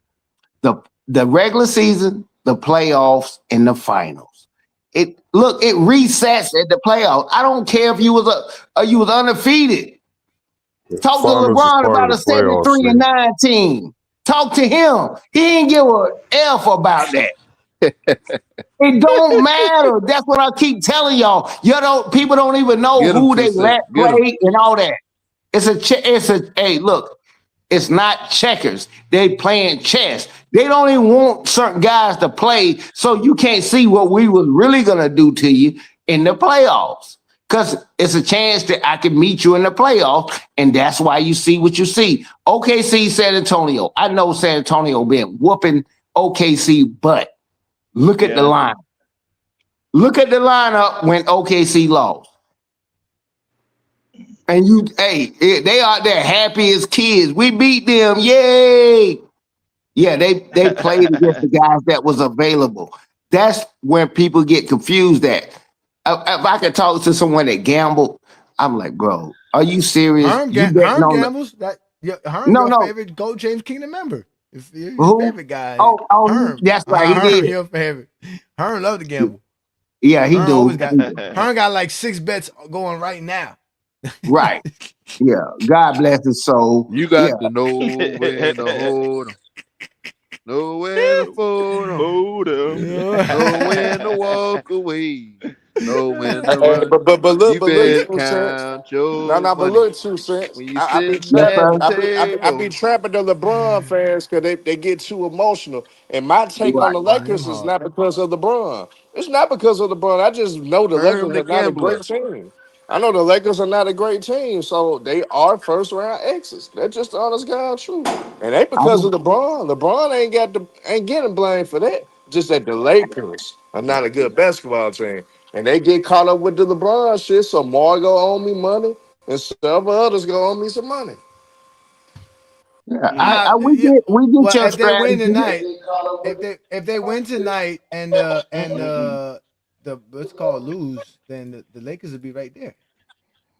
the regular season, the playoffs, and the finals. It resets at the playoffs. I don't care if you was undefeated. Talk to LeBron about a 73-9 team. Talk to him. He didn't give a F about that. It don't matter. That's what I keep telling y'all. People don't even know who they let play and all that. Hey, look. It's not checkers. They playing chess. They don't even want certain guys to play, so you can't see what we was really gonna do to you in the playoffs. Because it's a chance that I can meet you in the playoffs, and that's why you see what you see. OKC, San Antonio. I know San Antonio been whooping OKC butt. Look at the line. Look at the lineup when OKC lost. And they out there happy as kids. We beat them. Yay. Yeah, they played against the guys that was available. That's where people get confused at. If I could talk to someone that gambled, I'm like, bro, are you serious? Herm gambles. Your favorite Gold James Kingdom member. Your favorite guy. Herm. That's right. He did. Your favorite. Herm loved to gamble. Yeah, he do. Herm got like 6 bets going right now. Right. Yeah. God bless his soul. You got to know when to hold him. Know when to fold him. Know when to walk away. Know when to run. But look, you better count your but look, 2 cents. I be trapping the LeBron fans because they get too emotional. And my take on the Lakers is not because of LeBron. It's not because of LeBron. I just know the Lakers are not a great team. I know the Lakers are not a great team, so they are first round exits. That's just the honest God truth. And ain't because of LeBron. LeBron ain't getting blamed for that. Just that the Lakers are not a good basketball team. And they get caught up with the LeBron shit, so Margo owe me money and several others gonna owe me some money. Yeah, Yeah, we get well, your if they win strategy. tonight, if they win tonight and the what's called lose, then the Lakers will be right there.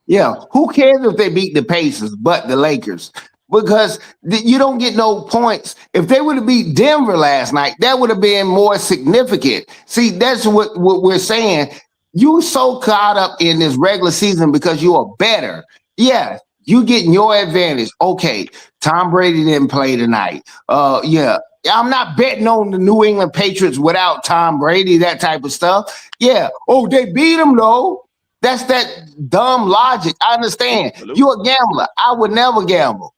Yeah, who cares if they beat the Pacers, but the Lakers? Because you don't get no points. If they would have beat Denver last night, that would have been more significant. See, that's what we're saying. You so caught up in this regular season because you are better. Yeah, you getting your advantage. Okay, Tom Brady didn't play tonight. Yeah, I'm not betting on the New England Patriots without Tom Brady, that type of stuff. Yeah. Oh, they beat him though. That's that dumb logic. I understand. You're a gambler. I would never gamble.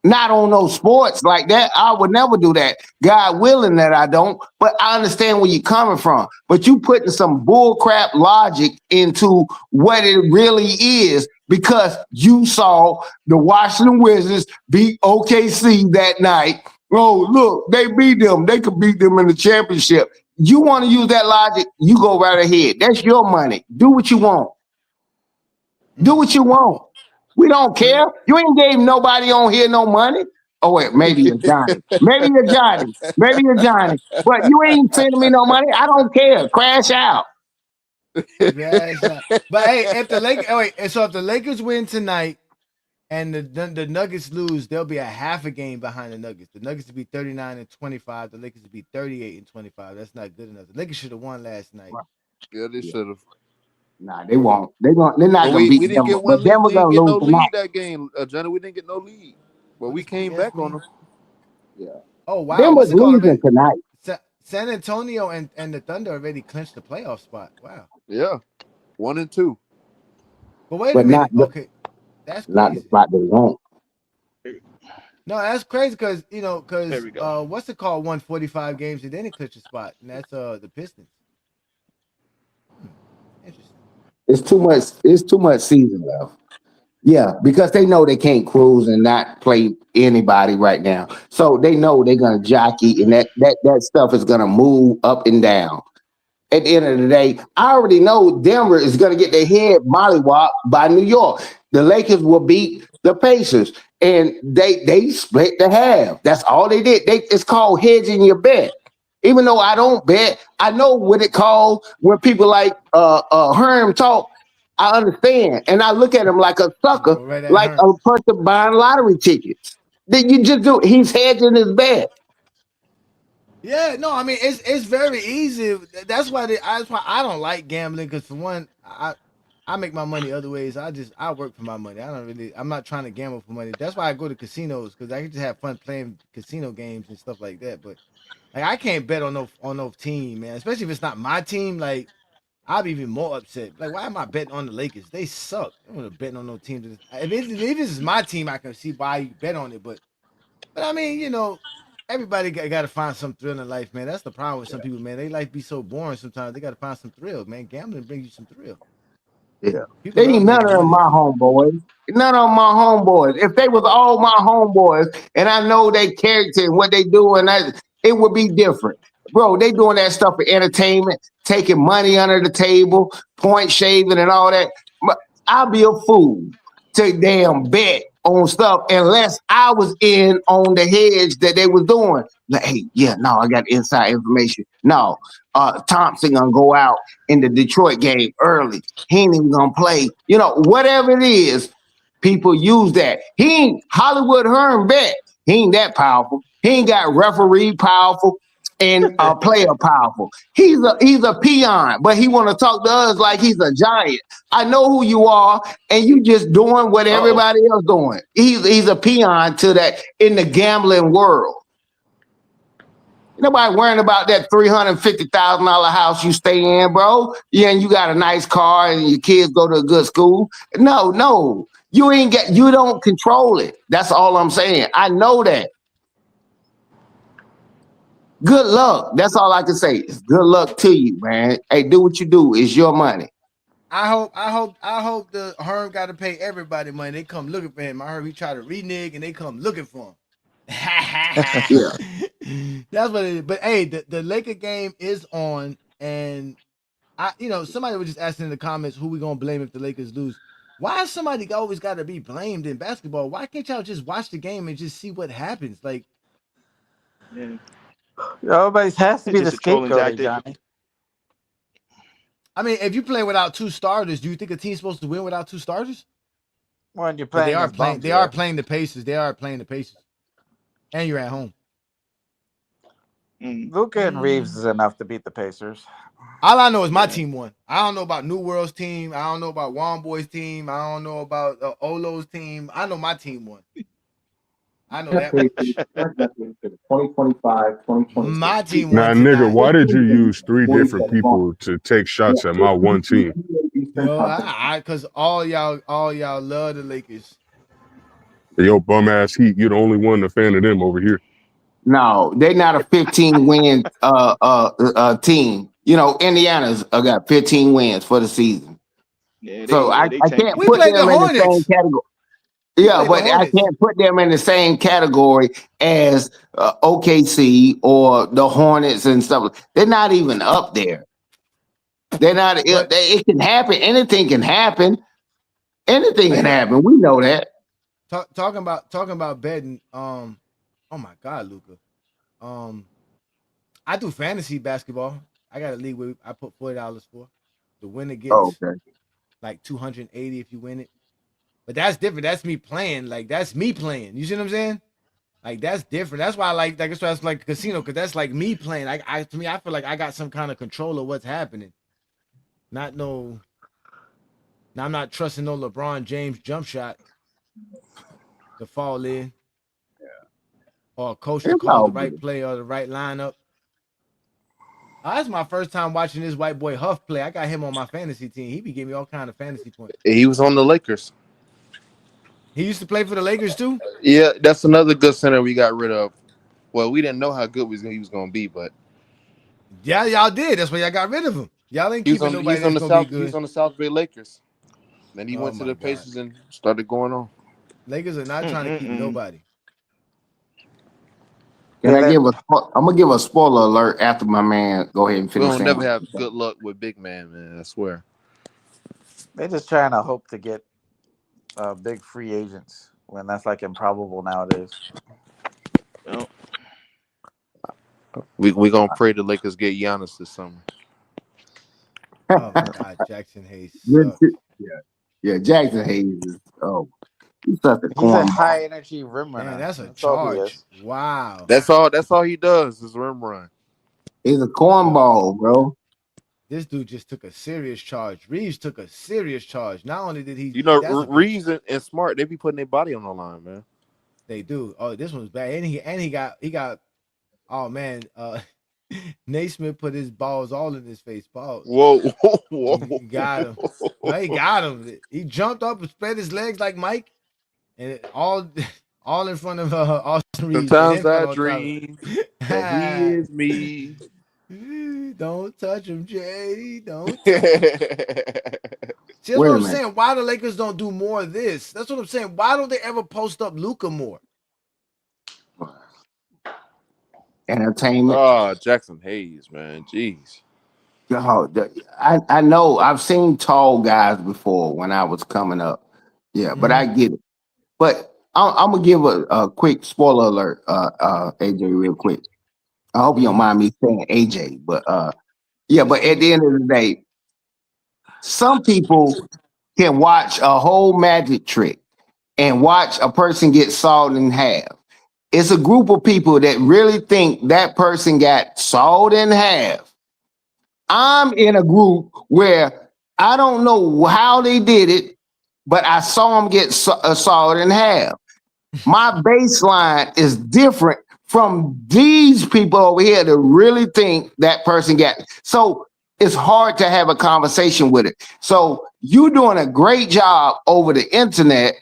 Not on no sports like that. I would never do that. God willing that I don't. But I understand where you're coming from. But you putting some bullcrap logic into what it really is because you saw the Washington Wizards beat OKC that night. Oh, look, they beat them. They could beat them in the championship. You want to use that logic? You go right ahead. That's your money. Do what you want. Do what you want. We don't care. You ain't gave nobody on here no money. Oh, wait, maybe you're Johnny. Maybe you're Johnny. Maybe you're Johnny. But you ain't sending me no money. I don't care. Crash out. Yeah, but hey, if the if the Lakers win tonight and the Nuggets lose, they'll be a half a game behind the Nuggets. The Nuggets will be 39-25. The Lakers will be 38-25. That's not good enough. The Lakers should have won last night. Yeah, they should have. Nah, they won't. They're not gonna We beat didn't Denver. get But one lead. Denver We didn't gonna get lose no tonight. lead that game, Johnny. We didn't get no lead, but we came back on them. Yeah. Oh wow, Denver's what's it called losing already? tonight. San Antonio and the Thunder already clinched the playoff spot. Wow. Yeah, 1 and 2. But wait a But minute. Okay, that's not the crazy. spot they want. No, that's crazy because There we go. what's it called? Won 45 games and then it clinched a spot, and that's the Pistons. Interesting. It's too much season left. Yeah, because they know they can't cruise and not play anybody right now. So they know they're gonna jockey and that stuff is gonna move up and down. At the end of the day, I already know Denver is gonna get their head mollywopped by New York. The Lakers will beat the Pacers. And they split the half. That's all they did. It's called hedging your bet. Even though I don't bet, I know what it called when people like Herm talk. I understand, and I look at him like a sucker, Right at like Herm. a person buying lottery tickets. Then you just do. He's hedging his bet. Yeah, no, I mean it's very easy. That's why I don't like gambling because for one, I make my money other ways. I work for my money. I'm not trying to gamble for money. That's why I go to casinos because I can just have fun playing casino games and stuff like that. But like I can't bet on no team, man. Especially if it's not my team. Like I'll be even more upset. Like why am I betting on the Lakers? They suck. I'm gonna bet on no team. If this is my team, I can see why you bet on it. But I mean, everybody got to find some thrill in life, man. That's the problem with some people, man. They life be so boring sometimes. They got to find some thrill, man. Gambling brings you some thrill. Yeah. People They love ain't none making of them money. my homeboys. None of them my homeboys. If they was all my homeboys and I know their character and what they do, it would be different. Bro, they doing that stuff for entertainment, taking money under the table, point shaving and all that. But I'll be a fool to damn bet on stuff unless I was in on the hedge that they was doing. Like, hey, yeah, no, I got inside information. No, Thompson gonna go out in the Detroit game early. He ain't even gonna play. Whatever it is, people use that. He ain't Hollywood Hearn bet. He ain't that powerful. He ain't got referee powerful and player powerful. He's a peon, but he want to talk to us like he's a giant. I know who you are, and you just doing what everybody else doing. He's a peon to that in the gambling world. Nobody worrying about that $350,000 house you stay in, bro. Yeah, and you got a nice car and your kids go to a good school. No. You don't control it. That's all I'm saying. I know that. Good luck. That's all I can say. Good luck to you, man. Hey, do what you do. It's your money. I hope the Herm got to pay everybody money. They come looking for him. I heard he tried to renege and they come looking for him. Yeah. That's what it is. But hey, the Laker game is on, and somebody was just asking in the comments who we gonna blame if the Lakers lose. Why is somebody always got to be blamed in basketball? Why can't y'all just watch the game and just see what happens? Like, Yeah. Everybody has to It's be the just a trolling scapegoat, tactic. Johnny. I mean, if you play without two starters, do you think a team's supposed to win without two starters? When you're But playing, they are against playing. bums, They yeah. are playing the Pacers. They are playing the Pacers, and you're at home. Luka and Reeves is enough to beat the Pacers. All I know is my team won. I don't know about New World's team. I don't know about Juan Boy's team. I don't know about Olo's team. I know my team won. I know that much. 2025-2026. My team Now, won nigga, tonight. why did you use 3 different people to take shots at my one team? Because all y'all love the Lakers. Yo, bum ass Heat, you're the only one a fan of them over here. No, they're not a 15-win team. Indiana's got 15 wins for the season. Yeah, So I can't We put played them the in the same Hornets. category. We Yeah, played but the I Hornets. can't put them in the same category as OKC or the Hornets and stuff. They're not even up there. They're not. It can happen. Anything can happen. Anything can happen. We know that. Talking about betting. Oh my God, Luca. I do fantasy basketball. I got a league where I put $40 for. The winner gets like 280 if you win it. But that's different. That's me playing. Like that's me playing. You see what I'm saying? Like that's different. That's why I like. That's why it's like casino because that's like me playing. To me, I feel like I got some kind of control of what's happening. Now I'm not trusting no LeBron James jump shot to fall in. Or a coach to call the right play or the right lineup. That's my first time watching this white boy Huff play. I got him on my fantasy team. He be giving me all kind of fantasy points. He was on the Lakers. He used to play for the Lakers too? Yeah, that's another good center we got rid of. Well, we didn't know how good he was going to be, but yeah, y'all did. That's why y'all got rid of him. Y'all ain't keeping nobody that's gonna be good. He's on the South Bay Lakers. Then he went to the Pacers and started going on. Lakers are not trying to keep nobody. Can I give I'm gonna give a spoiler alert after my man go ahead and We finish. don't never have good luck with big man. I swear. They're just trying to hope to get big free agents when that's like improbable nowadays. Well, we gonna pray the Lakers get Giannis this summer. Oh my God, Jackson Hayes. Yeah, Jackson Hayes is he's such a He's a high energy rim runner. Man, that's a all he charge. is. Wow. That's all he does is rim run. He's a cornball, bro. This dude just took a serious charge. Reeves took a serious charge. Not only did he, Reeves and Smart, they be putting their body on the line, man. They do. Oh, this one's bad. And he got. Oh man, Naismith put his balls all in his face. Balls. Whoa. He got him. No, he got him. He jumped up and spread his legs like Mike, and all in front of Austin Reeves. Sometimes I dream that he is me. Don't touch him, Jay. Don't. See, that's what I'm saying. Why the Lakers don't do more of this? That's what I'm saying. Why don't they ever post up Luka more? Entertainment. Oh, Jackson Hayes, man. Jeez. I know. I've seen tall guys before when I was coming up. Yeah, but I get it. But I'm gonna give a quick spoiler alert, AJ, real quick. I hope you don't mind me saying AJ, but yeah. But at the end of the day, some people can watch a whole magic trick and watch a person get sawed in half. It's a group of people that really think that person got sawed in half. I'm in a group where I don't know how they did it, but I saw them get sawed in half. My baseline is different from these people over here that really think that person got. So it's hard to have a conversation with it. So you're doing a great job over the internet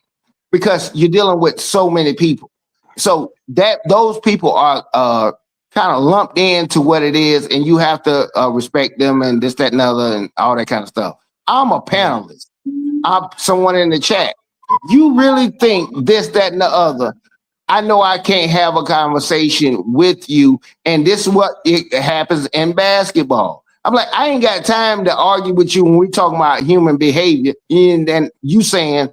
because you're dealing with so many people. So those people are kind of lumped into what it is, and you have to respect them and this, that, and other, and all that kind of stuff. I'm a panelist. I'm someone in the chat. You really think this, that, and the other? I know I can't have a conversation with you, and this is what it happens in basketball. I'm like, I ain't got time to argue with you when we talking about human behavior, and then you saying,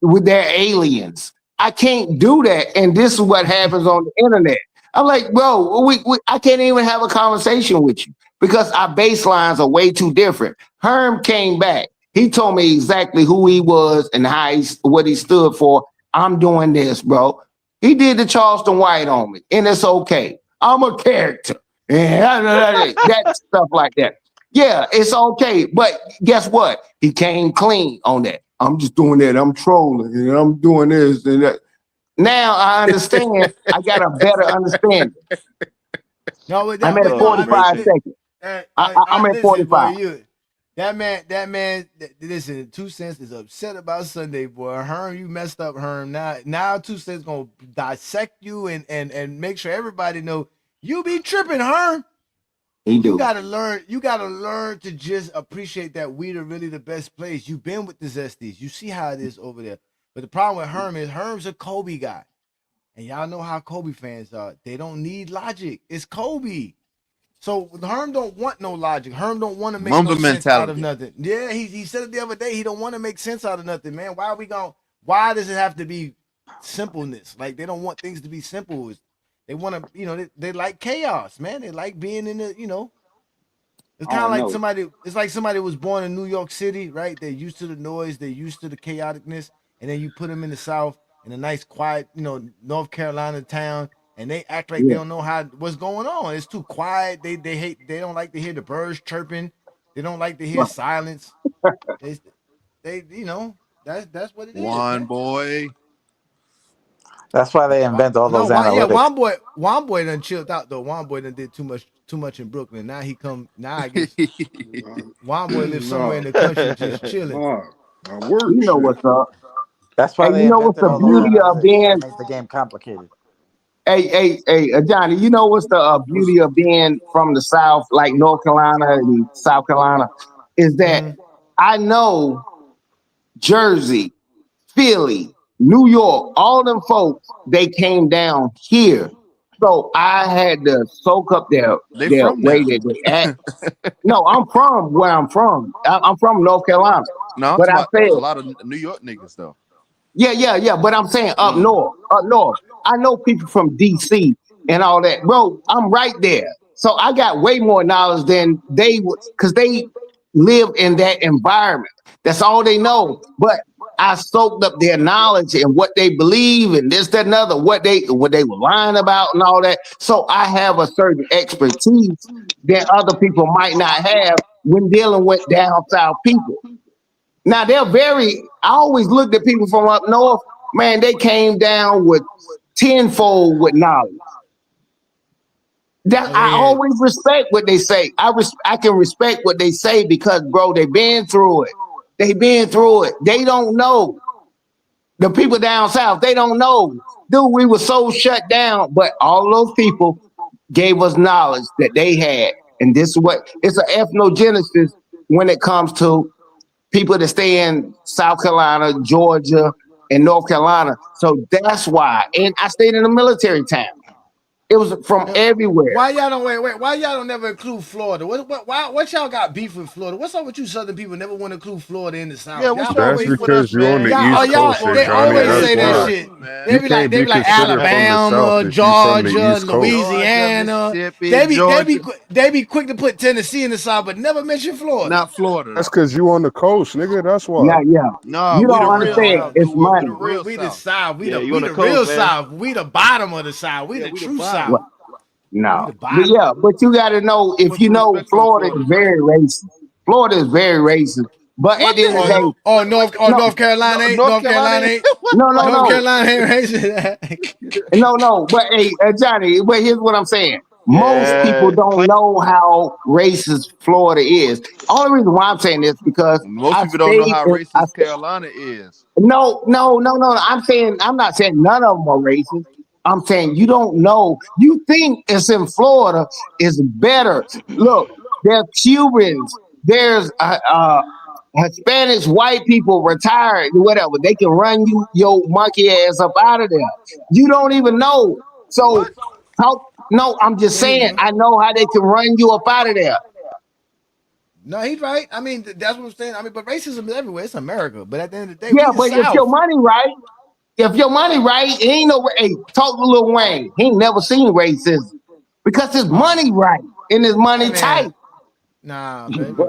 with their aliens. I can't do that, and this is what happens on the internet. I'm like, bro, I can't even have a conversation with you because our baselines are way too different. Herm came back. He told me exactly who he was and what he stood for. I'm doing this, bro. He did the Charleston White on me, and it's okay. I'm a character. And that stuff like that. Yeah, it's okay. But guess what? He came clean on that. I'm just doing that. I'm trolling and I'm doing this and that. Now I understand. I got a better understanding. No, I'm at 45 seconds. I'm at 45. Boy, that man, listen, 2 Cents is upset about Sunday, boy. Herm, you messed up, Herm. Now 2 Cents gonna dissect you and make sure everybody know you be tripping, Herm. You gotta learn to just appreciate that we are really the best place. You've been with the Zesties. You see how it is over there. But the problem with Herm is Herm's a Kobe guy. And y'all know how Kobe fans are. They don't need logic. It's Kobe. So Herm don't want no logic. Herm don't want to make no sense out of nothing. Yeah, he said it the other day. He don't want to make sense out of nothing, man. Why does it have to be simpleness? Like, they don't want things to be simple. They want to, they like chaos, man. They like being in the, it's kind of like somebody was born in New York City, right? They're used to the noise. They're used to the chaoticness. And then you put them in the South in a nice, quiet, North Carolina town. And they act like they don't know what's going on. It's too quiet. They don't like to hear the birds chirping. They don't like to hear silence. That's what it is. One boy. That's why they invent all those analytics. Yeah, Juan boy done chilled out though. Juan boy done did too much in Brooklyn. Now I guess Juan boy lives somewhere in the country just chilling. You know what's up. That's why they invented all those analytics to make the game complicated. Hey, Johnny, you know what's the beauty of being from the South, like North Carolina and South Carolina, is that I know Jersey, Philly, New York, all them folks, they came down here. So I had to soak up their way that they act. No, I'm from where I'm from. I'm from North Carolina. No, but I said a lot of New York niggas though. Yeah. But I'm saying up north. I know people from DC and all that. Bro, I'm right there. So I got way more knowledge than they would, because they live in that environment. That's all they know. But I soaked up their knowledge and what they believe and this, that, and other, what they were lying about and all that. So I have a certain expertise that other people might not have when dealing with down south people. Now I always looked at people from up north, man, they came down with tenfold with knowledge. I always respect what they say. I can respect what they say because, bro, they've been through it. They don't know. The people down south, they don't know. Dude, we were so shut down, but all those people gave us knowledge that they had. And this is it's an ethnogenesis when it comes to people that stay in South Carolina, Georgia, and North Carolina. So that's why. And I stayed in a military town. It was from everywhere. Why y'all don't never include Florida? What y'all got beef with Florida? What's up with you Southern people never want to include Florida in the South? Yeah, that's because you're on the East Coast. They always say that shit. They be like Alabama, Georgia, Louisiana. They be quick to put Tennessee in the South, but never mention Florida. Not Florida. That's because you on the coast, nigga. That's why. Yeah. No, you don't understand. It's money. We the South. We the real South. We the bottom of the South. We the true South. No, but you got to know, if you know, Florida is very racist. But at the end of the day, North Carolina ain't. North Carolina ain't. North Carolina ain't racist. No. But hey, Johnny, but here's what I'm saying. Most people don't know how racist Florida is. Only reason why I'm saying this because most people don't know how racist Carolina is. No. I'm not saying none of them are racist. I'm saying you don't know. You think it's in Florida is better. Look, there are Cubans there's Hispanics, white people, retired, whatever. They can run you your monkey ass up out of there. You don't even know. So What? talk. No, I'm just Yeah, saying. I know how they can run you up out of there. no, he's right. I mean, that's what I'm saying. I mean, but racism is everywhere. It's America. But at the end of the day, Yeah, we the but if your South. money right, ain't no. Hey, talk to Lil Wayne. He ain't never seen racism because his money right and his Hey money man, tight. nah, baby.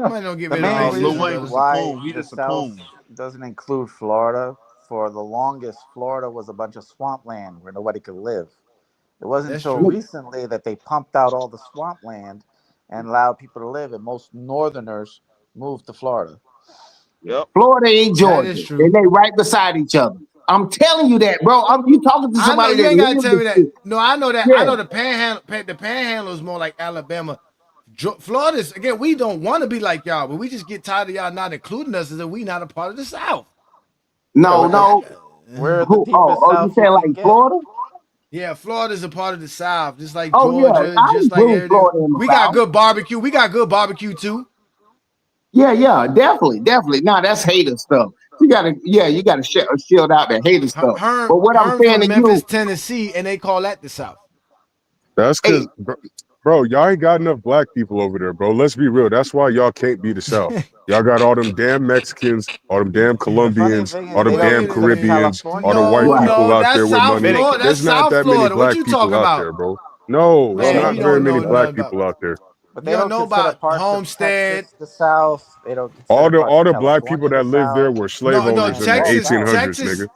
Money don't get The rid of main Nah, Lil racism, reason Wayne brother. was a why coon. He the just a South coon. doesn't include Florida, for the longest, Florida was a bunch of swampland where nobody could live. It wasn't That's until true. recently that they pumped out all the swampland and allowed people to live, and most Northerners moved to Florida. Yep. Florida ain't That Georgia, is and true. they right beside each other. I'm telling you that, bro. You talking to I know somebody you that ain't gotta lived tell this me that. shit. No, I know that. I Yeah. know the panhandle is more like Alabama. Florida's again. We don't want to be like y'all, but we just get tired of y'all not including us, as if we not a part of the South. Yeah, No, we're the no. we're the Who? deepest You south you saying can like get. Florida? Yeah, Florida's a part of the South, just like Oh yeah, Georgia, I just like include everything. Florida in the We got South. good barbecue. We got good barbecue too. Yeah, yeah, definitely, definitely. Nah, that's hater stuff. You gotta shield out that hater stuff. But what I'm Herm saying from to Memphis, you, Tennessee, and they call that the South. That's hey, because, bro, y'all ain't got enough black people over there, bro. Let's be real. That's why y'all can't be the South. Y'all got all them damn Mexicans, all them damn The funny Colombians, thing is all them they don't damn Wait a consider minute. Caribbeans, all the California white No, right? people no, out that's there with South money. Florida. That's There's Dominicans. not South that many Florida. What black you people talking out about? there, bro. No, it's Man, Right. not you very don't many know black nothing about. people out there. but You they don't don't know consider about parts of Homestead. Texas the South. They don't consider parts All of the black people California the that lived there South, were slave No, owners and in the all Texas, that. 1800s, Texas, nigga.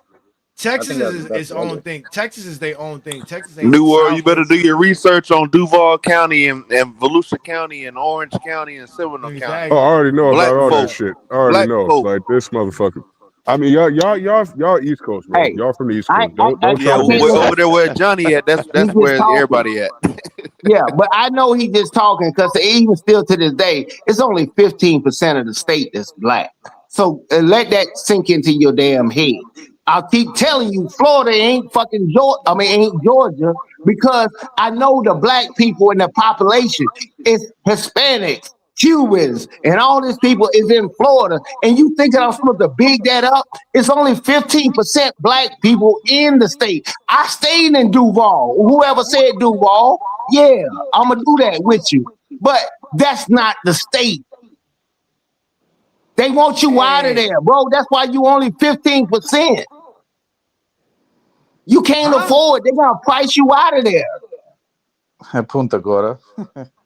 I Texas think that's the is best its way to own go. thing. Texas is their own thing. Texas ain't New World, you South. better do your research on Duval County and Volusia County and Orange County and Seminole County. Oh, I Exactly. already know about Black all that folk, shit. I already black know. folk. Like this motherfucker. I mean, y'all East Coast, bro. Hey, Y'all from the East Coast. Don't Yeah, try to be can't South. over there where Johnny at. He That's just where talking. everybody at. Yeah, but I know he just talking because even still to this day, it's only 15% of the state that's black. So let that sink into your damn head. I'll keep telling you, Florida ain't fucking Georgia. I mean, ain't Georgia because I know the black people in the population is Hispanics, Cubans, and all these people is in Florida. And you thinking I'm supposed to big that up? It's only 15% black people in the state. I stayed in Duval. Whoever said Duval, yeah, I'm gonna do that with you. But that's not the state. They want you out of Hey, there, bro. That's why you only 15%. You can't huh? afford. They're gonna price you out of there. Punta Gorda.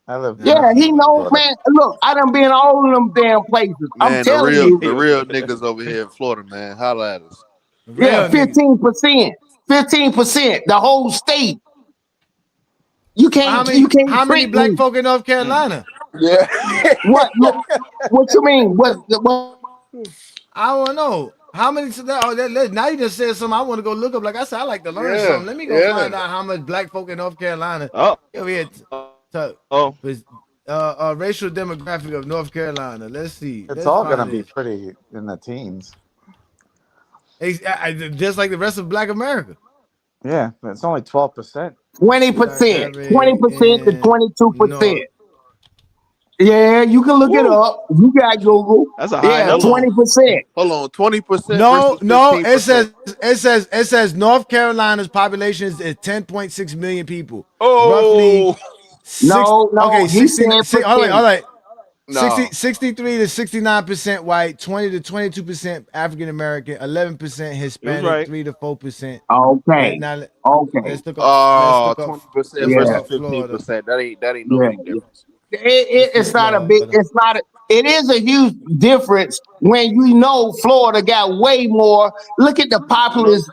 I lived Yeah, in he Punta knows, Gorda. man. Look, I done been all of them damn places. I'm Man, telling you. the real niggas over here in Florida, man. Holla at us. Yeah, Real niggas. 15%. 15%. The whole state. You How can't many? you can't How many trick black me. folk in North Carolina? Yeah. What look what you mean? What I don't know. How many? Now you just said something. I want to go look up. Like I said, I like to learn Yeah. something. Let me go Yeah. find out how much black folk in North Carolina. Oh, Over here, to, oh, racial demographic of North Carolina. Let's see. It's Let's all gonna find be this. pretty in the teens. Just like the rest of Black America. Yeah, it's only 12%. 20%. Average 20% to in 22%. North. Yeah, you can look it woo. up. You got Google. That's a high Yeah, Hold number. on. 20%. Hold on. 20% No, versus no. It 15%. says North Carolina's population is 10.6 million people. Roughly Oh six. No, Okay, no, he 16. said All percent. right. no. 63 to 69% white, 20 to 22% African American, 11% He was Hispanic, right. 3 to 4%. Okay. Okay. Let's look up Oh, 20% Yeah, versus Florida. 15%. That ain't no yeah. big difference. It, Let's see it's not a big, Florida. it is a huge difference when you know Florida got way more. Look at the No, populous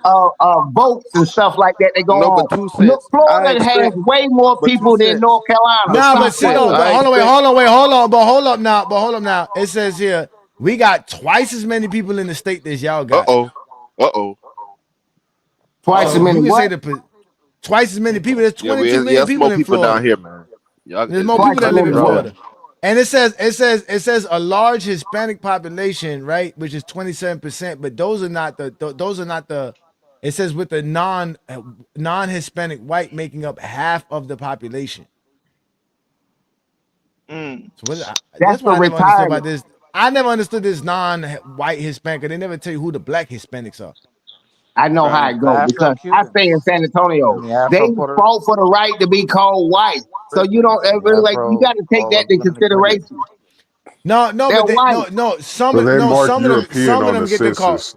votes and stuff like that go no, but on. two Look, cents. I Florida has expect, way more but two people than cents. North Carolina. But Nah, two but see, cents. no, Stop but I hold on, wait, expect. hold on, wait, hold on, but hold up now. It says here we got twice as many people in the state as y'all Uh got. oh. Uh oh. twice as So many you can say what? twice as many people. There's Yeah, 22 yeah, million it's people more in people down Florida. here, man. Y'all, There's more Twice people as that live Let's in many be what? Florida. real. And it says a large Hispanic population, right, which is 27%, but those are not the it says with the non-Hispanic white making up half of the population. So what, That's that's for what I never understood retirement. about this. I never understood this non-white Hispanic. 'Cause they never tell you who the black Hispanics are. I know how The it goes Afro because I stay in Cubans San Antonio. and the They Afro Puerto fought for the right to be called white. So you don't Ricans and the ever like you Afro got to take all that of into them Caribbean. consideration. No, They're but white. some So they mark some of them European on the get the call. census.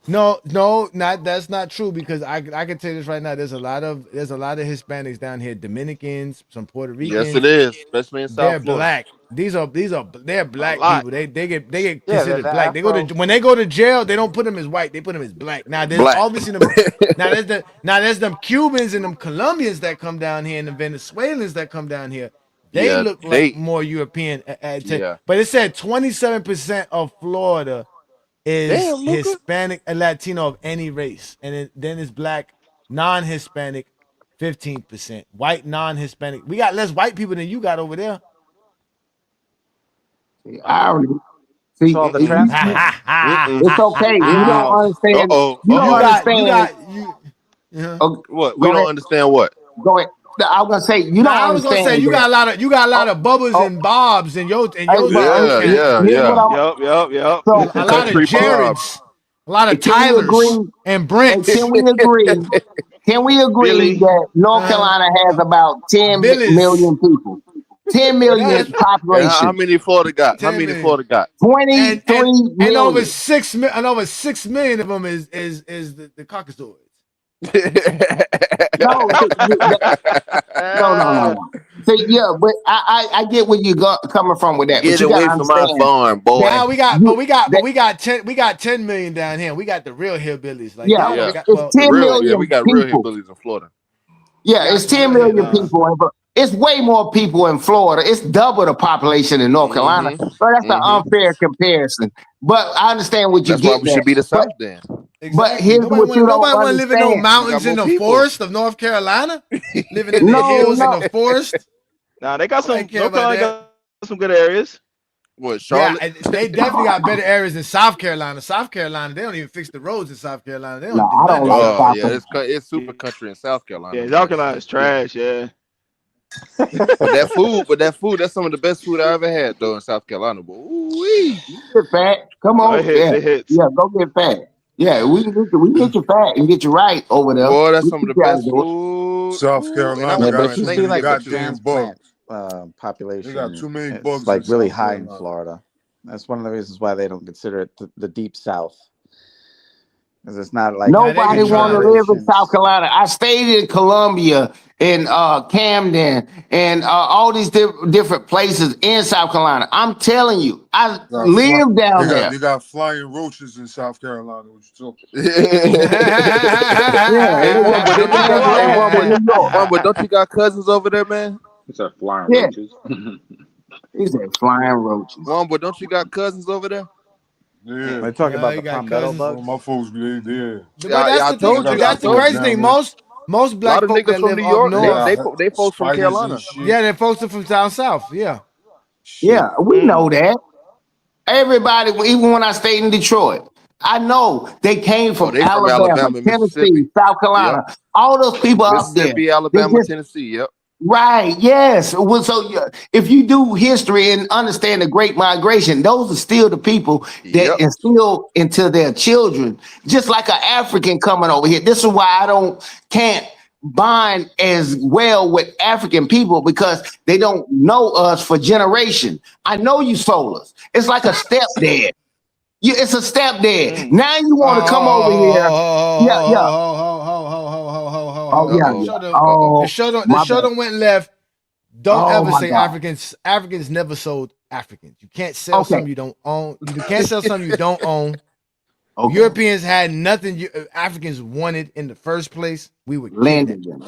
No, not that's not true because I can tell you this right now. There's a lot of Hispanics down here, Dominicans, some Puerto Yes, it Ricans. is, especially in They're South Florida. black. They're A black lot. people. They get Yeah, considered the black. They go Afro. to when they go to jail, they don't put them as white. They put them as black. Now there's Black. obviously them. There's them Cubans and them Colombians that come down here and the Venezuelans that come down here. They Yeah, look like they. more European. Yeah. But it said 27% of Florida is Damn, Luca. Hispanic and Latino of any race, and then it's black, non-Hispanic, 15%. White, non-Hispanic. We got less white people than you got over there. I already see. So all the transplants. It's okay. You don't Wow. understand. You don't You understand. got you. Yeah. What? We Go don't ahead. understand what? Go ahead. I was gonna say you don't I was gonna say understand you that. got a lot of bubbles Oh, and bobs and your hey, but Yeah, yeah, here's what yeah. I'm. Yep. So a lot of Country Bob. Jareds, a lot of can we Tylers agree? and Hey, Brents, can we agree? Can we agree Billy. that North Carolina has about 10 Billies. million people? 10 Yes, million And how population. many Florida got? How 10 many million. Florida got? 23 And over million. 6 million of them is the Caucasoids. No, no. So yeah, but I get where you coming from with that. But Get you gotta away from my understand farm, boy. that Now we got, you that we got 10 million down here. We got the real hillbillies. Like yeah, y'all Yeah, don't got it's well. the 10 real. Yeah, we million got real people. hillbillies in Florida. We Yeah, got it's some 10 real million hillbillies. people. It's way more people in Florida. It's double the population in North Carolina. Mm-hmm. So that's an Mm-hmm. unfair comparison. But I understand what you're That's why we getting at. should be the But South then. but Exactly. here's what you don't Nobody want to live in no understand. We got mountains in more the people. forest of North Carolina. Living in the hills in No. the forest. Now they got Nobody some. care North about Carolina that. got some good areas. What, Yeah, Charlotte? and they definitely got better areas than South Carolina. South Carolina, they don't even fix the roads in South Carolina. They No, don't do I none don't of that like stuff. Oh South yeah, Carolina. it's super country in South Carolina, Yeah, but South Carolina's trash. Yeah. that food, that's some of the best food I ever had though in South Carolina. But ooh-wee. Get fat. Come No, it on. hits. Yeah. It hits. Yeah, go get fat. Yeah, we can get you fat and get you right over there. Boy, that's We some of teach the you how to best do it. food. South Ooh, and I Carolina Yeah, wouldn't but got if even you too think see to many like get the with you. goddamn transplant bugs. They got population, too many it's bugs in like really South high in Carolina. Florida. That's one of the reasons why they don't consider it the deep South, because it's not like Now they be Nobody want to trying. live in South generations. Carolina. I stayed in Columbia, in Camden, and all these different places in South Carolina. I'm telling you, I live down there. They got flying roaches in South Carolina. What you talking? Yeah, Hey, one, but the don't you man's got? Hey, land in New York. but don't you got cousins over there, man? It's a flying Yeah, roaches. he said flying roaches. One, but don't you got cousins over there? Yeah, They talk about You the got palmetto cousins. all my bugs. folks be there. But that's I the thing. I told got you. I That's some the told folks crazy you. down thing. there. Most A lot black of folk niggas that from live New up York. They north. got They folks from spiders and Carolina. shit. Yeah, they're folks are from down south. Yeah. Yeah, Shit. we know that. Everybody, even when I stayed in Detroit, I know they came Oh, from they from Alabama, Alabama, Tennessee, Mississippi. South Yep. Carolina. All those people up there, Mississippi, they Alabama, just Tennessee. Yep. right. Yes. Well, so if you do history and understand the Great Migration, those are still the people that Yep. instill into their children, just like an African coming over here. This is why can't bond as well with African people because they don't know us for generation. I know you sold us. It's like a stepdad. It's a stepdad. Now you want to come over here. Yeah. Oh, Uh yeah. oh. Uh Oh, The my show bad. done went left. Don't Oh, ever my say God. Africans. Africans never sold Africans. You can't sell Okay. something you don't own. You can't sell something you don't own. Okay. Europeans had nothing Africans wanted in the first place. We were Landed kidnapped. them.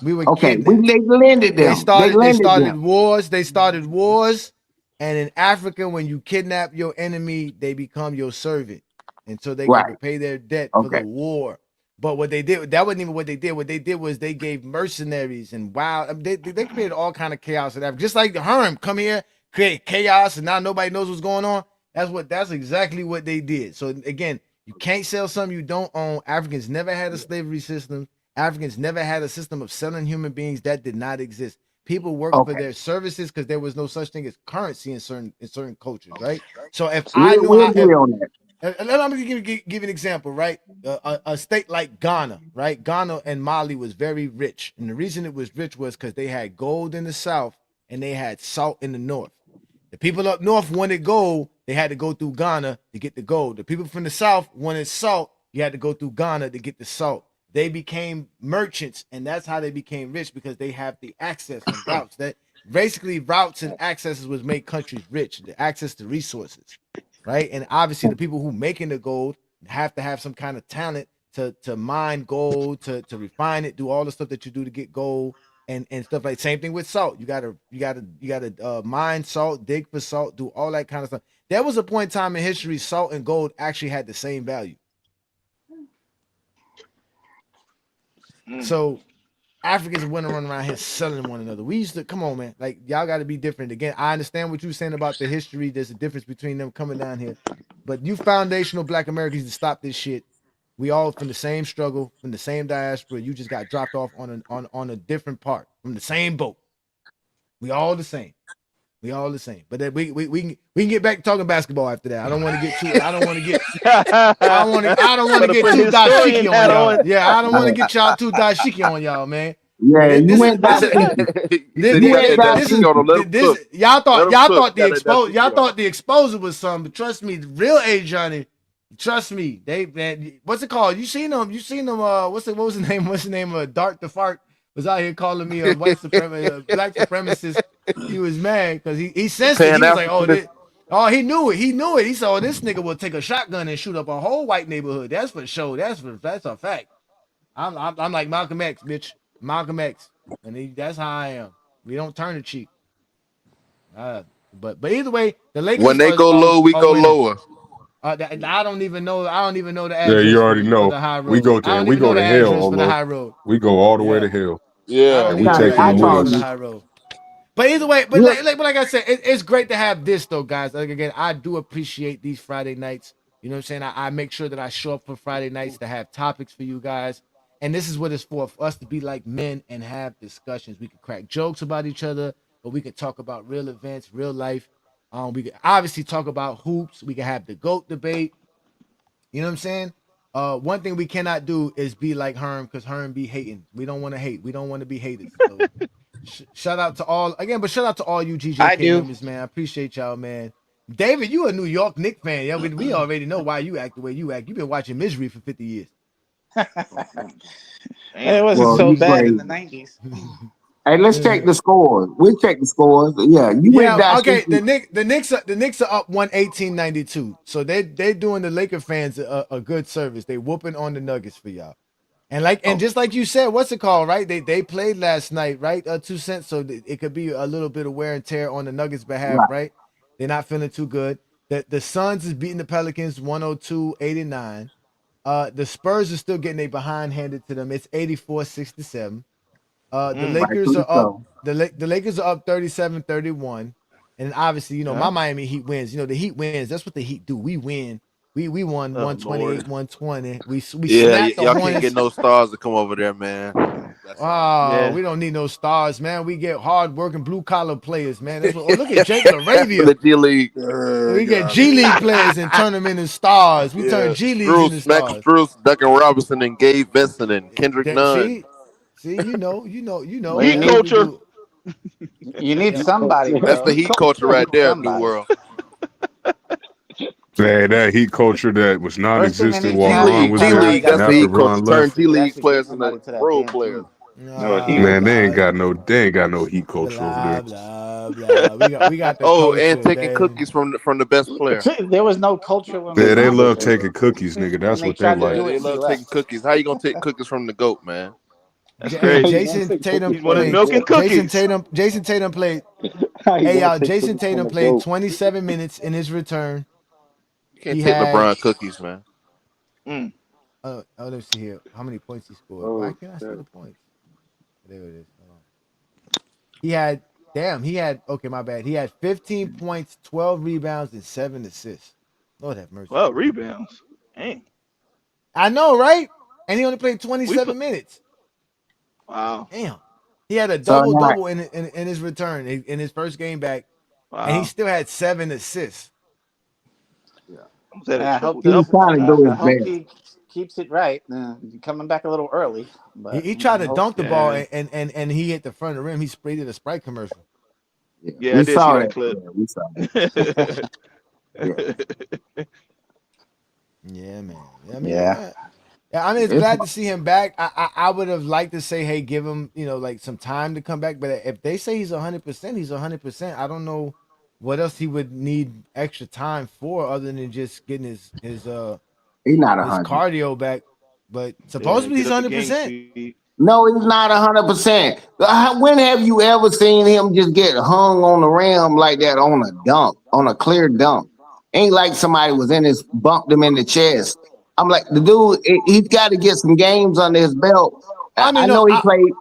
We were Okay. kidnapped. They landed them. They They landed started them. wars. They started wars. And in Africa, when you kidnap your enemy, they become your servant until they can Right. repay their debt for the Okay. war. But what they did, that wasn't even what they did. What they did was they gave mercenaries and wild. I mean, they created all kind of chaos in Africa. Just like the Herm come here, create chaos, and now nobody knows what's going on. That's exactly what they did. So again, you can't sell something you don't own. Africans never had a slavery system. Africans never had a system of selling human beings. That did not exist. People worked for their services because there was no such thing as currency in certain cultures, right? So if I knew We how, agree on that. let me give an example, right? A state like Ghana, right? Ghana and Mali was very rich, and the reason it was rich was because they had gold in the south and they had salt in the north. The people up north wanted gold, they had to go through Ghana to get the gold. The people from the south wanted salt, you had to go through Ghana to get the salt. They became merchants, and that's how they became rich because they have the access and routes. That basically routes and accesses was make countries rich, the access to resources, right? And obviously, the people who making the gold have to have some kind of talent to mine gold, to refine it, do all the stuff that you do to get gold and stuff like. Same thing with salt. You gotta mine salt, dig for salt, do all that kind of stuff. There was a point in time in history, salt and gold actually had the same value. So Africans wouldn't run around here selling one another. We used to, come on, man. Like, y'all got to be different. Again, I understand what you're saying about the history. There's a difference between them coming down here. But you foundational Black Americans to stop this shit. We all from the same struggle, from the same diaspora. You just got dropped off on a different part from the same boat. We all the same. We all the same. But then we can get back to talking basketball after that. I don't want to get too. I don't want to get too dashiki on y'all. Yeah, I don't want to get y'all too dashiki on y'all, man. Yeah, you went Y'all thought the exposure was something, but trust me, the real Ajani, trust me, man, what's it called? You seen them? What was the name? What's the name? Dark the Fart was out here calling me a white supremacist, black supremacist. He was mad because he sensed it. He was like, he knew it. He said, this nigga will take a shotgun and shoot up a whole white neighborhood. That's for sure. That's a fact. I'm like Malcolm X, bitch. Malcolm X, and that's how I am. We don't turn the cheek. But either way, the Lakers. When they go low, we go winning. lower. I don't even know the address. Yeah, you already know. The high road. We go to hell. For the high road. We go all the way to hell. Yeah, and we take them with us. The high road. But either way, like I said, it's great to have this though, guys. Like again, I do appreciate these Friday nights. You know what I'm saying? I make sure that I show up for Friday nights to have topics for you guys. And this is what it's for us to be like men and have discussions. We can crack jokes about each other, but we can talk about real events, real life. We can obviously talk about hoops. We can have the GOAT debate. You know what I'm saying? One thing we cannot do is be like Herm, because Herm be hating. We don't want to hate. We don't want to be haters. So shout out to all you GJK members, man. I appreciate y'all, man. David, you a New York Knicks fan. Yeah, we already know why you act the way you act. You've been watching misery for 50 years. It wasn't so bad in the 90s. Hey, let's check the scores. We'll check the scores. Yeah, okay. The Knicks are up 118-92. So they doing the Laker fans a good service. They whooping on the Nuggets for y'all. And just like you said, what's it called, right? They played last night, right? 2 cents, so it could be a little bit of wear and tear on the Nuggets' behalf, right? They're not feeling too good. The Suns is beating the Pelicans 102-89. The Spurs are still getting their behind handed to them. It's 84-67. The Lakers are up. The Lakers are up 37-31. And obviously, my Miami Heat wins. The Heat wins. That's what the Heat do. We win. We won 128-120. We snapped the y'all Hornets. can't get no stars to come over there, man. We don't need no stars, man. We get hard-working blue-collar players, man. That's what, look at Jake LaRavia. The G League. We get G League players and turn them into stars. We turn G League into stars. Max Strus, Duncan Robinson, and Gabe Vincent, and Kendrick Nunn. See, you know. You need culture. You need somebody. That's the Heat culture right there, New World. Man, that Heat culture that was non-existent while Ron was there. G-League, that's the Heat culture. Turn G-League players into role players. Man, they ain't got no Heat culture over there. We got the culture, and taking cookies from the best player. There was no culture when they love taking cookies, nigga. That's what they like. They love taking cookies. How you gonna take cookies from the GOAT, man? That's crazy. Jason Tatum played. Jason Tatum played. Hey y'all, Jason Tatum played 27 minutes in his return. You can't take LeBron cookies, man. Let's see here. How many points he scored? Why can't I see the points? There it is. He had my bad. He had 15 points, 12 rebounds, and 7 assists. Lord have mercy. 12 rebounds. Dang. I know, right? And he only played 27 minutes. Wow. Damn. He had a So now, double in his return in his first game back, and he Wow. still had 7 assists. Was that a I hope triple he's double? trying to do I his hope best. he keeps it right. Coming back a little early, but He tried to hope. dunk the ball Yeah. and he hit the front of the rim. He sprayed it a Sprite commercial. Yeah, Yeah, I we did see saw that that. clip. Yeah, we saw that. Yeah, Yeah, man. I mean, Yeah. yeah, I mean, it's it's glad to see him back. I would have liked to say, hey, give him, like some time to come back. But if they say he's 100%, he's 100%. I don't know what else he would need extra time for other than just getting he's not his 100. cardio back. But Yeah, supposedly get he's up the game 100%. speed. No, he's not 100%. When have you ever seen him just get hung on the rim like that on a dunk, on a clear dunk? Ain't like somebody was in his bumped him in the chest. I'm like, the dude, he's got to get some games under his belt. I I mean, no, know he played.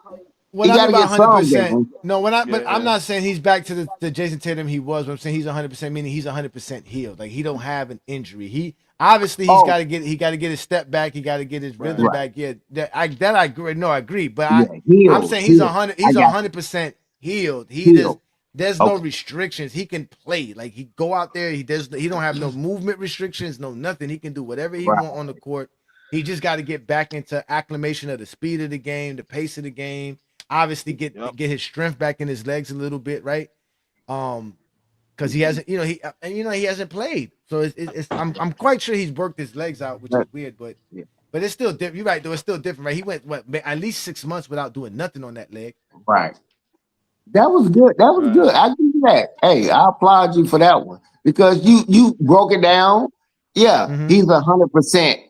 what He I got mean to by get some 100%, games. no, but I'm Yeah. not saying he's back to the Jason Tatum he was. But I'm saying he's 100%, meaning he's 100% healed. Like he don't have an injury. He obviously he's Oh, got to get his step back. He got to get his rhythm Right. right. back. Yeah, I agree. No, I agree. But Yeah, I'm healed. saying he's Healed. 100. I He's got you. 100% healed. Healed. There's no Okay. restrictions. He can play. Like he go out there. He don't have no movement restrictions. No nothing. He can do whatever he Right. want on the court. He just got to get back into acclimation of the speed of the game, the pace of the game. Obviously, get Yep. his strength back in his legs a little bit, right? Because he hasn't, he hasn't played. So I'm quite sure he's worked his legs out, which is weird, but Yeah. it's still different. You're right, though. It's still different, right? He went at least 6 months without doing nothing on that leg. Right. That was good. That was Right. good. I give you that. Hey, I applaud you for that one because you broke it down. Yeah, Mm-hmm. he's 100%.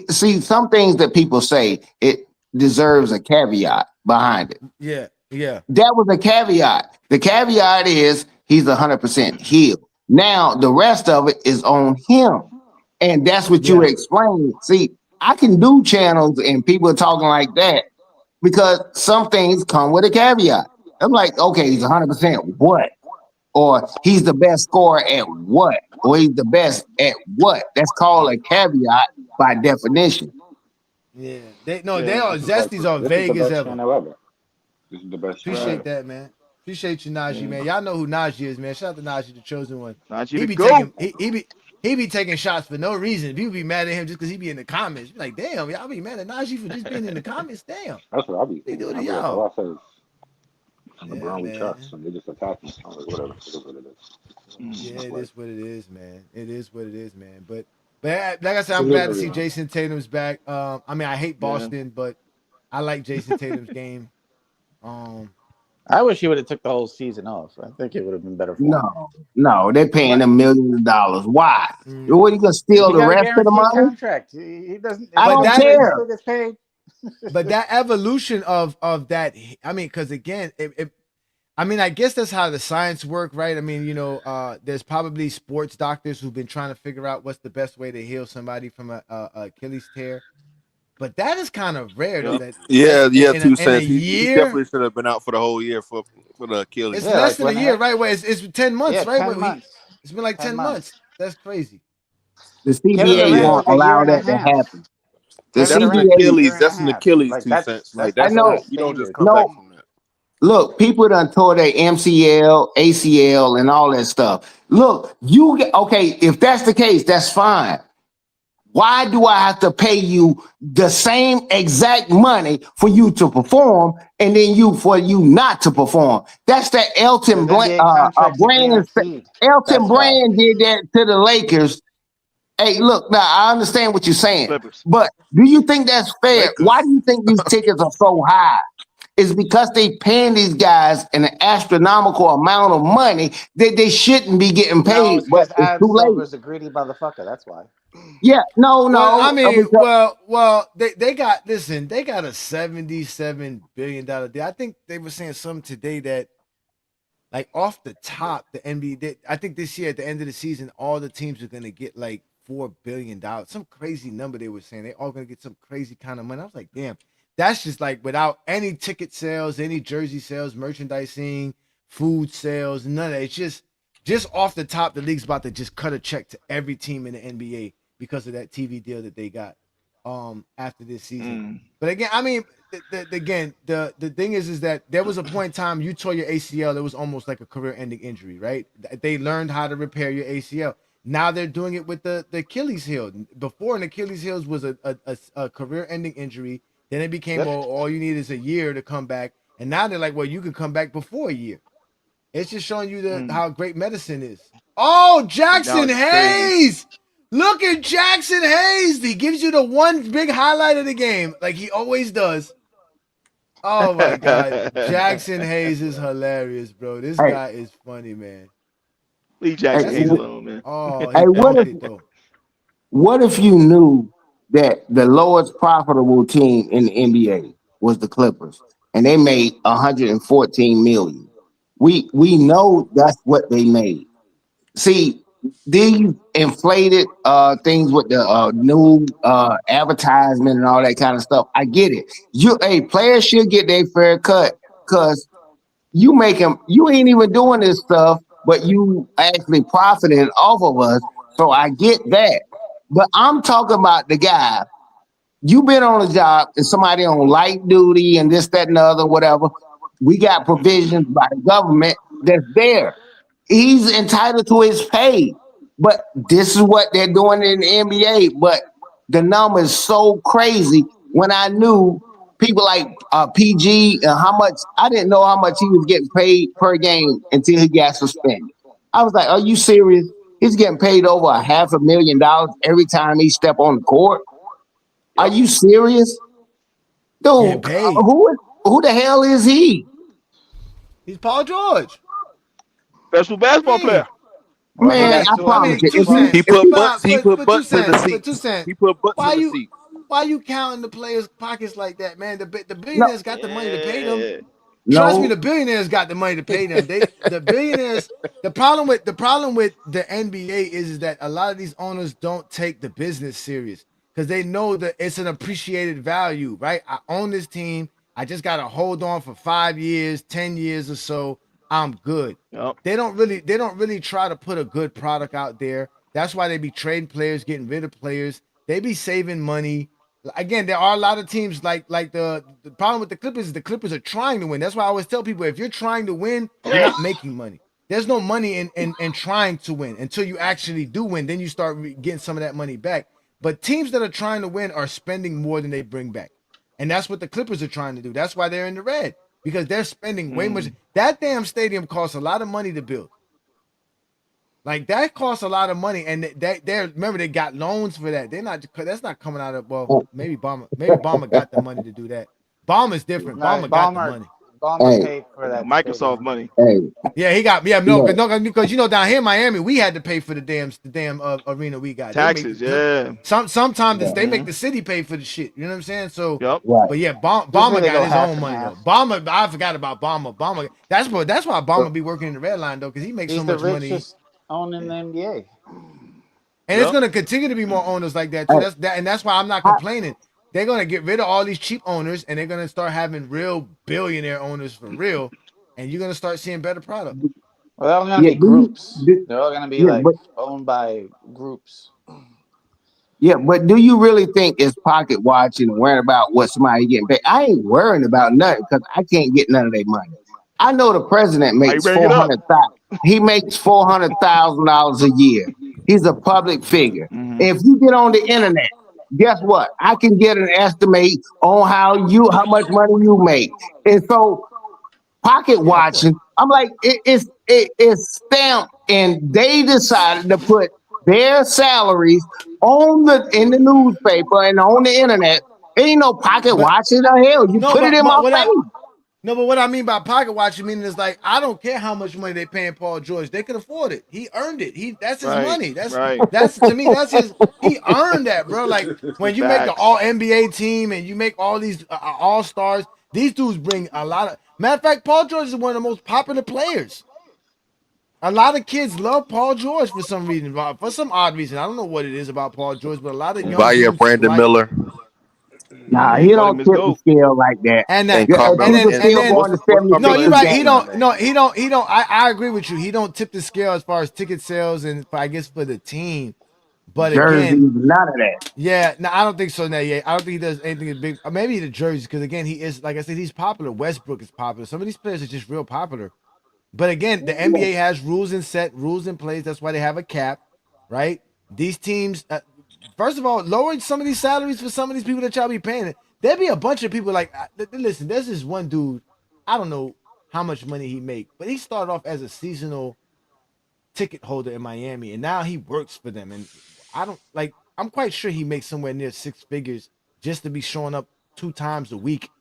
See, some things that people say it deserves a caveat behind it. Yeah, yeah, That was a caveat. The caveat is he's 100% healed. Now the rest of it is on him, and that's what you yeah, explained. See, I can do channels and people talking like that because some things come with a caveat. I'm like, okay, he's 100% what? Or he's the best scorer at what? Or he's the best at what? That's called a caveat by definition. yeah. They Yeah. are zesties are This is the vague as best ever. channel ever. This is the best channel Appreciate Right. ever. that, man. Appreciate you, Najee, Yeah. man. Y'all know who Najee is, man. Shout out to Najee, the chosen one. Not you He to be go. taking he be taking shots for no reason. People be mad at him just because he be in the comments. Be like, damn, y'all be mad at Najee for just being in the comments. Damn, That's what I be what he saying. do I to be like, y'all? all I say is Yeah, LeBron we man. trust, and they just attack me. I'm like, whatever. It is what it is. Yeah, Mm. it Like, is what it is, man. It is what it is, man. But like I said, I'm salute glad to see everyone. Jason Tatum's back. I mean, I hate Yeah. Boston, but I like Jason Tatum's game. I wish he would have took the whole season off. I think it would have been better for him. No, they're paying But him millions of dollars. Why? Mm. What, you gonna steal he the got a rest of the guaranteed money? contract. He doesn't. As I But long don't as that he care. still gets paid. but that evolution of that, I mean, because again, I mean, I guess that's how the science work, right? I mean, there's probably sports doctors who've been trying to figure out what's the best way to heal somebody from a Achilles tear. But that is kind of rare, though. Yep. That's Yeah, in two a cents. He year. definitely should have been out for the whole year for the Achilles. It's Yeah, less like than a when year, right? Where it's 10 months, yeah, right? 10 months. It's been like 10 10 months. months. That's crazy. The Kevin Yeah, CBA Durant yeah. won't took a year allow and a that to half. happen. The Kevin That's an Durant took a CBA, Achilles. year and a That's an half. Achilles Like 2 cents. Like I that's that's like know. not. You don't just standard. come back No, from that. look, people done tore their MCL, ACL, and all that stuff. Look, okay, if that's the case, that's fine. Why do I have to pay you the same exact money for you to perform and then for you not to perform? That's that Because NBA contracts are Brand. guaranteed. Elton That's why. Brand did that to the Lakers. Hey, look, now I understand what you're saying, Clippers. but do you think that's fair? Why Lakers. do you think these tickets are so high? It's because they paying these guys an astronomical amount of money that they shouldn't be getting No, paid, it's but because it's Adam too late. Silver's a greedy motherfucker. That's why. Yeah, no, Well, I mean, because they got they got a $77 billion deal. I think they were saying something today that like off the top, the NBA. I think this year at the end of the season, all the teams are gonna get like $4 billion. Some crazy number they were saying. They all gonna get some crazy kind of money. I was like, damn, that's just like without any ticket sales, any jersey sales, merchandising, food sales, none of that. It's just off the top, the league's about to just cut a check to every team in the NBA because of that TV deal that they got after this season. Mm. But again, I mean, again, the thing is that there was a point in time you tore your ACL. It was almost like a career-ending injury, right? They learned how to repair your ACL. Now they're doing it with the Achilles heel. Before, an Achilles heel was a career-ending injury. Then it became, all you need is a year to come back. And now they're like, well, you could come back before a year. It's just showing you how great medicine is. Oh, Jackson Hayes! Look at Jackson Hayes. He gives you the one big highlight of the game, like he always does. Oh my God, Jackson Hayes is hilarious, bro. This guy is funny, man. Leave Jackson Hayes alone, man. Oh, he dunked it though. What if you knew that the lowest profitable team in the NBA was the Clippers, and they made 114 million? We know that's what they made. See, these inflated things with the new advertisement and all that kind of stuff. I get it. Players should get their fair cut because you ain't even doing this stuff, but you actually profiting off of us. So I get that. But I'm talking about the guy. You've been on a job and somebody on light duty and this, that, and the other, whatever. We got provisions by the government that's there. He's entitled to his pay. But this is what they're doing in the NBA. But the number is so crazy when I knew people like PG and how much, I didn't know how much he was getting paid per game until he got suspended. I was like, are you serious? He's getting paid over $500,000 every time he step on the court. Are you serious? Dude, who the hell is he? He's Paul George. Professional basketball player. Man, I promise you. He put butts in the seats. He put butts in the seats. Why you counting the players' pockets like that, man? The billionaires got the money to pay them. No. Trust me, the billionaires got the money to pay them. The billionaires. The problem with the NBA is that a lot of these owners don't take the business serious because they know that it's an appreciated value, right? I own this team. I just got to hold on for 5 years, 10 years or so. I'm good. Yep. They don't really try to put a good product out there. That's why they be trading players, getting rid of players. They be saving money. Again, there are a lot of teams like the problem with the Clippers is the Clippers are trying to win. That's why I always tell people, if you're trying to win, you're not making money. There's no money in trying to win until you actually do win. Then you start getting some of that money back. But teams that are trying to win are spending more than they bring back. And that's what the Clippers are trying to do. That's why they're in the red, because they're spending way much. That damn stadium costs a lot of money to build. Like, that costs a lot of money, and remember, they got loans for that. That's not coming out of maybe Bama got the money to do that. Bama's different. Bama got the money. Bama paid for that. Microsoft money. Yeah, he got because down here in Miami, we had to pay for the damn arena we got. Taxes, Sometimes they make the city pay for the shit. You know what I'm saying? So, Right. but yeah, Bama got his own money though. Bama, I forgot about Bama. That's why Bama be working in the red line though, because he makes so much money. Owning the NBA. And it's gonna continue to be more owners like that too. That's why I'm not complaining. They're gonna get rid of all these cheap owners, and they're gonna start having real billionaire owners for real, and you're gonna start seeing better product. Well, they're all gonna be groups. They're all gonna be owned by groups. Yeah, but do you really think it's pocket watching and worrying about what somebody getting paid? I ain't worrying about nothing because I can't get none of their money. I know the president makes $400,000. He makes $400,000 a year. He's a public figure. If you get on the internet, guess what? I can get an estimate on how much money you make. And so pocket watching, I'm like, it's stamped, and they decided to put their salaries in the newspaper and on the internet. Ain't no pocket watching the hell. You put it in my face. No, but what I mean by pocket watching, meaning is like, I don't care how much money they paying Paul George. They could afford it. He earned it. That's his money. That's to me. That's his. He earned that, bro. Like, when you make the All NBA team and you make all these All Stars, these dudes bring a lot of. Matter of fact, Paul George is one of the most popular players. A lot of kids love Paul George for some reason, for some odd reason. I don't know what it is about Paul George, but a lot of young dudes Brandon Miller. Nah, he don't tip the scale like that. And then no, you're right. He don't. No, he don't. I agree with you. He don't tip the scale as far as ticket sales and I guess for the team. But Jersey, again, none of that. yeah, no, I don't think so. Now, yeah, I don't think he does anything as big. Maybe the jerseys, because again, he is like I said, he's popular. Westbrook is popular. Some of these players are just real popular. But again, the NBA has rules in place. That's why they have a cap, right? These teams, first of all, lowering some of these salaries for some of these people that y'all be paying. There'd be a bunch of people like, listen, there's this one dude, I don't know how much money he make, but he started off as a seasonal ticket holder in Miami, and now he works for them. And I'm quite sure he makes somewhere near six figures just to be showing up 2 times a week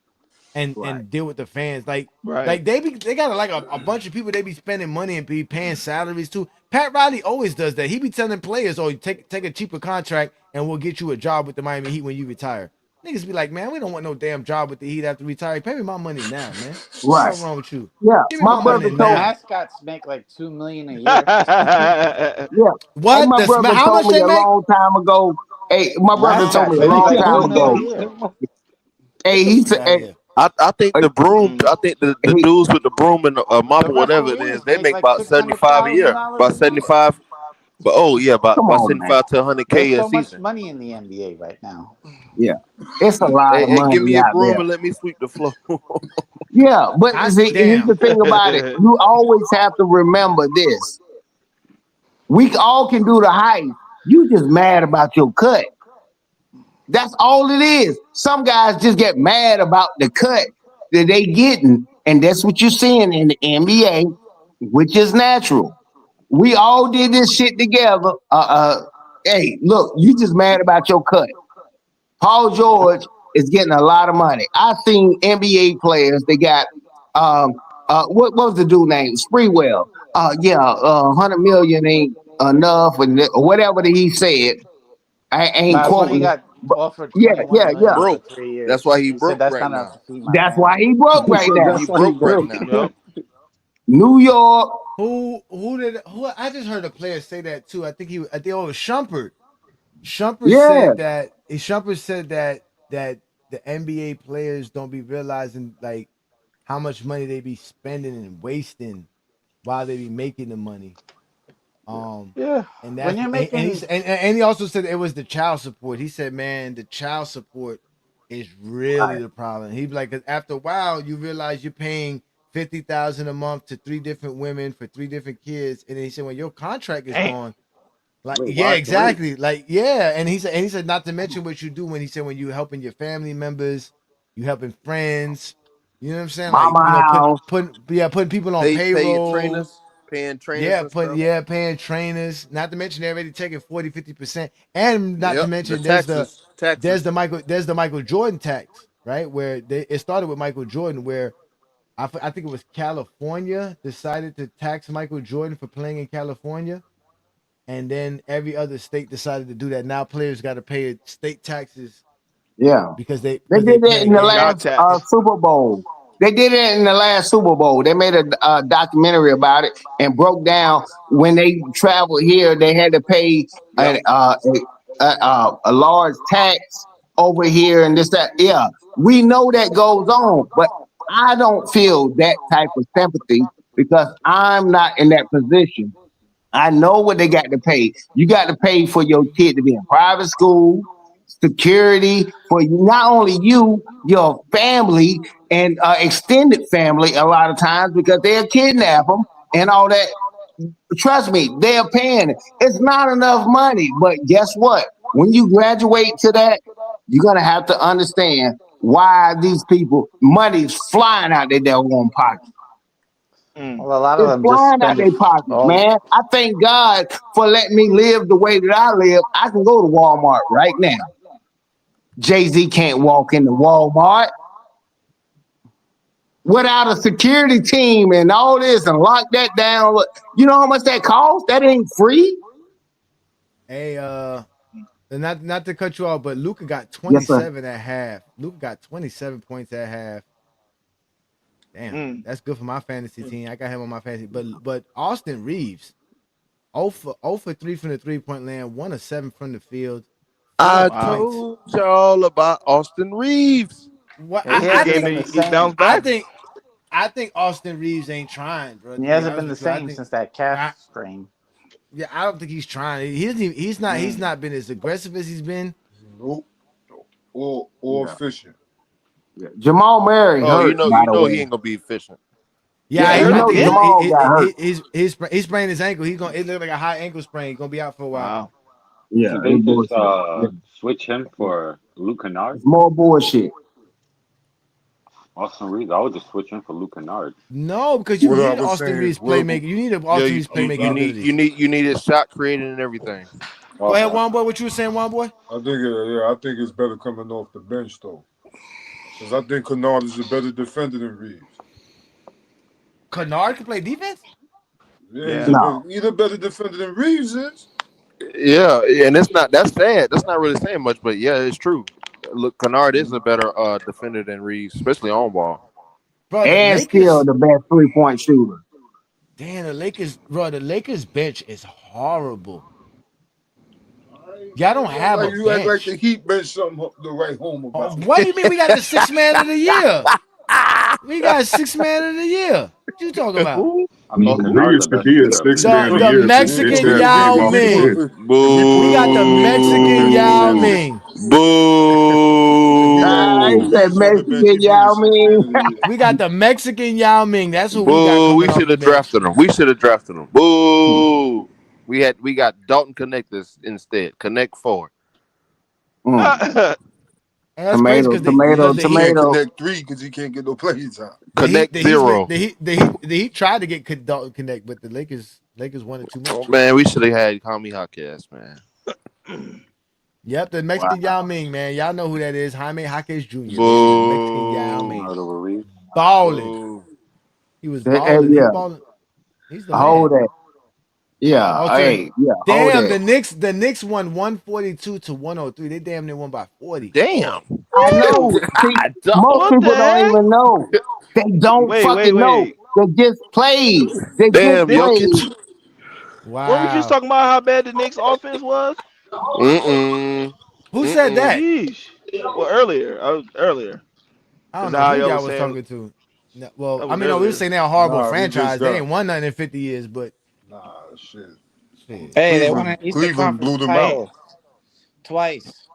and deal with the fans. Like they got like a bunch of people they be spending money and be paying salaries to. Pat Riley always does that. He be telling players, "Oh, take a cheaper contract and we'll get you a job with the Miami Heat when you retire." Niggas be like, "Man, we don't want no damn job with the Heat after retire. Pay me my money now, man. Right. What's wrong with you? Yeah, Give me my money The now." mascots make like $2 million a year. Yeah. What? Hey, my brother How told much me they a make? long time ago. Hey, my brother told me Mascots, a they make long like time $2 million ago. a year. Hey, he said, Get out of here. I think the broom. I think the he, dudes with the broom and the mop The or whatever it is, referees they make make like about 75 a year. $600,000 About a year. 75. But oh yeah, come about on, man. 75 to There's 100K a so much season. money in the NBA right now. Yeah, it's a lot of Hey, give money me a out broom there. and let me sweep the floor. Yeah, but see, here's the Damn. thing about it. You always have to remember this. We all can do the hype. You just mad about your cut. That's all it is. Some guys just get mad about the cut that they getting, and that's what you're seeing in the NBA, which is natural. We all did this shit together. Hey, look, you just mad about your cut. Paul George is getting a lot of money. I've seen NBA players. They got what was the dude name? Spreewell. 100 million ain't enough, or whatever that he said. I ain't That's when he quoting it. got But offered yeah, 21 yeah, He million yeah. for broke. 3 years. That's why he He said broke that's right not enough now. to feed my That's why family. he broke He right said now. that's He why he broke right broke. now. New York. Who I just heard a player say that too. I think it was Shumpert. Shumpert Yeah, said that the NBA players don't be realizing like how much money they be spending and wasting while they be making the money. Yeah. And When that's you're and making, he also said it was the child support. He said, man, the child support is really the problem. He'd be like, 'cause after a while, you realize you're paying 50,000 a month to 3 different women for 3 different kids, and then he said, when your contract is damn, gone, like wait, yeah, what? Three? exactly, like yeah, and he said not to mention what you do when he said when you helping your family members, you helping friends, you know what I'm saying, like Mama house. putting people on Paying payroll. trainers, paying trainers Yeah, and stuff. paying trainers. Not to mention they're already taking 40-50%. And not to Yep, the mention taxes, there's the Michael Jordan tax, right? Where it started with Michael Jordan, where I think it was California decided to tax Michael Jordan for playing in California. And then every other state decided to do that. Now players got to pay state taxes Yeah. because they They because they did that play in the games. Child last tax. Super Bowl. They did it in the last Super Bowl. They made a documentary about it and broke down when they traveled here. They had to pay Yep. a large tax over here and this that. Yeah, we know that goes on, but I don't feel that type of sympathy because I'm not in that position. I know what they got to pay. You got to pay for your kid to be in private school, security for not only you, your family, and extended family a lot of times because they'll kidnap them and all that. Trust me, they're paying it. It's not enough money, but guess what? When you graduate to that, you're gonna have to understand why these people money's flying out their own pocket. well, a lot of It's them just flying out spend it their pockets, all. man. I thank God for letting me live the way that I live. I can go to Walmart right now. Jay-Z can't walk into Walmart without a security team and all this and lock that down. You know how much that costs? That ain't free. Hey, not to cut you off, but Luca got Yes, sir. 27 at half. Luca got 27 points at half. Damn, that's good for my fantasy team. I got him on my fantasy. But Austin Reeves, 0 for 3 from the 3-point land, 1 of 7 from the field, 4 I points. told y'all about Austin Reeves. What He I hasn't think been the He same. bounced back. I think Austin Reeves ain't trying, bro. He To be hasn't honest been the with you, I same think since that calf I, strain. Yeah, I don't think he's trying. He's not been as aggressive as he's been. Nope. Or Yeah. efficient. Yeah. Jamal Murray Oh, hurt, by the he way. ain't gonna be efficient. Yeah, Yeah, you I know think Jamal got hurt. he sprained his ankle. It looked like a high ankle sprain. He's gonna be out for a while. Wow. Yeah, Didn't they they just bullshit. Yeah. switch him for Luke Kennard? It's more bullshit. Austin Reeves. I would just switch him for Luke Kennard. No, because you What I need was Austin saying, Reeves well, playmaking. You need Yeah, Austin Reeves playmaking abilities. you need his shot creating and everything. Go ahead, Juan Boy. What you were saying, Juan Boy? I think it's better coming off the bench though, because I think Kennard is a better defender than Reeves. Kennard can play defense? Yeah, No. he's a better defender than Reeves is. Yeah, and that's sad. That's not really saying much, but yeah, it's true. Look, Kennard is a better defender than Reeves, especially on ball. Bro, the And Lakers still the best 3-point shooter. Damn, the Lakers bench is horrible. Y'all don't have a You act like bench. the Heat bench something to write home about. What do you mean we got the 6th man of the year? We got 6th man of the year. What you talking about? I mean, Kennard's Reeves the could best be a shooter. six man of the The year. Mexican Bitch ass Yao nigga off the Ming. bench. We got the Mexican Yao Ming. I Boo! said Mexican Yao Ming. We got the Mexican Yao Ming. That's who we got Boo! We coming off should the have bench. drafted him. Boo! We got Dalton Connect this instead. Connect 4. And that's crazy because the He Heat can't connect 3 because he can't get no play time. Connect 0. The Heat tried to get Dalton Connect, but the Lakers wanted too much. Oh man, we should have had Kami Hawkins, man. Yep, the Mexican Yao Ming, man. Y'all know who that is. Jaime Jaquez Jr. Man. Boo. The Mexican Yao Ming. over Reeves. Balling. He was Hey, balling. yeah. He's the Hold man. that. Yeah. Also, Hey, yeah. damn, hold that. the Knicks won 142 to 103. They damn near won by 40. Damn. I know. See, most people don't even know. They don't fucking know. They just played. They Damn, just played. Jokic. Wow. Weren't we just talking about how bad the Knicks offense was? Who said that? Yeesh. Well, earlier. I don't Is know that how who y'all y'all was was saying- talking to. No, well, That I was mean, no, we were earlier. saying they're a horrible Nah, we franchise. just They got- ain't won nothing in 50 years, but Shit. Hey, they won an Eastern Cleveland blew Conference them out. title twice.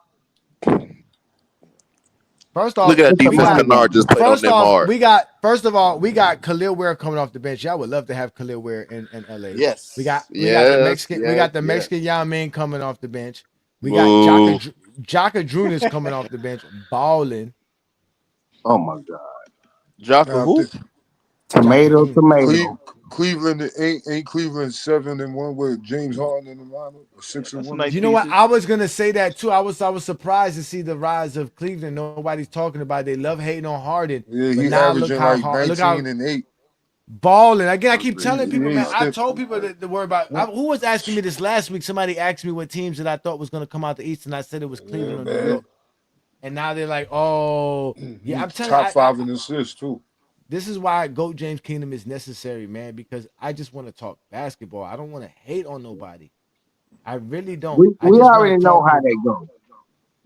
first off, Look at that we defense got, Kennard just played on first them off, hard. first of all, we got Khalil Ware coming off the bench. Y'all would love to have Khalil Ware in LA. Yes. We got the Yes, Mexican we yes, got the yes. Mexican Yao Ming coming off the bench. We Boo. got Jaka Drunas coming off the bench, balling. Oh my God. Jaka who? Tomato, Jaka tomato. Cleveland ain't Cleveland 7-1 with James Harden in the lineup, or 6-1. You know what? I was gonna say that too. I was surprised to see the rise of Cleveland. Nobody's talking about it. They love hating on Harden. Yeah, but he now averaging look how like hard, 19 and 8. balling. Again, I keep telling people, man. he's I stiff. told people to worry about. Who was asking me this last week? Somebody asked me what teams that I thought was gonna come out the East, and I said it was Cleveland or New York. And now they're like, oh, yeah. I'm telling you, top 5 in assists too. this is why GOAT James Kingdom is necessary, man, because I just want to talk basketball. I don't want to hate on nobody. I really don't. We already know how they go.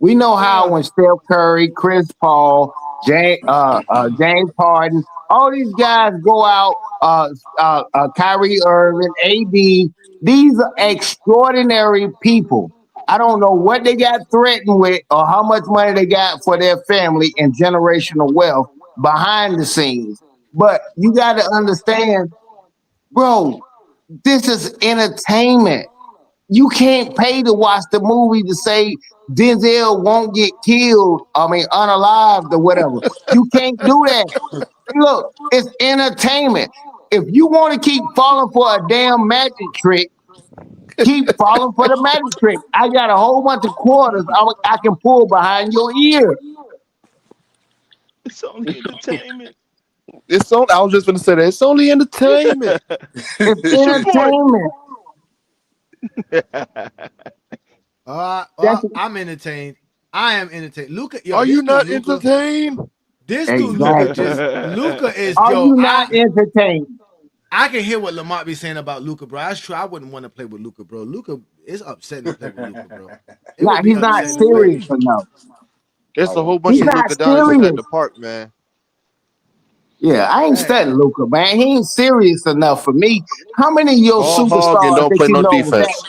We know how when Steph Curry, Chris Paul, James Harden, all these guys go out, Kyrie Irving, AD, these are extraordinary people. I don't know what they got threatened with or how much money they got for their family and generational wealth behind the scenes. But you got to understand, bro, this is entertainment. You can't pay to watch the movie to say Denzel won't get killed, unalived or whatever. You can't do that. Look, it's entertainment. If you want to keep falling for a damn magic trick, keep falling for the magic trick. I got a whole bunch of quarters I can pull behind your ear. It's only entertainment. I was just going to say that. It's only entertainment. It's entertainment. I'm entertained. I am entertained. Luka, are you not entertained? This dude, Luka is. Are you not entertained? I can hear what Lamont be saying about Luka, bro. That's true. I wouldn't want to play with Luka, bro. Luka is upsetting to play with Luka, bro. Nah, he's not serious enough. There's a whole bunch of Luka down at the park, man. Yeah, I ain't studying Luca, man. He ain't serious enough for me. How many of your Ball hog and superstars don't that play you no know defense.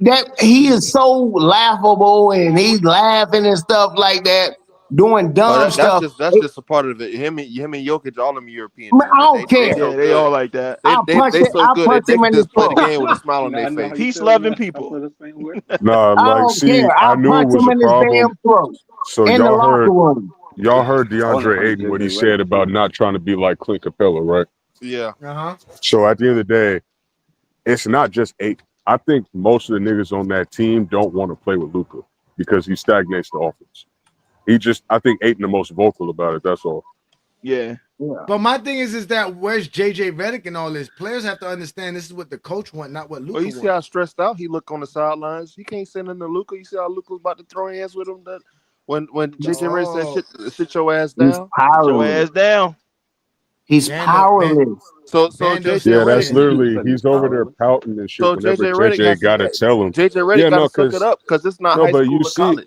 that he is so laughable and he's laughing and stuff like that, doing Oh, dumb that's stuff? just a part of it. Him and Jokic, all them European Man, I dudes, don't they care. so Yeah, they all good. like that. They so good I'll that they punch him can in the just play the throat. game with a smile on their I know how you face. Peace, feel. loving Yeah, I people. feel the same way. Nah, I like, don't see, care. I I'll knew it punch was him a in his problem. damn throat So in the locker room. y'all heard I want to DeAndre punch Ayton what he JJ Redick said about too. not trying to be like Clint Capella, right? Yeah. So at the end of the day, it's not just Ayton. I think most of the niggas on that team don't want to play with Luka because he stagnates the offense. I think Ayton the most vocal about it. That's all. Yeah. But my thing is that where's JJ Redick and all this? Players have to understand this is what the coach want, not what Luka Well, you wants. see how stressed out he look on the sidelines. He can't send in to Luca. You see how Luca was about to throw hands with him. That when JJ Redick said, "Sit your ass He's down." Sit your powerless. ass down. He's powerless. So Vando JJ Yeah, said that's Redick. You literally, said he's he's over there powerless. pouting and shit So whenever JJ Redick JJ has to. got to tell him. JJ Redick Yeah, got no, to suck it because up because it's not no, high but you school or see, college.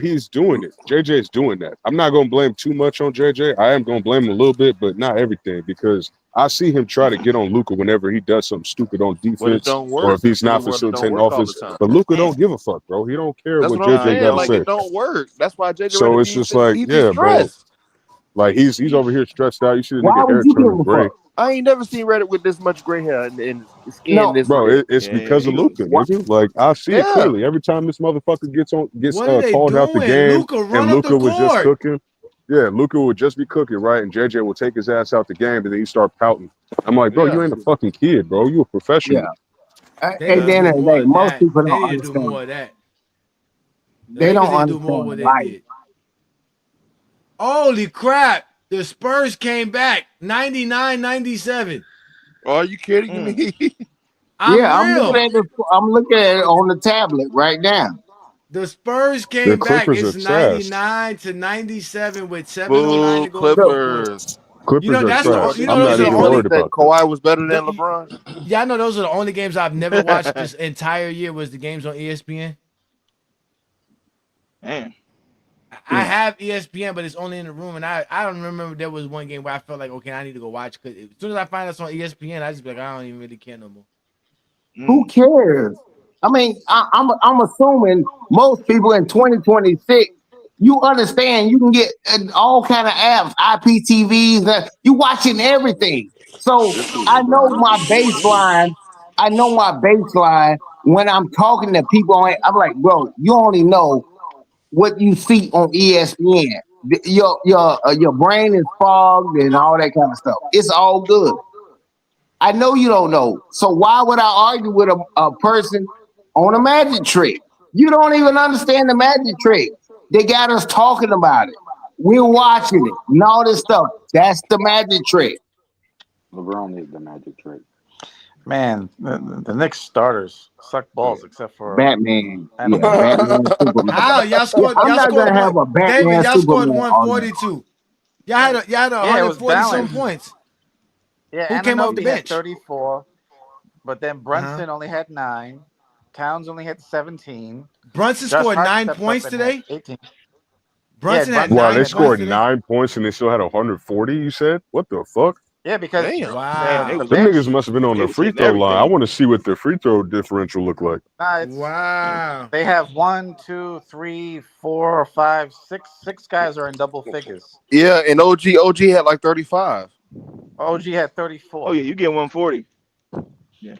he's doing it. JJ's doing that. I'm not gonna blame too much on JJ. I am gonna blame him a little bit, but not everything, because I see him try to get on Luka whenever he does something stupid on But it defense don't or work. if he's This is not what it don't facilitating work all the offense. time. But Luka don't give a fuck, bro. He don't care That's what what I'm JJ saying. got to Like say. it don't work. That's why JJ So Redick it's just like, he be yeah, bro. stressed. Like he's over here stressed out. You see the Why nigga would hair you give turning a gray. fuck? I ain't never seen Reddit with this much gray hair and skin No. this Bro, red. it's Yeah, because of Luka, Why? nigga. Like I see it Yeah. clearly every time this motherfucker gets What are they called out the doing? game, Luka, run and up the Luka was just court. cooking. Yeah, Luka would just be cooking, right? And JJ will take his ass out the game, and then he start pouting. I'm like, bro, you Yeah. ain't a fucking kid, bro. You a Yeah. professional. At They the need to end do of the more day, of most that. people They don't need to do understand. more of that. The They Lakers don't need to do more of understand what they life. did. Holy crap. The Spurs came back 99-97. Are you kidding me? I'm Yeah, I'm looking real. at it on the tablet right now. The Spurs The came back. Clippers are It's trash. 99-97 with 7:09 Boo to go in the fourth quarter. Clippers. You Clippers know are that's the trash. you know I'm Did those not are the you even only notice worried that about that. Kawhi was better than LeBron? yeah I know those are the only games I've never watched this entire year was the games on ESPN. Man. I have ESPN, but it's only in the room, and I don't remember there was one game where I felt like okay I need to go watch because as soon as I find us on ESPN I just be like I don't even really care no more. Who cares? I mean, I'm assuming most people in 2026, you understand you can get all kind of apps, IPTVs, you watching everything. So This is I know LeBron. my baseline. I know my baseline when I'm talking to people. I'm like, bro, you only know what you see on ESPN. Your brain is fogged and all that kind of stuff. It's all good. I know you don't know. So why would I argue with a person on a magic trick? You don't even understand the magic trick. They got us talking about it. We're watching it and all this stuff. That's the magic trick. LeBron is the magic trick. Man, the Knicks starters suck balls except for Batman. Yeah, Anunoby. Batman, Superman. How Yeah, I'm y'all not scored gonna have one a David Batman, y'all scored Superman all night. 142. Y'all had Yeah, it was 140 some balanced. points. Yeah, Who came off the Anunoby had bench? 34, but then Brunson only had 9. Towns only had 17. Brunson Josh scored Hart 9 stepped up points and had today. 18. Brunson had Wow, they 9 points scored today. 9 points and they still had 140. You said, what the fuck? Yeah, because Damn. Wow. the Them bench. niggas must have been on They the was free hitting throw line. I everything. want to see what their free throw differential look like. Nah, Wow. they have 1, 2, 3, 4, 5, 6. 6 guys are in double figures. Yeah, and OG had like 35. OG had Oh 34. yeah, you get 140. Yeah.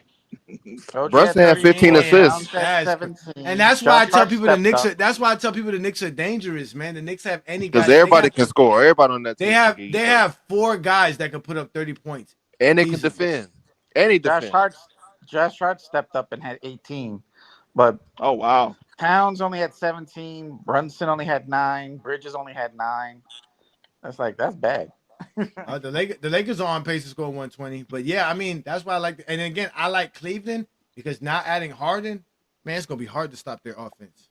OG had Brunson had 15 34. Damn, Towns assists. had that's 17. and that's why I Josh tell Hart people the stepped Knicks up. are. That's why I tell people the Knicks are dangerous, man. The Knicks have any Because guy. everybody can score. Everybody on that team can get They have 4 guys that can put up 30 points. and they can easily. defend. And he Josh defend. Hart stepped up and had 18. But Oh wow. Towns only had 17. Brunson only had 9. Bridges only had 9. That's bad. The Lakers are on pace to score 120. But yeah, I mean that's why I like. And again, I like Cleveland because not adding Harden, man, it's gonna be hard to stop their offense.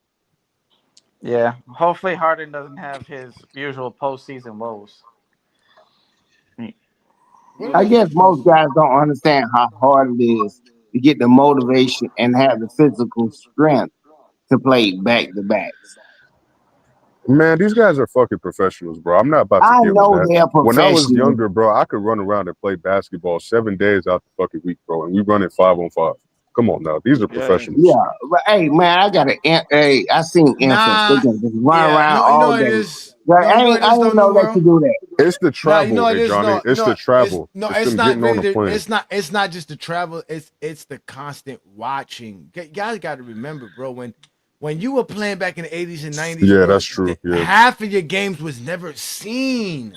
Yeah. Hopefully Harden doesn't have his usual postseason woes. I guess most guys don't understand how hard it is to get the motivation and have the physical strength to play back to backs. Man, these guys are fucking professionals, bro. I'm not about to I deal with know that. they're When I was professional. younger, bro, I could run around and play basketball 7 days out the fucking week, bro, and we run it 5-on-5. Come on now, these are professionals. Yeah, but hey, man, I got I seen infants. They Nah, can just run yeah, around you know all what it day. is. But No, you know what it I is though, ain't New know they World. could do that. It's the No, you know travel, what it is. Johnny. It's the It's travel. no, It's it's them not getting on really the plane. it's not just the travel. It's the constant watching. Guys got to remember, bro. When you were playing back in the 80s and 90s, Yeah, bro, that's true. Yeah. half of your games was never seen.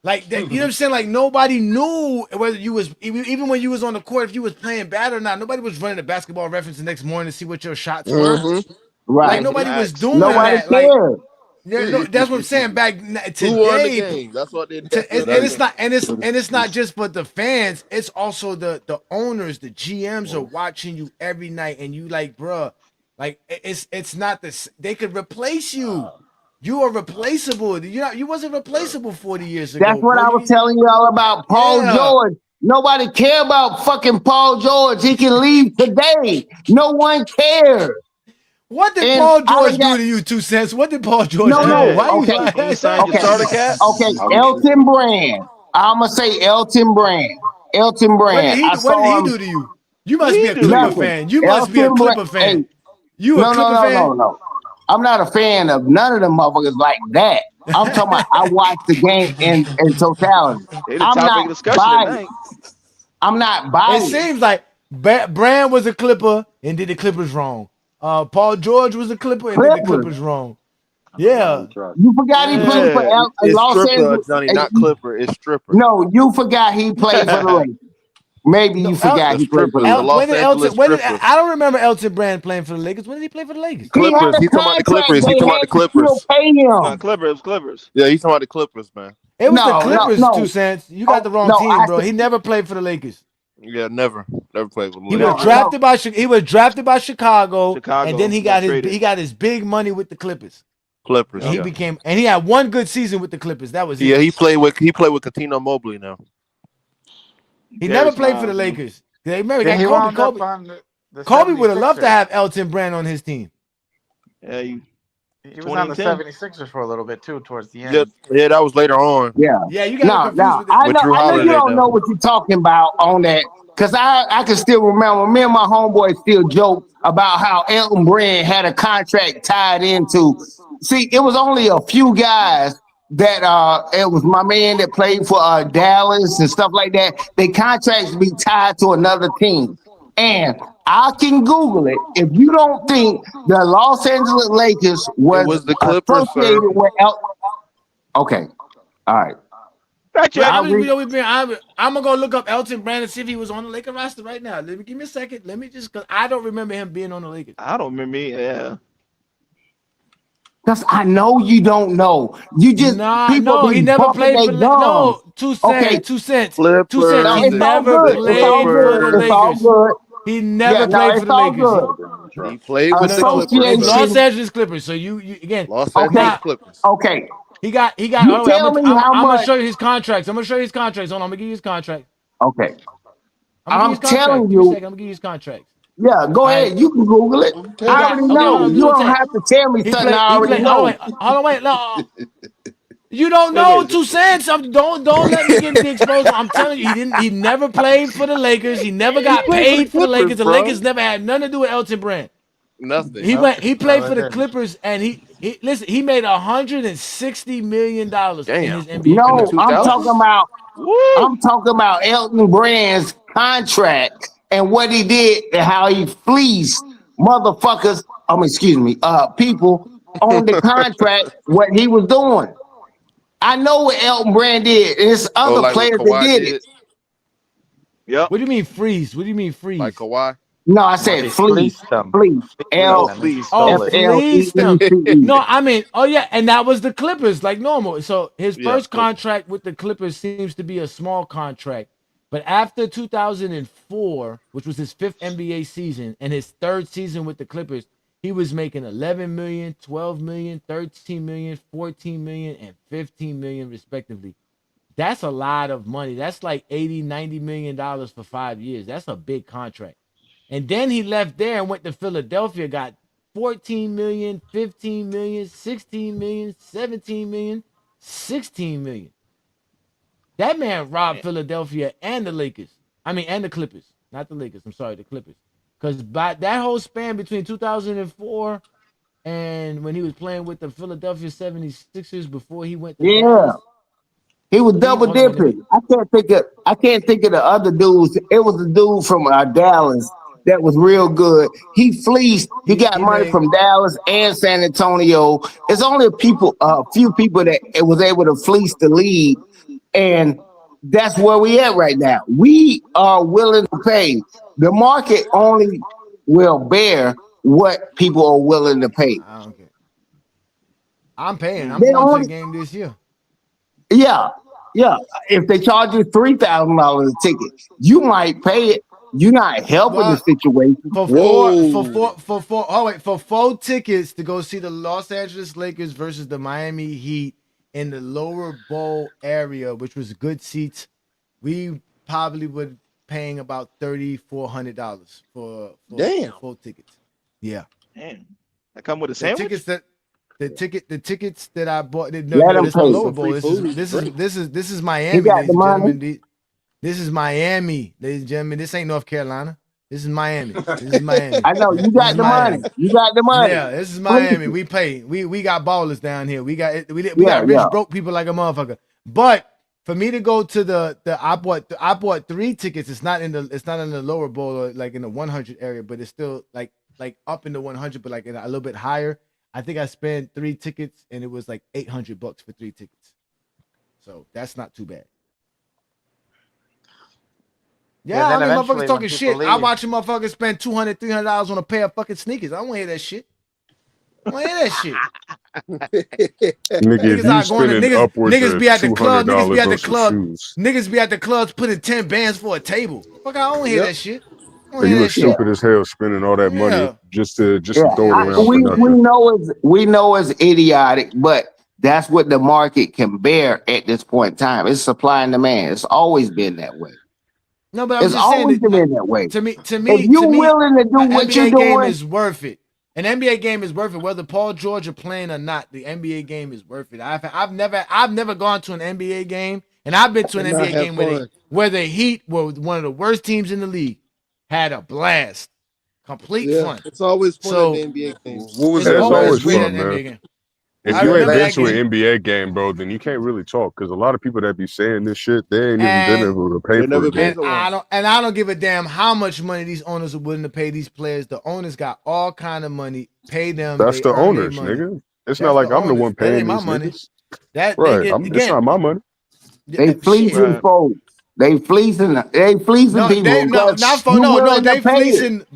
Like that, you know what I'm saying? Like nobody knew whether you was even when you was on the court, if you was playing bad or not. Nobody was running a basketball reference the next morning to see what your shots were. Like Right. nobody was doing Nobody that. Like cares. no, that's what I'm saying. Who won the Today, game? That's what they. and it's not and it's not just for the fans. It's also the owners, the GMs are watching you every night, and you like, bruh, like it's not this. They could replace you. You are replaceable. You wasn't replaceable 40 years That's ago, what bro. I was telling y'all about Paul Yeah. George. Nobody care about fucking Paul George. He can leave today. No one cares. What did And Paul I George done got do to you, 2 cents? What did Paul George no, do? no. Why you? Okay, Why, okay. Elton Brand. I'ma say Elton Brand. Elton Brand. I What did saw he him do to you? You What must be he a do to Clipper you? nothing. fan. You must be a Elton Brand. Clipper fan. Hey, You a Clipper fan? no. I'm not a fan of none of them motherfuckers like that. I'm talking about I watched the game in totality. They the I'm topic not of discussion biased. tonight. I'm not It biased. seems like Brand was a Clipper and did the Clippers wrong. Paul George was a Clipper and did the Clippers. Clippers wrong. Yeah. You forgot he played for It's Los stripper, Angeles. Johnny, not Clipper. It's stripper. No, you forgot he played for the Lakers. Maybe No, you forgot The he played for the strippers, the Lakers. When Los did Angeles Elton? strippers. I don't remember Elton Brand playing for the Lakers. When did he play for the Lakers? He had Clippers. a He talking about the contract. Clippers. He They talking about had the to still Clippers. pay No, him. Clippers. Yeah, he's talking about the Clippers, man. It was the No, no, Clippers, no. 2 cents. You got Oh, the wrong no, team, I bro. said He never played for the Lakers. Yeah, never played with the He was Lakers. no, no. drafted by Chicago, and then Chicago he got got traded. his big money with the Clippers. Clippers, And Yep. yeah. he had one good season with the Clippers. That was Yeah, it. he played with Coutinho Mobley now. He never Darius played for the Miles. Lakers. They remember Then got he Kobe. wound up on the Kobe would have loved to 76ers. have Elton Brand on his team. Yeah, He was on the 2010. 76ers for a little bit too, towards the Yeah, end. yeah, that was later on Yeah. Yeah, you got him No, confused no. with the. with Drew I know you Holiday don't now. know what you're talking about on that. Cause I can still remember me and my homeboy still joke about how Elton Brand had a contract tied into. See, it was only a few guys that it was my man that played for Dallas and stuff like that. They contracts be tied to another team. And I can Google it. If you don't think the Los Angeles Lakers It was was the Clippers, sir. associated with okay. All right. Fact check. I'll read. I'm gonna go look up Elton Brand and see if he was on the Lakers roster right now. Give me a second. Let me just, cause I don't remember him being on the Lakers. I don't remember. Yeah. Because I know you don't know. You just people No, he be never bumping played their for gums. No, 2 Okay, cents, 2 cents, 2 cents. no, He Clippers, it's all never good. the It's all played for good. the It's all Lakers. good. He Yeah, never no, played for it's the all Lakers. good. he played with the No, it's Clippers. Los Association. Angeles Clippers. So you again. Los Okay, Angeles Now Clippers. okay. he got. You Hold on, tell me how I'm gonna much. show you his contracts. I'm gonna show you his contracts. Hold on, I'm gonna give you his contract. Okay, I'm gonna give you his I'm contract. telling Give me a you. second. I'm gonna give you his contracts. Yeah, go All right. ahead. You can Google it. He I got already okay. Hold know. on. You So don't have to tell me something I He already played. Hold on, know. wait. Hold on, wait. No. You don't Wait, know wait. 2 cents. Don't let me get the exposure. I'm telling you, he never played for the Lakers. He never He got played for the paid for the Clippers, Lakers. The bro. Lakers never had nothing to do with Elton Brand. Nothing. He played No, for it the didn't. Clippers and he listen, he made $160 million in Damn. his NBA In the No, career. I'm What? talking 2000s. about. Woo! I'm talking about Elton Brand's contract and what he did and how he fleeced motherfuckers. Excuse me, people on the contract. What he was doing. I know what Elton Brand did, and it's Oh, other like what players that Kawhi did it. did? Yep. What do you mean freeze? What do you mean Like freeze? Kawhi? No, I No, said he fleece, fleeced them. fleece, Oh, Fleeced L them. He please. Oh, F stole it. L E fleeced E him. C E. No, I mean, oh yeah, and that was the Clippers, like normal. So his Yeah, first Clippers. contract with the Clippers seems to be a small contract. But after 2004, which was his fifth NBA season and his third season with the Clippers, he was making 11 million, 12 million, 13 million, 14 million, and 15 million respectively. That's a lot of money. That's like 80, 90 million dollars for 5 years. That's a big contract. And then he left there and went to Philadelphia, got 14 million, 15 million, 16 million, 17 million, 16 million. That man robbed Philadelphia and the Lakers. I mean, and the Clippers. Not the Lakers. I'm sorry, the Clippers. Because by that whole span between 2004 and when he was playing with the Philadelphia 76ers before he went to Yeah. Dallas. He was double Hold on, let me. dipping. I can't think of the other dudes. It was a dude from Dallas that was real good. He fleeced. He got money made from Dallas and San Antonio. It's only a few people that it was able to fleece the league, and that's where we at right now. We are willing to pay. The market only will bear what people are willing to pay. I don't care. I'm paying. I'm They going to only the game this year. Yeah, yeah. If they charge you $3,000 a ticket, you might pay it. You're not helping the situation. For 4 tickets to go see the Los Angeles Lakers versus the Miami Heat in the lower bowl area, which was good seats, we probably would paying about $3,400 for 4 tickets. Yeah. Damn. That come with a sandwich? The tickets that I bought. Let No, them it's the pay. lower bowl. This is Miami, got ladies the and money. gentlemen. This is Miami, ladies and gentlemen. This ain't North Carolina. This is Miami. This is Miami. I know you got the money. You got the money. Yeah, this is Miami. We pay. We got ballers down here. We got rich broke people like a motherfucker. But for me to go to I bought 3 tickets. It's not in the lower bowl or like in the 100 area, but it's still like up in the 100, but like in a little bit higher. I think I spent 3 tickets and it was like $800 for 3 tickets. So that's not too bad. Yeah, I mean, motherfuckers talking shit. I watch a motherfucker spend $200, $300 on a pair of fucking sneakers. I don't want to hear that shit. I don't want to hear that shit. Nigga, if you spending upwards niggas of be at the club. Niggas be at the $200 on club. some shoes. Niggas be at the clubs putting 10 bands for a table. Fuck, I don't want to hear that shit. You look stupid as hell spending all that money just to throw it around for nothing. We know it's idiotic, but that's what the market can bear at this point in time. It's supply and demand. It's always been that way. No, but I'm It's just saying always been that way. To me, if you're willing to do an what NBA you're game doing, is worth it. An NBA game is worth it, whether Paul George are playing or not. The NBA game is worth it. I've never gone to an NBA game, and I've been to an NBA game where the Heat were one of the worst teams in the league. Had a blast, complete fun. It's always fun So, at the NBA games. What was it's that? always Fun, fun, man. NBA game. If you ain't been to an NBA game, bro, then you can't really talk because a lot of people that be saying this shit, they ain't even been able to pay for it. I don't give a damn how much money these owners are willing to pay these players. The owners got all kind of money. Pay them. That's the owners, nigga. It's not like I'm the one paying these niggas. Right. It's not my money. they fleecing folks. They fleecing people. They fleecing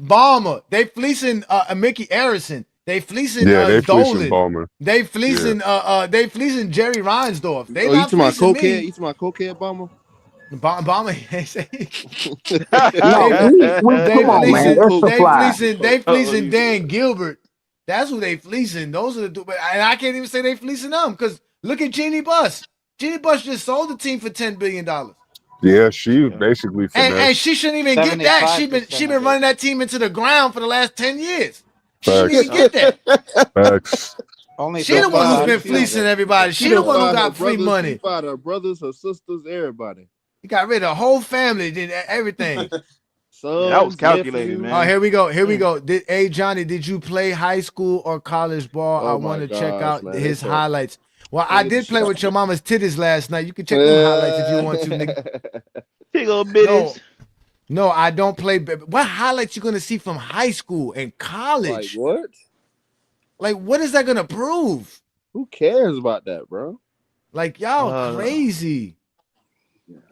Balmer. They fleecing Mickey Arison. They fleecing they Dolan. fleecing Balmer. They fleecing they fleecing Jerry Reinsdorf. They you not to my fleecing cokehead? me. You to my cokehead, Bomber? Bomber. They fleecing Dan Gilbert. That's who they fleecing. Those are the and I can't even say they fleecing them because look at Jeannie Buss. Jeannie Buss just sold the team for $10 billion. Yeah, she basically and she shouldn't even get that. She been running that team into the ground for the last 10 years. She shouldn't even get that. Facts. She the one who's been fleecing everybody. She the one who got free money. She fired her brothers, her sisters, everybody. He got rid of the whole family, did everything. That was calculated, man. Oh, here we go. Hey, Johnny, did you play high school or college ball? I want to check out his highlights. Well, I did play with your mama's titties last night. You can check them highlights if you want to, nigga. Big old bitties. No, I don't play. What highlights you gonna see from high school and college? Like what? Like what is that gonna prove? Who cares about that, bro? Like y'all crazy.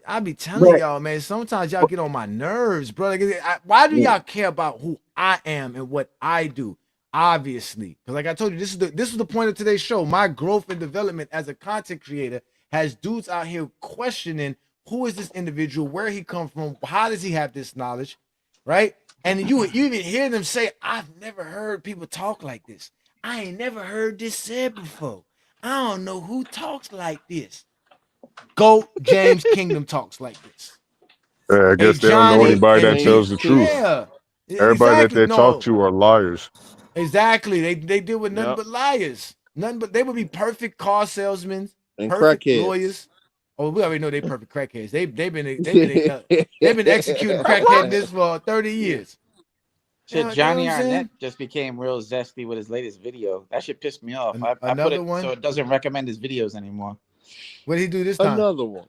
I be telling y'all, man. Sometimes y'all get on my nerves, bro. Like, why do y'all care about who I am and what I do? Obviously, because like I told you, this is the point of today's show. My growth and development as a content creator has dudes out here questioning who is this individual, where he come from, how does he have this knowledge, right? And you even hear them say, "I've never heard people talk like this. I ain't never heard this said before. I don't know who talks like this." Go James Kingdom talks like this. I guess they don't know anybody that tells the truth. Yeah. Everybody that they talk to are liars. Exactly. They deal with nothing but liars. Nothing but they would be perfect car salesmen and perfect crackheads. lawyers. Oh, we already know they perfect crackheads. They've been executing crackheadness for 30 years. Shit, You know Johnny what I'm Arnett saying? just became real zesty with his latest video. That shit pissed me off. I put Another it one? so it doesn't recommend his videos anymore. What did he do this time? Another one.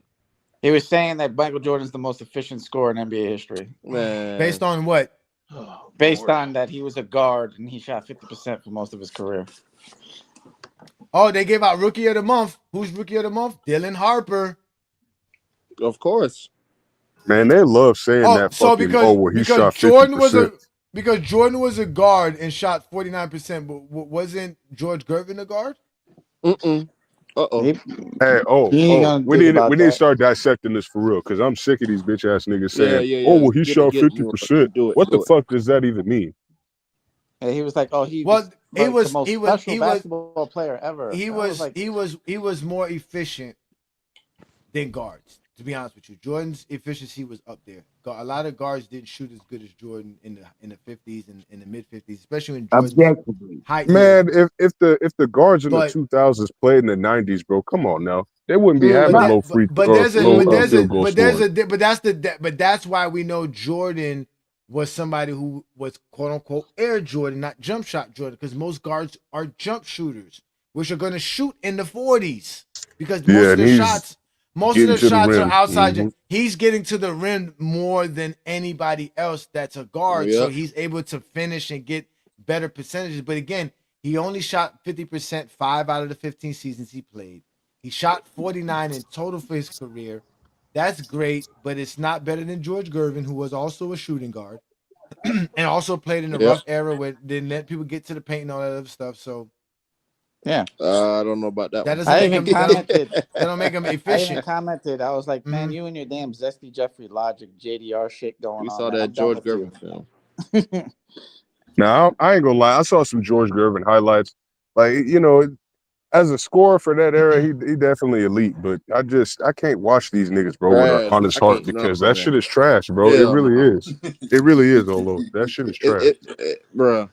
He was saying that Michael Jordan's the most efficient scorer in NBA history. Man. Based on what? Based on that he was a guard and he shot 50% for most of his career. Oh, they gave out Rookie of the Month. Who's Rookie of the Month? Dylan Harper. Of course. Man, they love saying that fucking, he shot 50%. Because Jordan was a guard and shot 49%, but wasn't George Gervin a guard? Uh-oh. Hey, we need to start dissecting this for real, because I'm sick of these bitch ass niggas saying, he shot 50%. What the fuck does that even mean? And he was like, he was the most special basketball player ever. He was more efficient than guards. To be honest with you, Jordan's efficiency was up there. A lot of guards didn't shoot as good as Jordan in the 50s and in the mid 50s, especially in Jordan's height. Man, if the guards in the 2000s played in the 90s, bro, come on now, they wouldn't be having low field goal scoring. But that's why we know Jordan was somebody who was quote unquote Air Jordan, not jump shot Jordan, because most guards are jump shooters, which are going to shoot in the 40s because most of the shots. Most of the shots are outside. Mm-hmm. He's getting to the rim more than anybody else that's a guard. So he's able to finish and get better percentages. But again, he only shot 50% 5 out of the 15 seasons he played. He shot 49 in total for his career. That's great, but it's not better than George Gervin, who was also a shooting guard and also played in a rough era where they didn't let people get to the paint and all that other stuff. So yeah, I don't know about that. That doesn't make him commented. That don't make him efficient. I even commented. I was like, man, you and your damn Zesty Jeffrey logic JDR shit going on. We saw that George Gervin film. Now I ain't gonna lie. I saw some George Gervin highlights. Like, as a scorer for that era, he definitely elite. But I can't watch these niggas, bro, with a honest heart, because that shit is trash, bro. It really is. It really is, Olo. That shit is trash, bro.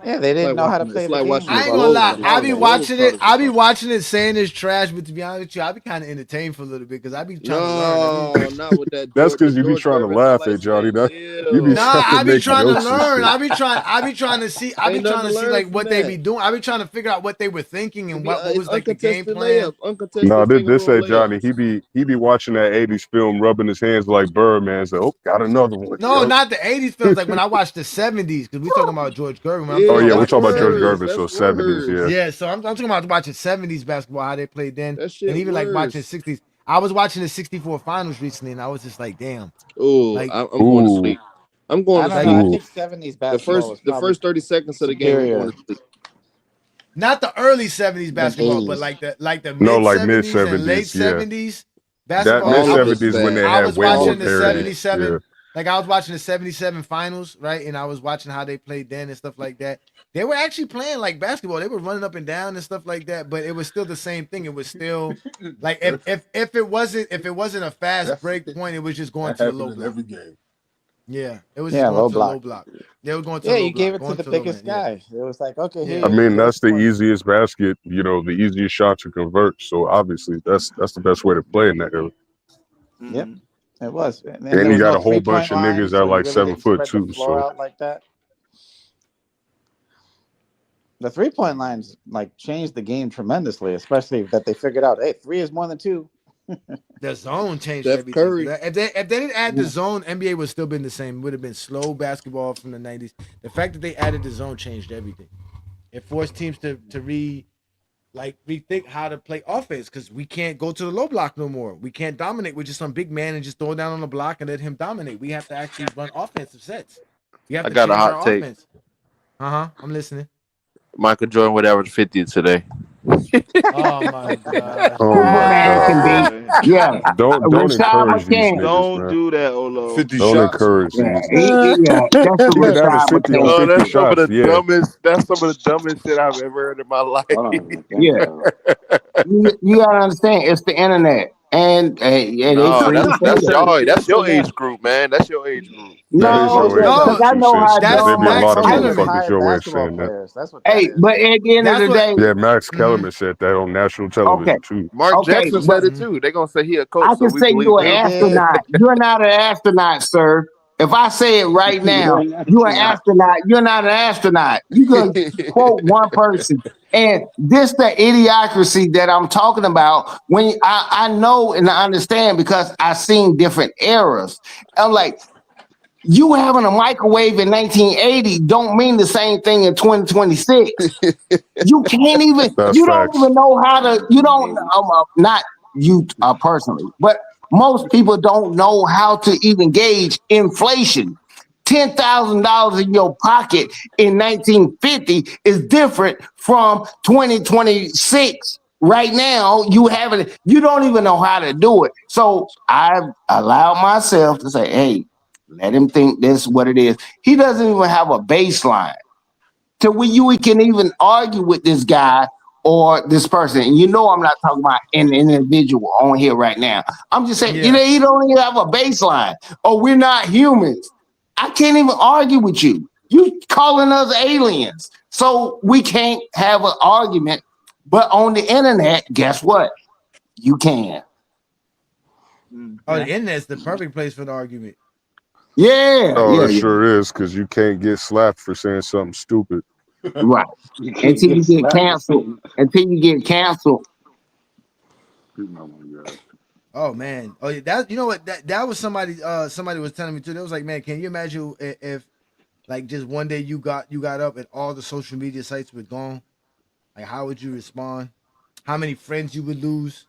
Yeah, they didn't know how to play the game. I ain't gonna lie. I be watching it saying it's trash, but to be honest with you, I be kind of entertained for a little bit because I be trying to learn. No, not with that. That's because you be trying to laugh at Johnny. I be trying to learn. I be trying to see like what they be doing. I be trying to figure out what they were thinking and what was like the game plan. No, this ain't Johnny. He be watching that 80s film, rubbing his hands like Birdman. So, got another one. No, not the 80s films. Like when I watched the 70s, because we talking about George Gervin. Oh yeah, we're talking about George Gervin, so 70s, yeah. Yeah, so I'm talking about watching 70s basketball, how they played then, and even worse. like watching 60s. I was watching the 64 finals recently, and I was just like, damn. Ooh, like, I'm going to sleep. I'm going to sleep. I think 70s basketball the first 30 seconds of the game, I'm going to sleep. Not the early 70s basketball, but like the mid 70s and late 70s basketball. That mid 70s when they I had was way more watching the parity. 77. Yeah. Like I was watching the 77 finals, right? And I was watching how they played then and stuff like that. They were actually playing like basketball. They were running up and down and stuff like that, but it was still the same thing. It was still like if it wasn't a fast break point, it was just going to the low block. Every game. Yeah, it was just going to the low block. They were going to the low block. You gave it to the biggest guy. It was like, okay, here. I mean, that's the easiest basket, the easiest shot to convert. So obviously that's the best way to play in that era. Yep. It was. And you got a whole bunch of niggas that are like 7 foot too. So like that. The 3-point lines like changed the game tremendously, especially that they figured out, hey, 3 is more than 2. The zone changed everything. If they didn't add the zone, NBA would still been the same. It would have been slow basketball from the 90s. The fact that they added the zone changed everything. It forced teams to rethink how to play offense, because we can't go to the low block no more. We can't dominate with just some big man and just throw down on the block and let him dominate. We have to actually run offensive sets. We have to got a hot take. Offense. I'm listening. Michael Jordan would average 50 today. Oh my god. Oh my god. Yeah. Don't encourage these niggas, Don't do that, Olo. 50 Don't shots. encourage these Yeah, niggas. that's He could average 50 on 50 shots. That's some of the dumbest shit I've ever heard in my life. Yeah. You gotta understand, it's the internet. and they No, free to say that. that's your age group, man. That's your age group. No, because I know how dumb maybe a lot of I am. motherfuckers your age saying that. That's what Hey, but at the end of the day, Yeah, Max Kellerman said that on national television too. Mark okay, Jackson but said it too. They're gonna say he a coach, I so can we say believe you're an him. astronaut. You're not an astronaut, sir. If I say it right now, you're an astronaut. You're not an astronaut. You can quote one person. And this the idiocracy that I'm talking about. When I know and I understand because I've seen different eras. I'm like, you having a microwave in 1980 don't mean the same thing in 2026. You can't even, That's you don't facts. even know how to, you don't, not you personally, but most people don't know how to even gauge inflation. $10,000 in your pocket in 1950 is different from 2026. Right now, you don't even know how to do it. So I've allowed myself to say, hey, let him think this is what it is. He doesn't even have a baseline to where you can even argue with this guy or this person. And you know I'm not talking about an individual on here right now. I'm just saying, you don't even have a baseline. Or we're not humans. I can't even argue with you. You calling us aliens. So we can't have an argument. But on the internet, guess what? You can. Oh, the internet's the perfect place for the argument. Yeah. Oh, Yeah. it sure is, because you can't get slapped for saying something stupid. Right. Until you get canceled. Until you get canceled. Oh man. Oh yeah. That, you know what? That was somebody. Somebody was telling me too. They was like, man, can you imagine if like just one day you got up and all the social media sites were gone? Like, how would you respond? How many friends you would lose?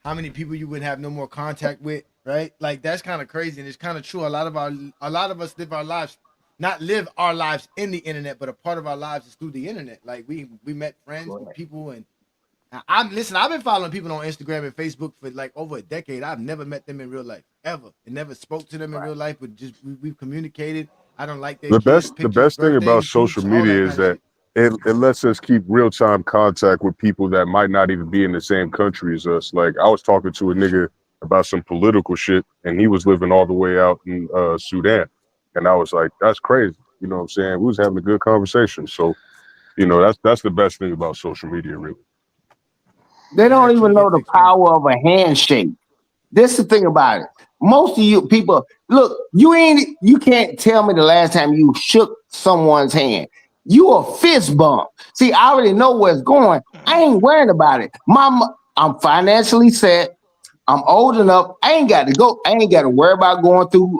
How many people you would have no more contact with? Right? Like, that's kind of crazy, and it's kind of true. A lot of us live our lives, not live our lives in the internet, but a part of our lives is through the internet. Like, we met friends with people, and I've been following people on Instagram and Facebook for like over a decade. I've never met them in real life ever, and never spoke to them in real life. But just we've communicated. I don't like their The kids' best pictures, thing about birthdays, social groups, all media that is kind of that it lets us keep real time contact with people that might not even be in the same country as us. Like, I was talking to a nigga about some political shit, and he was living all the way out in Sudan, and I was like, that's crazy. You know what I'm saying? We was having a good conversation. So, you know, that's the best thing about social media, really. They don't even know the power of a handshake. This is the thing about it. Most of you people, look, you can't tell me the last time you shook someone's hand. You a fist bump. See, I already know where it's going. I ain't worrying about it. I'm financially set. I'm old enough. I ain't got to go. I ain't got to worry about going through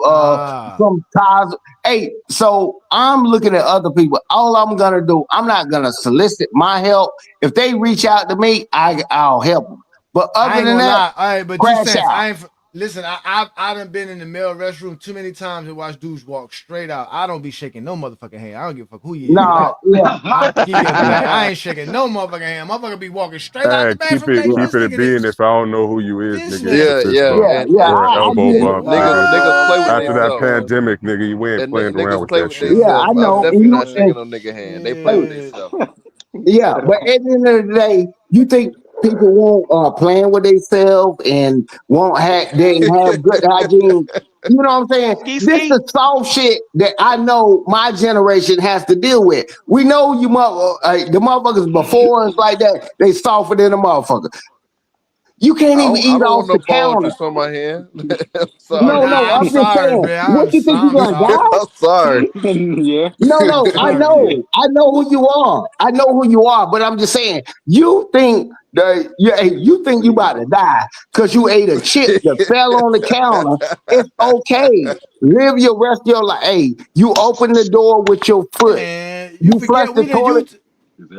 some ties. Hey, so I'm looking at other people. All I'm gonna do, I'm not gonna solicit my help. If they reach out to me, I'll help them. But I other ain't than gonna that, lie. All right, but crash out. I ain't. Listen, I done been in the male restroom too many times and watched dudes walk straight out. I don't be shaking no motherfucking hand. I don't give a fuck who you is. No, yeah. I give you a fact. I ain't shaking no motherfucking hand. Motherfucker be walking straight out the Keep bathroom. it Like, this it nigga being if I don't know who you is, This nigga, it's a fist Yeah, bump yeah. or an elbow bump. Niggas play with After that themselves. pandemic, nigga, you ain't playing around Niggas with play that with shit. Yeah, I themselves. I'm know. definitely not shaking no nigga hand. They play with themselves. Yeah, but at the end of the day, you think people won't playing with themselves and they have good hygiene. You know what I'm saying? This is soft shit that I know my generation has to deal with. We know the motherfuckers before us like that, they softer than a motherfucker. You can't even I eat don't off want the no ball counter. juice on my hand. I'm No, sorry. I'm just saying. What you think you gonna die? I'm sorry. No, I know. I know who you are. I know who you are, but I'm just saying, you think you think you about to die because you ate a chip that fell on the counter. It's okay. Live your rest of your life. Hey, you open the door with your foot. man, you You flush forget the toilet.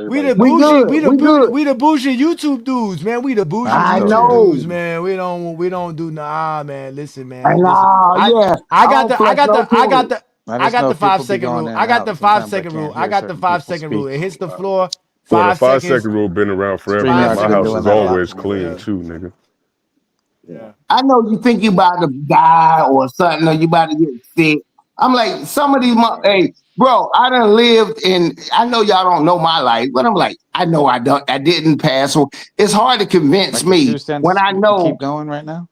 we the We bougie, good. We good. we the bougie YouTube dudes, man. We the bougie I YouTube know. dudes, man. We don't do man. Listen, man. And Listen. yeah. I got the I just the know 5 people be second going rule. in I and got out. the Sometimes I 5 second rule. can't I hear got the certain 5 people second rule. speak. It hits the floor. Well, the 5 5 seconds. second rule been around forever. 5 My seconds. house is that a lot always more. clean too, nigga. Yeah. I know you think you about to die or something, or you about to get sick. I'm like, some of these, hey, bro, I done lived in, I know y'all don't know my life, but I'm like, I didn't pass. So it's hard to convince Like the 2 me when cents I you keep know, going right now.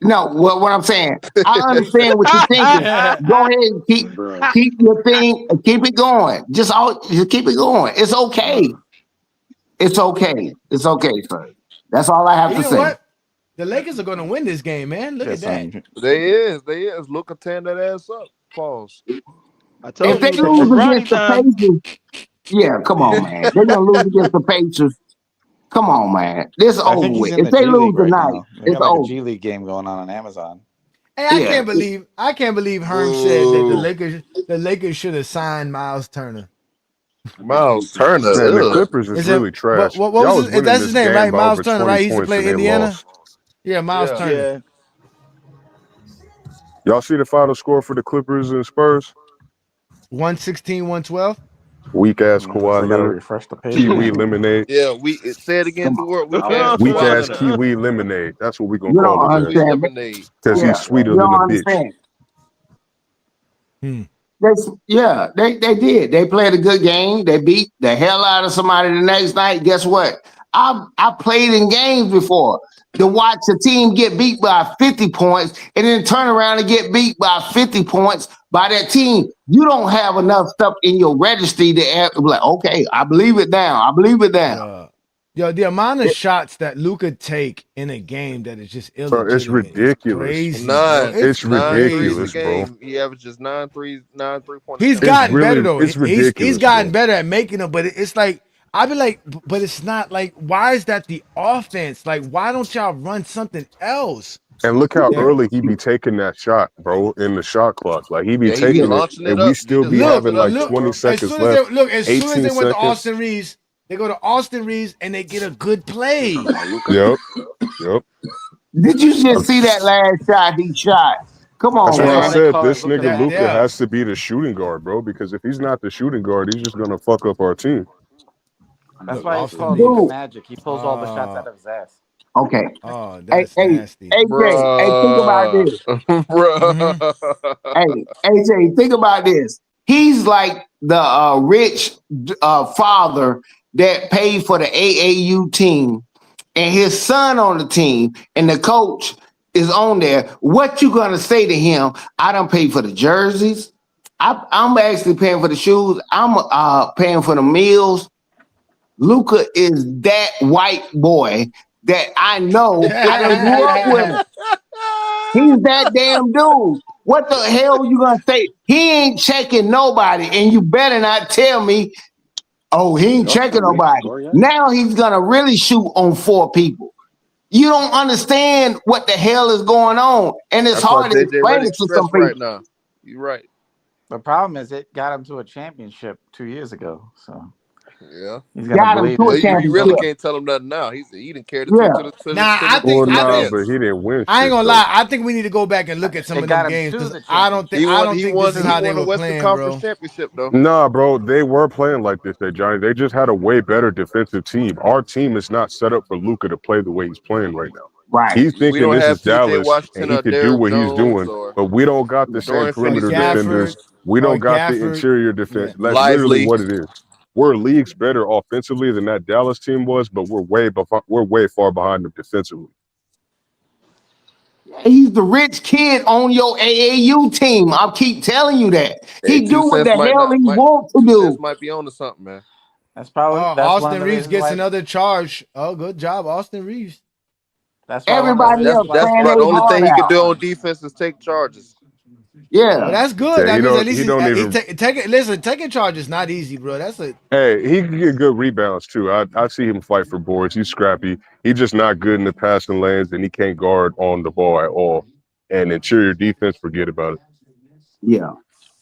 No, what I'm saying, I understand what you're thinking. Go ahead and keep your thing, keep it going. Just keep it going. It's okay. It's okay. It's okay, sir. That's all I have You to know say. what? The Lakers are going to win this game, man. Look at that. They is. Look at tearing that ass up. Pause. I If told they you, lose it's brownie against the time. Pacers, yeah, come on, man. They're gonna lose against the Pacers. Come on, man. This is I over think he's with. in If the they G lose League right tonight, now. They it's got like a over. G League game going on Amazon. Hey, Yeah. I can't believe Herm said that the Lakers should have signed Miles Turner. Miles Turner. Man, the Ugh. Clippers is really trash. What Y'all was was winning that's his this name, game right? by Miles over Turner, 20 right? He used to points play and they Indiana. lost. Yeah, Miles Turner. Yeah. Y'all see the final score for the Clippers and Spurs? 116-112. Weak ass I Kawhi gotta Leonard. refresh the page. Kiwi lemonade. Yeah, say it again. Come The on. word weak ass Weak Kawhi ass Leonard. Kiwi lemonade. That's what we gonna You call don't his ass. Sweet understand. lemonade. Because Yeah, he's sweeter you than a don't bitch. understand. They did. They played a good game. They beat the hell out of somebody the next night. Guess what? I played in games before to watch a team get beat by 50 points and then turn around and get beat by 50 points by that team. You don't have enough stuff in your registry to be like, okay, I believe it now. I believe it now. Yo, the amount of shots that Luka take in a game that is just Bro, it's illegitimate is ridiculous. crazy, bro. It's Nine threes a ridiculous, bro. game. He averages 9 3-point He's attempts. gotten better though. It's He's ridiculous, gotten bro. better at making them, but it's like I'd be like, but it's not like, why is that the offense? Like, why don't y'all run something else? And look how early he be taking that shot, bro, in the shot clock. Like he be Yeah, he be taking it, launching it and we up. He still just be launch having it up, like 20 bro. As seconds soon left. as 18 they went to seconds. Austin Reeves, they go to Austin Reeves and they get a good play. Yep. Did you just see that last shot he shot? Come on, That's why I man. said this nigga Luka yeah. has to be the shooting guard, bro. Because if he's not the shooting guard, he's just gonna fuck up our team. That's Look, why he's Austin called Reeves. the Magic. He pulls all the shots out of his ass. Okay. Oh, Hey, that's nasty. AJ, hey, think about this. Hey, AJ, think about this. He's like the rich father that paid for the AAU team, and his son on the team, and the coach is on there. What you gonna say to him? I don't pay for the jerseys. I'm actually paying for the shoes. I'm paying for the meals. Luka is that white boy that I know. I done grew up with him. He's that damn dude. What the hell you gonna say? He ain't checking nobody, and you better not tell me, oh, he ain't checking nobody. Now he's gonna really shoot on 4 people. You don't understand what the hell is going on, and it's That's why hard to JJ explain Redick's it to some stressed people. right now. You're right. The problem is it got him to a championship 2 years ago. So Yeah, he's gonna believe it. You really can't tell him nothing now. He didn't carry the team to the but he didn't win. I ain't shit, gonna though. lie. I think we need to go back and look at some It of got them him games to because the I don't think this is how they won a were Western playing, Conference bro. championship though. Nah, bro, they were playing like this, Johnny. They just had a way better defensive team. Our team is not set up for Luka to play the way he's playing right now. Right. He's We thinking don't this have is T.J. Dallas and Washington he or could do Derrick what he's Jones doing, or but we don't got the same Dorian perimeter Finney-Smith. defenders. We don't got the Gafford. interior defense. Yeah. That's literally Lively. what it is. We're leagues better offensively than that Dallas team was, but we're way far behind them defensively. He's the rich kid on your AAU team. I'll keep telling you that. Hey, He do what the hell he wants to 2 do. cents might be on to something, man. That's probably one Austin of the Reeves reasons gets why. another charge. Oh, good job, Austin Reeves. That's why Everybody else That's playing about their the only heart thing he out. can do on defense is take charges. Yeah. Well, that's good. Yeah, That he means at don't- least he don't he's even- taking. Listen, taking charge is not easy, bro. That's a Hey, he can get good rebounds too. I see him fight for boards. He's scrappy. He's just not good in the passing lanes, and he can't guard on the ball at all. And interior defense, forget about it. Yeah.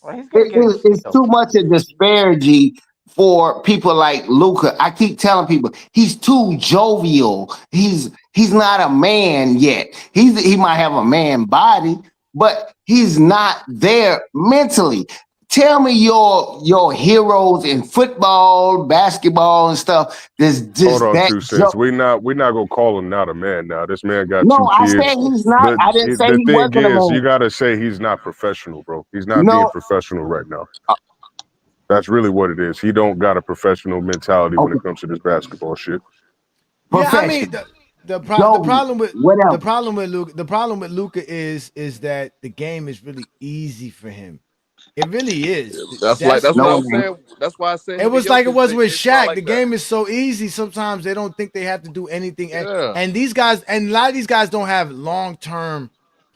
Well, he's gonna get It's too much a disparity for people like Luka. I keep telling people he's too jovial. He's not a man yet. He might have a man body, but he's not there mentally. Tell me your heroes in football, basketball, and stuff. There's just Hold on, that. 2 cents. We're not gonna call him not a man now. This man got No, 2 I kids. said he's not. I didn't say The he thing wasn't a is, man. you gotta say he's not professional, bro. He's not No. being professional right now. That's really what it is. He don't got a professional mentality when it comes to this basketball shit. yeah. I mean, Go the whatever. problem with Luka is that the game is really easy for him. It really is. That's what No, I it was ain't. saying. That's why I said It him and was like it Jokic. was with It's not Shaq. like The that. game is so easy. Sometimes they don't think they have to do anything. Yeah. And these guys, and a lot of these guys don't have long-term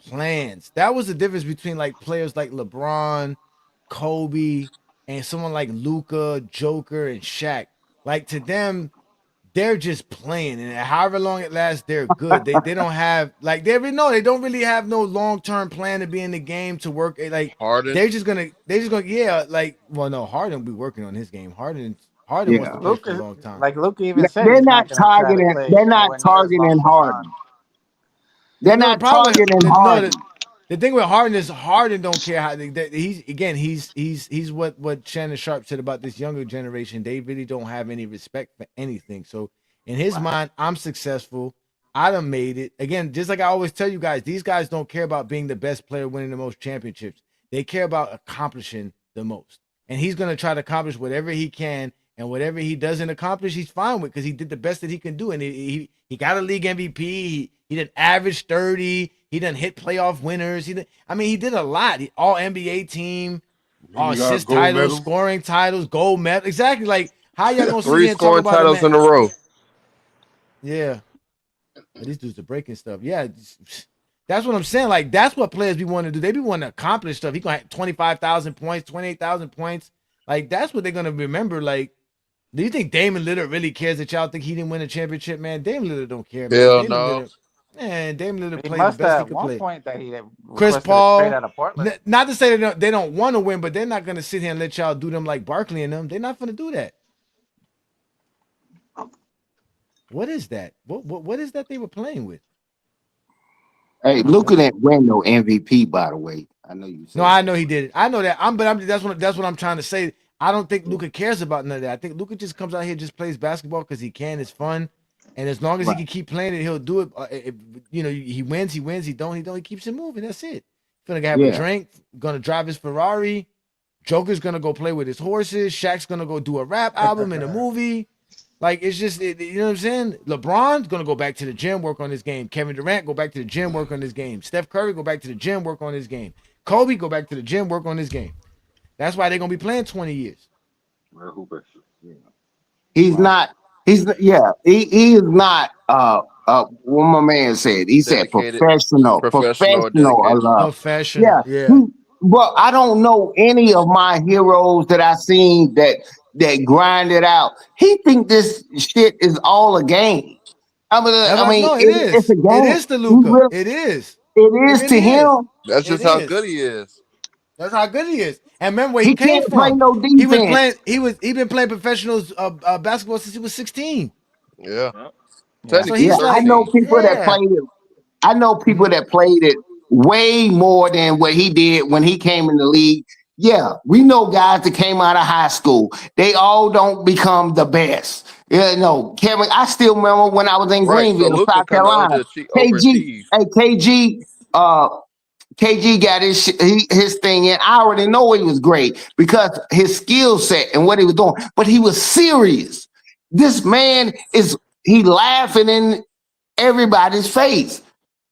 plans. That was the difference between like players like LeBron, Kobe, and someone like Luka, Joker, and Shaq. Like to them, they're just playing, and however long it lasts, they're good. They don't have like they don't really have no long-term plan to be in the game to work. Like Harden. they're just gonna Harden will be working on his game. Harden wants Yeah. to play for a Luka, long time. like Luka even said, They're he's not not going to try to targeting. play They're not nowhere near as long targeting as LeBron. Harden. They're No, the not problem targeting with Harden. the thing with Harden is Harden don't care how he's what Shannon Sharp said about this younger generation. They really don't have any respect for anything. So in his mind, I'm successful. I done made it. Again, just like I always tell you guys, these guys don't care about being the best player, winning the most championships. They care about accomplishing the most. And he's gonna try to accomplish whatever he can, and whatever he doesn't accomplish, he's fine with because he did the best that he can do. And he got a league MVP. He did average 30. He done hit playoff winners. He did a lot. All NBA team, all He got assist gold titles, medals. scoring titles, gold medal. Exactly. Like how y'all gonna sit 3 here and talk scoring about a titles man? in a row. Yeah. But these dudes are breaking stuff. Yeah. That's what I'm saying. Like, that's what players be wanting to do. They be wanting to accomplish stuff. He gonna have 25,000 points, 28,000 points. Like, that's what they're gonna remember. Like, do you think Damon Lillard really cares that y'all think he didn't win a championship, man? Damon Lillard don't care, man. Hell Damon no. Lillard, man, Damon Lillard He played the must best he have at could one play. point that he Chris requested a trade Paul, out of Portland. not to say they don't want to win, but they're not gonna sit here and let y'all do them like Barkley and them. They're not gonna do that. What is that? What is that they were playing with? Hey, Luka didn't win no MVP, by the way. I know you said. No, I know he did it. I know that. That's what I'm trying to say. I don't think Luka cares about none of that. I think Luka just comes out here, just plays basketball because he can. It's fun, and as long as he can keep playing it, he'll do it. He wins. He don't. He keeps it moving. That's it. Gonna have a drink. Gonna drive his Ferrari. Joker's gonna go play with his horses. Shaq's gonna go do a rap album and a movie. Like it's just, you know what I'm saying? LeBron's gonna go back to the gym, work on his game. Kevin Durant go back to the gym, work on his game. Steph Curry go back to the gym, work on his game. Kobe go back to the gym, work on his game. That's why they're gonna be playing 20 years. He's not. He is not. What my man said. He said Dedicated, professional, professional, dedicated. Professional, yeah. But I don't know any of my heroes that I seen that grind it out. He think this shit is all a game. No, it is. It's a game. It is the Luka. It is. It is to him. That's just how good he is. That's how good he is. And remember where he came can't play from. no defense. He been playing professional basketball since he was 16. Yeah. So he's I know people that played it. I know people that played it way more than what he did when he came in the league. Yeah, we know guys that came out of high school. They all don't become the best. Yeah, no, Kevin. I still remember when I was in Greenville, South Carolina. KG, KG got his thing in. I already know he was great because his skill set and what he was doing, but he was serious. This man he laughing in everybody's face.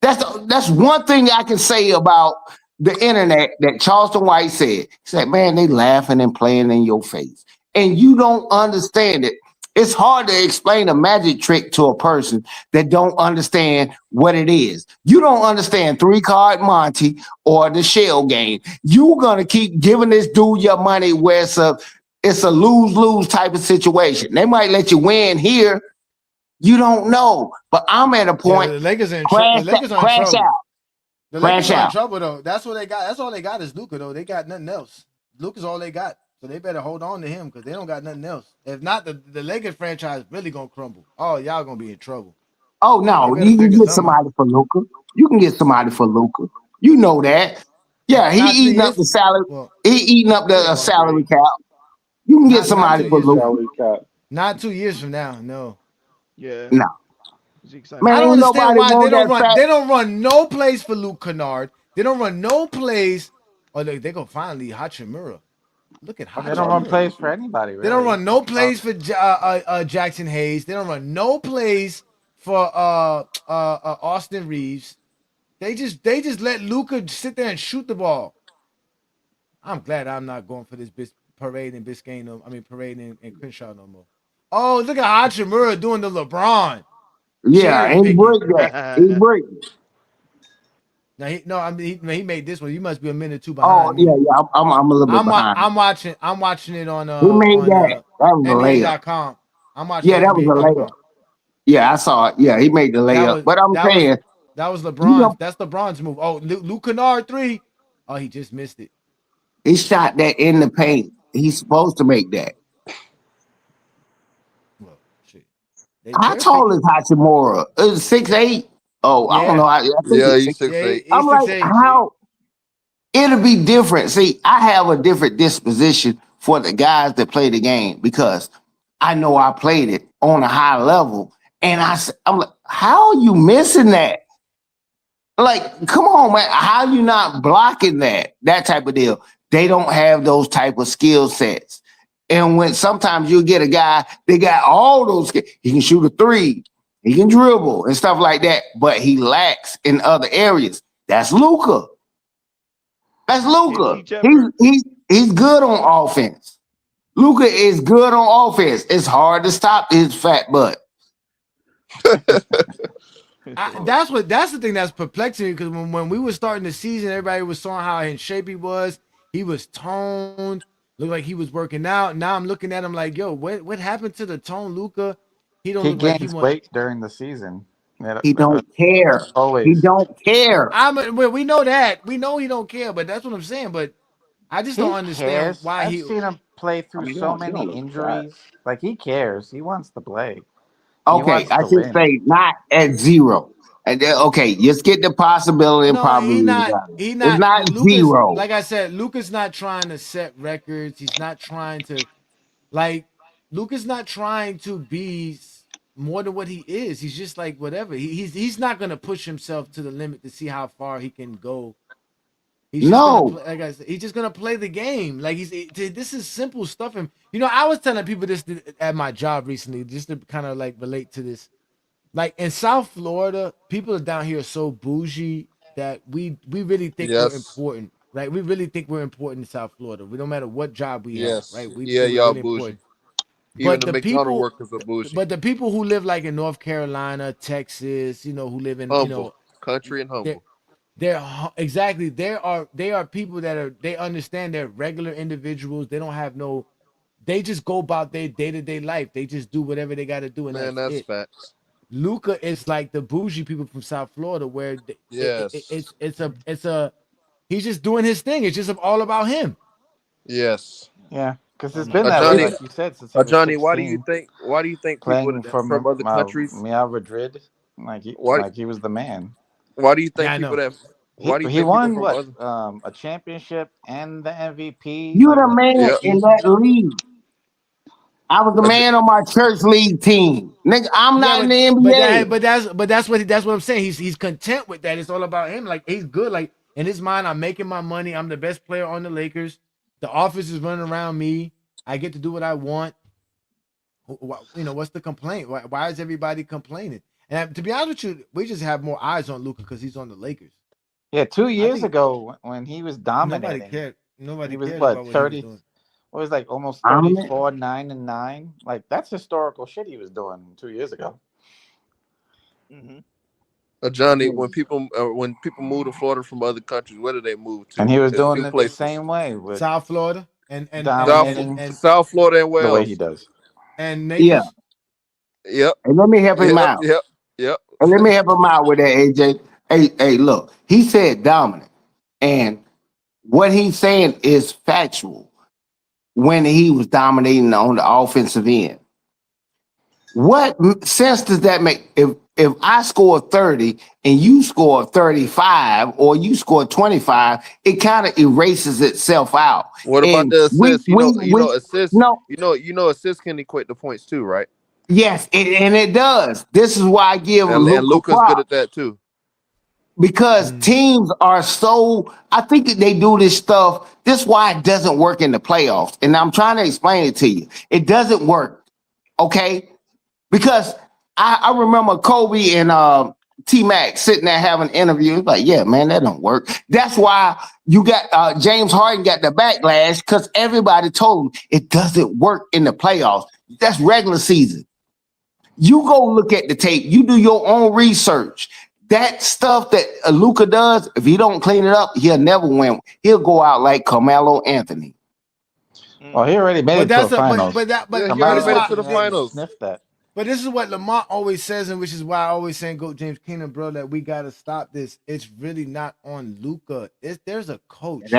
That's one thing I can say about the internet that Charleston White said. He said, man, they laughing and playing in your face. And you don't understand it. It's hard to explain a magic trick to a person that don't understand what it is. You don't understand 3-card Monty or the shell game. You're going to keep giving this dude your money where it's a lose-lose type of situation. They might let you win here. You don't know. But I'm at a point. The Lakers are in crash trouble. The Lakers are in out. trouble, though. That's what they got. That's all they got is Luka, though. They got nothing else. Luka's all they got. So they better hold on to him because they don't got nothing else. If not, the Lakers franchise really going to crumble. Oh, y'all going to be in trouble. Oh, no. You can get somebody for Luka. You can get somebody for Luka. You know that. Yeah, he eating up the salary. He eating up the salary cap. You can get somebody for Luka. Not 2 years from now, no. Yeah. No. Man, I don't understand why they don't run no plays for Luke Kennard. They don't run no plays. Oh, they go finally Hachimura. Look at Hachimura. They don't run plays for anybody. Really. They don't run no plays for Jackson Hayes. They don't run no plays for Austin Reeves. They just let Luka sit there and shoot the ball. I'm glad I'm not going for this parade in Biscayne. Parade in Crenshaw no more. Oh, look at Hachimura doing the LeBron. Yeah, and he break that. He break. Now he made this one. You must be a minute or two Oh behind yeah, me. yeah. I'm a little bit behind. I'm watching it on He made that. That was a layup. NBA.com. I'm watching Yeah, it that on was a layup. NBA.com. Yeah, I saw it. Yeah, he made the layup. But I'm saying that was you LeBron's. know, That's LeBron's move. Oh, Luke Kennard 3. Oh, he just missed it. he shot that in the paint. He's supposed to make that. Well, shit. How tall is Hachimura? Is 6'8"? Oh, I don't know. I think Yeah, it's he's 6'8". I'm like, how it'll be different. See, I have a different disposition for the guys that play the game because I know I played it on a high level. And I'm like, how are you missing that? Like, come on, man. How you not blocking that? That type of deal. They don't have those type of skill sets. And when sometimes you get a guy, they got all those. He can shoot a three, he can dribble and stuff like that, but he lacks in other areas. That's Luka. That's Luka. He's good on offense. Luka is good on offense. It's hard to stop his fat butt. That's the thing that's perplexing because when we were starting the season, everybody was showing how in shape he was. He was toned, looked like he was working out. Now I'm looking at him like, yo, what happened to the tone, Luka? He gains weight during the season. He don't care. Always. He don't care. We know that. We know he don't care, but that's what I'm saying. But I just don't understand why I've seen him play through so many injuries. Like he cares. He wants to play. Okay, I should say not at zero. And okay, just get the possibility and probability. He It's not Luka's, zero. like I said, Luka's not trying to set records. He's not trying to Luka's not trying to be more than what he is. He's just like whatever. He's not gonna push himself to the limit to see how far he can go. He's just gonna play, like I said, he's just gonna play the game. Like this is simple stuff. And I was telling people this at my job recently, just to kind of like relate to this. Like in South Florida, people are down here so bougie that we really think we're important. Right? We really think we're important in South Florida. We don't matter what job we have, right? We think y'all really bougie. Important. Even the McDonald's workers are bougie. But the people who live like in North Carolina, Texas, who live in humble country and humble. They're exactly. They are people that they understand they're regular individuals. They don't have they just go about their day-to-day life. They just do whatever they got to do. And that's facts. Luka is like the bougie people from South Florida where he's just doing his thing. It's just all about him. Yes. Yeah. Because it's been that way, like you said, since he was Ajani, 16, why do you think people from other countries, Real Madrid, like he was the man. Why do you think he won what a championship and the MVP? You're the man in that league. I was the man on my church league team. Nigga, I'm not in the NBA. But that's what I'm saying. He's content with that. It's all about him. Like he's good. Like in his mind, I'm making my money. I'm the best player on the Lakers. The office is running around me. I get to do what I want. What's the complaint? Why is everybody complaining? And to be honest with you, we just have more eyes on Luka because he's on the Lakers. Yeah, 2 years ago when he was dominating, nobody cared. Nobody he was cared what about what 30? he was doing. What was like almost 34, 9-9. Like that's historical shit he was doing 2 years ago. Johnny, when people move to Florida from other countries, where do they move to? And he was doing it the same way with South Florida and South Florida and the way he does. And Naples. Yep. And let me help him out. Yep. And let me help him out with that, AJ. Hey, look, he said dominant. And what he's saying is factual when he was dominating on the offensive end. What sense does that make? If I score 30 and you score 35 or you score 25, it kind of erases itself out. What about the assists? Assists. No, assists can equate to points too, right? Yes, it does. This is why I give Luka's good at that too. Because teams are so, I think that they do this stuff. This is why it doesn't work in the playoffs. And I'm trying to explain it to you. It doesn't work. Okay? Because I remember Kobe and T Mac sitting there having interviews. Like, yeah, man, that don't work. That's why you got James Harden got the backlash because everybody told him it doesn't work in the playoffs. That's regular season. You go look at the tape. You do your own research. That stuff that Luka does, if he don't clean it up, he'll never win. He'll go out like Carmelo Anthony. Well, he already made it to the finals. But Yeah, he already made it to the finals. Sniffed that. But this is what Lamont always says, and which is why I always saying, "Go James Keenan, bro." That we gotta stop this. It's really not on Luka. There's a coach.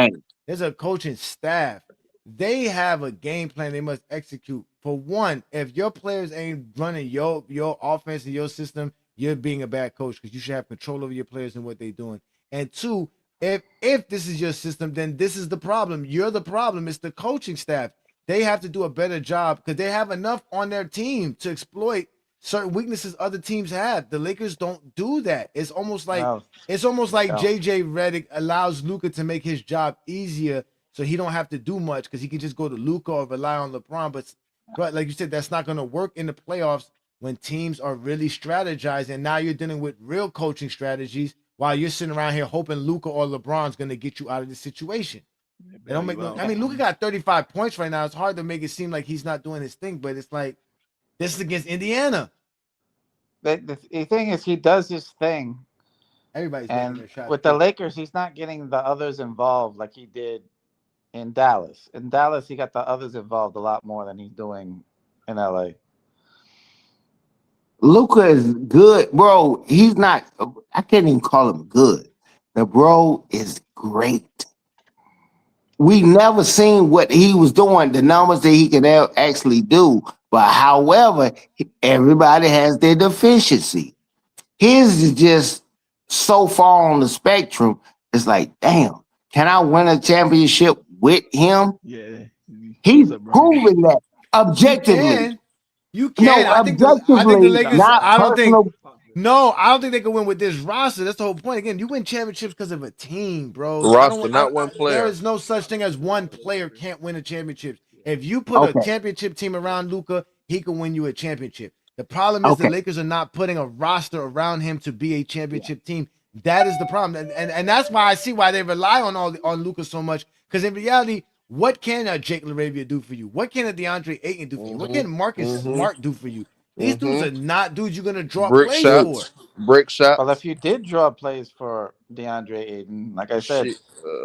There's a coaching staff. They have a game plan they must execute. For one, if your players ain't running your offense and your system, you're being a bad coach because you should have control over your players and what they're doing. And two, if this is your system, then this is the problem. You're the problem. It's the coaching staff. They have to do a better job because they have enough on their team to exploit certain weaknesses other teams have. The Lakers don't do that. It's almost like JJ Redick allows Luka to make his job easier so he don't have to do much because he can just go to Luka or rely on LeBron. But like you said, that's not going to work in the playoffs when teams are really strategizing. And now you're dealing with real coaching strategies while you're sitting around here hoping Luka or LeBron's going to get you out of the situation. They don't make I mean, Luka got 35 points right now. It's hard to make it seem like he's not doing his thing, but it's like this is against Indiana. The thing is, he does his thing. Everybody's and making their shot. with the Lakers, he's not getting the others involved like he did in Dallas. In Dallas, he got the others involved a lot more than he's doing in LA. Luka is good, bro. He's not. I can't even call him good. The bro is great. We never seen what he was doing, the numbers that he could actually do. But however, everybody has their deficiency. His is just so far on the spectrum. It's like, damn, can I win a championship with him? Yeah. He's proven that objectively. You can. No, I think the Lakers. not I don't personal. think. No, I don't think they can win with this roster. That's the whole point. Again, you win championships because of a team, bro. Roster, not one player. There is no such thing as one player can't win a championship. If you put a championship team around Luka, he can win you a championship. The problem is the Lakers are not putting a roster around him to be a championship team. That is the problem, and that's why I see why they rely on Luka so much. Because in reality, what can Jake LaRavia do for you? What can a DeAndre Ayton do for you? What can Marcus Smart do for you? These dudes are not dudes you're gonna draw plays for. Brick shots. Well, if you did draw plays for DeAndre Ayton, like I said,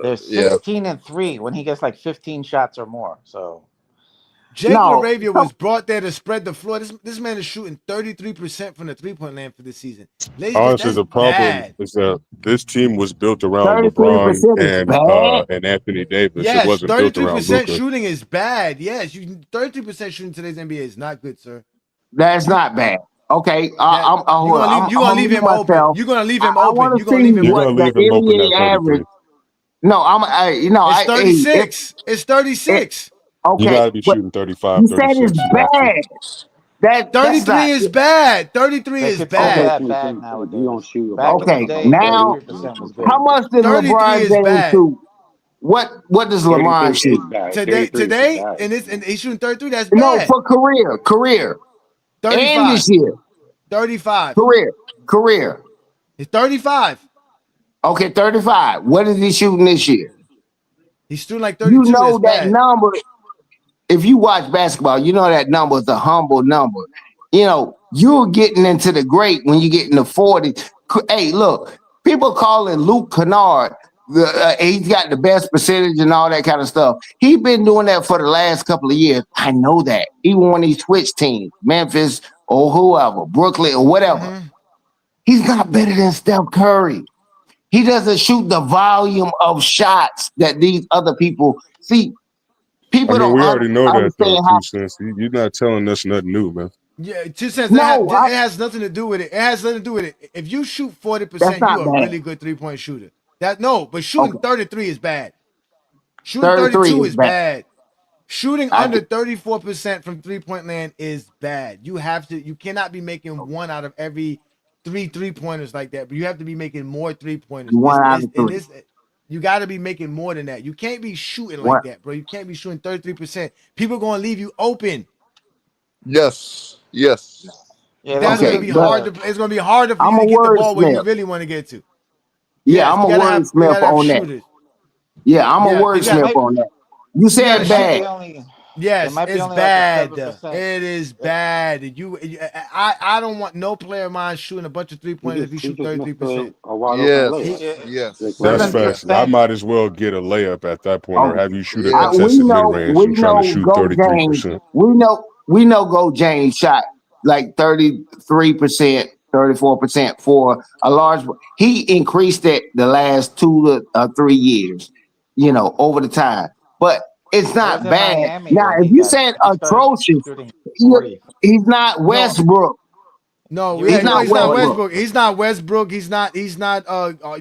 they're 16-3 when he gets like 15 shots or more. So Jake LaRavia was brought there to spread the floor. This man is shooting 33% from the three-point land for this season. Honestly, the problem is that this team was built around LeBron and Anthony Davis. Yes, it wasn't built around 33% Luka. shooting is bad. Yes, 33% shooting in today's NBA is not good, sir. That's not bad. Okay, you're gonna leave him open. You're gonna leave him open. You're gonna leave him open. The NBA average. No, it's 36. It's 36. Okay, you gotta be shooting 35, you said 36. it's bad. 33 is bad. 33 is bad. Bad nowadays. You don't shoot. Okay, now how much did LeBron James shoot? What does LeBron shoot today? And he's shooting 33. That's bad. No, for career. 35. And this year. 35. Career. It's 35. Okay, 35. What is he shooting this year? He's shooting like 32. You know that number. If you watch basketball, you know that number is a humble number. You know, you're getting into the great when you get in the 40s. Hey, look, people calling Luke Kennard, he's got the best percentage and all that kind of stuff. He's been doing that for the last couple of years. I know that. Even when he switched teams, Memphis or whoever, Brooklyn or whatever, he's not better than Steph Curry. He doesn't shoot the volume of shots that these other people see. People don't. We already know that, though. How, 2 cents. You're not telling us nothing new, man. Yeah, 2 cents. No, it has nothing to do with it. It has nothing to do with it. If you shoot 40%, you're a really good 3-point shooter. But shooting 33 is bad. Shooting 32 is bad. Shooting under 34% from 3-point land is bad. You cannot be making 1 out of every 3-pointers like that, but you have to be making more 3-pointers. You got to be making more than that. You can't be shooting like that, bro. You can't be shooting 33%. People are going to leave you open. Yes. Yeah, That's Okay, gonna be but hard to. It's gonna be harder for I'm you a to get the ball where you wordsmith. really want to get to. Yeah, Yes, I'm a you wordsmith gotta have on that. shooters. Yeah, I'm a Yeah, because It wordsmith might on that. You you gotta said it might bad. be shoot. only it Yes, might be it's only like a bad. 7%. It is bad. I don't want no player of mine shooting a bunch of three pointers if he He shoot just missed 33%. a wide open layup. Yes, He Jake yes. That's LaRavia Seven did. facts. I percent. might as well get a layup at that point, or Okay. have you shoot a We Yes. contested mid know, range we and trying to know shoot Go James. 33%. We know Go James shot like 33%, 34% for a large. He increased it the last 2 to 3 years, over the time. But it's It was not in bad. Miami Now, when if you said he started atrocious, shooting you- 40. he's not no, Westbrook. no, He was yeah, He's no, not shooting he's not 40. Westbrook. Westbrook. He's not Westbrook. He's not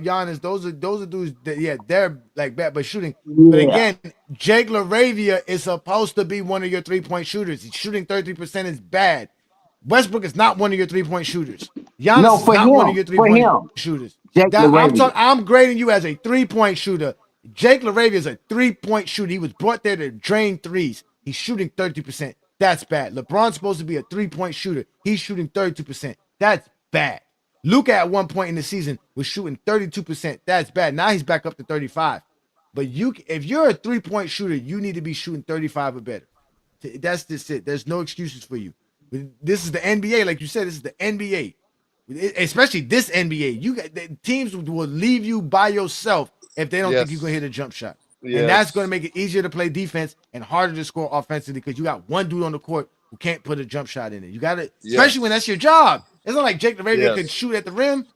Giannis. Those are dudes that, yeah, they're like bad but shooting. But Yeah. again, Jake LaRavia is supposed to be one of your 3-point shooters. He's shooting 33% is bad. Westbrook is not one of your 3-point shooters. No, Giannis is for not one of him. your For 3-point him. shooters. Jake That LaRavia. I'm grading you as a 3-point shooter. Jake LaRavia is a 3-point shooter. He was brought there to drain threes. He's shooting 30%. That's bad. LeBron's supposed to be a 3-point shooter. He's shooting 32%. That's bad. Luka at one point in the season was shooting 32%. That's bad. Now he's back up to 35. But if you're a 3-point shooter, you need to be shooting 35 or better. That's just it. There's no excuses for you. This is the NBA, like you said. This is the NBA, especially this NBA. Teams will leave you by yourself if they don't think you're gonna Yes. hit a jump shot, and that's gonna Yes. make it easier to play defense and harder to score offensively because you got one dude on the court who can't put a jump shot in it. You got to, especially when that's Yes. your job. It's not like Jake LaRavia could Yes. shoot at the rim.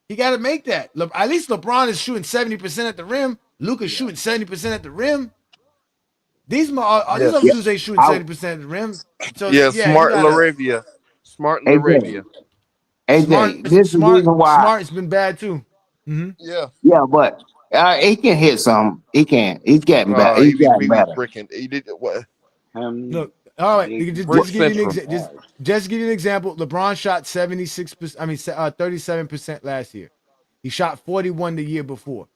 He got to make that. At least LeBron is shooting 70% at the rim. Luka's shooting 70% at the rim. These other Yes. dudes ain't shooting I, 70% at the rim. So Yeah, yeah, you smart gotta Laravia. Smart AJ, Laravia. AJ, this is the reason why. Smart's been bad too. Mm-hmm. Yeah. Yeah, but he can hit some. He can. He's getting better. He's He getting was better. bricking. He did what? Um, Look, all right. he, Just, Brick just give you an Central. just give you an example. LeBron shot 76%. 37% last year. He shot 41 the year before.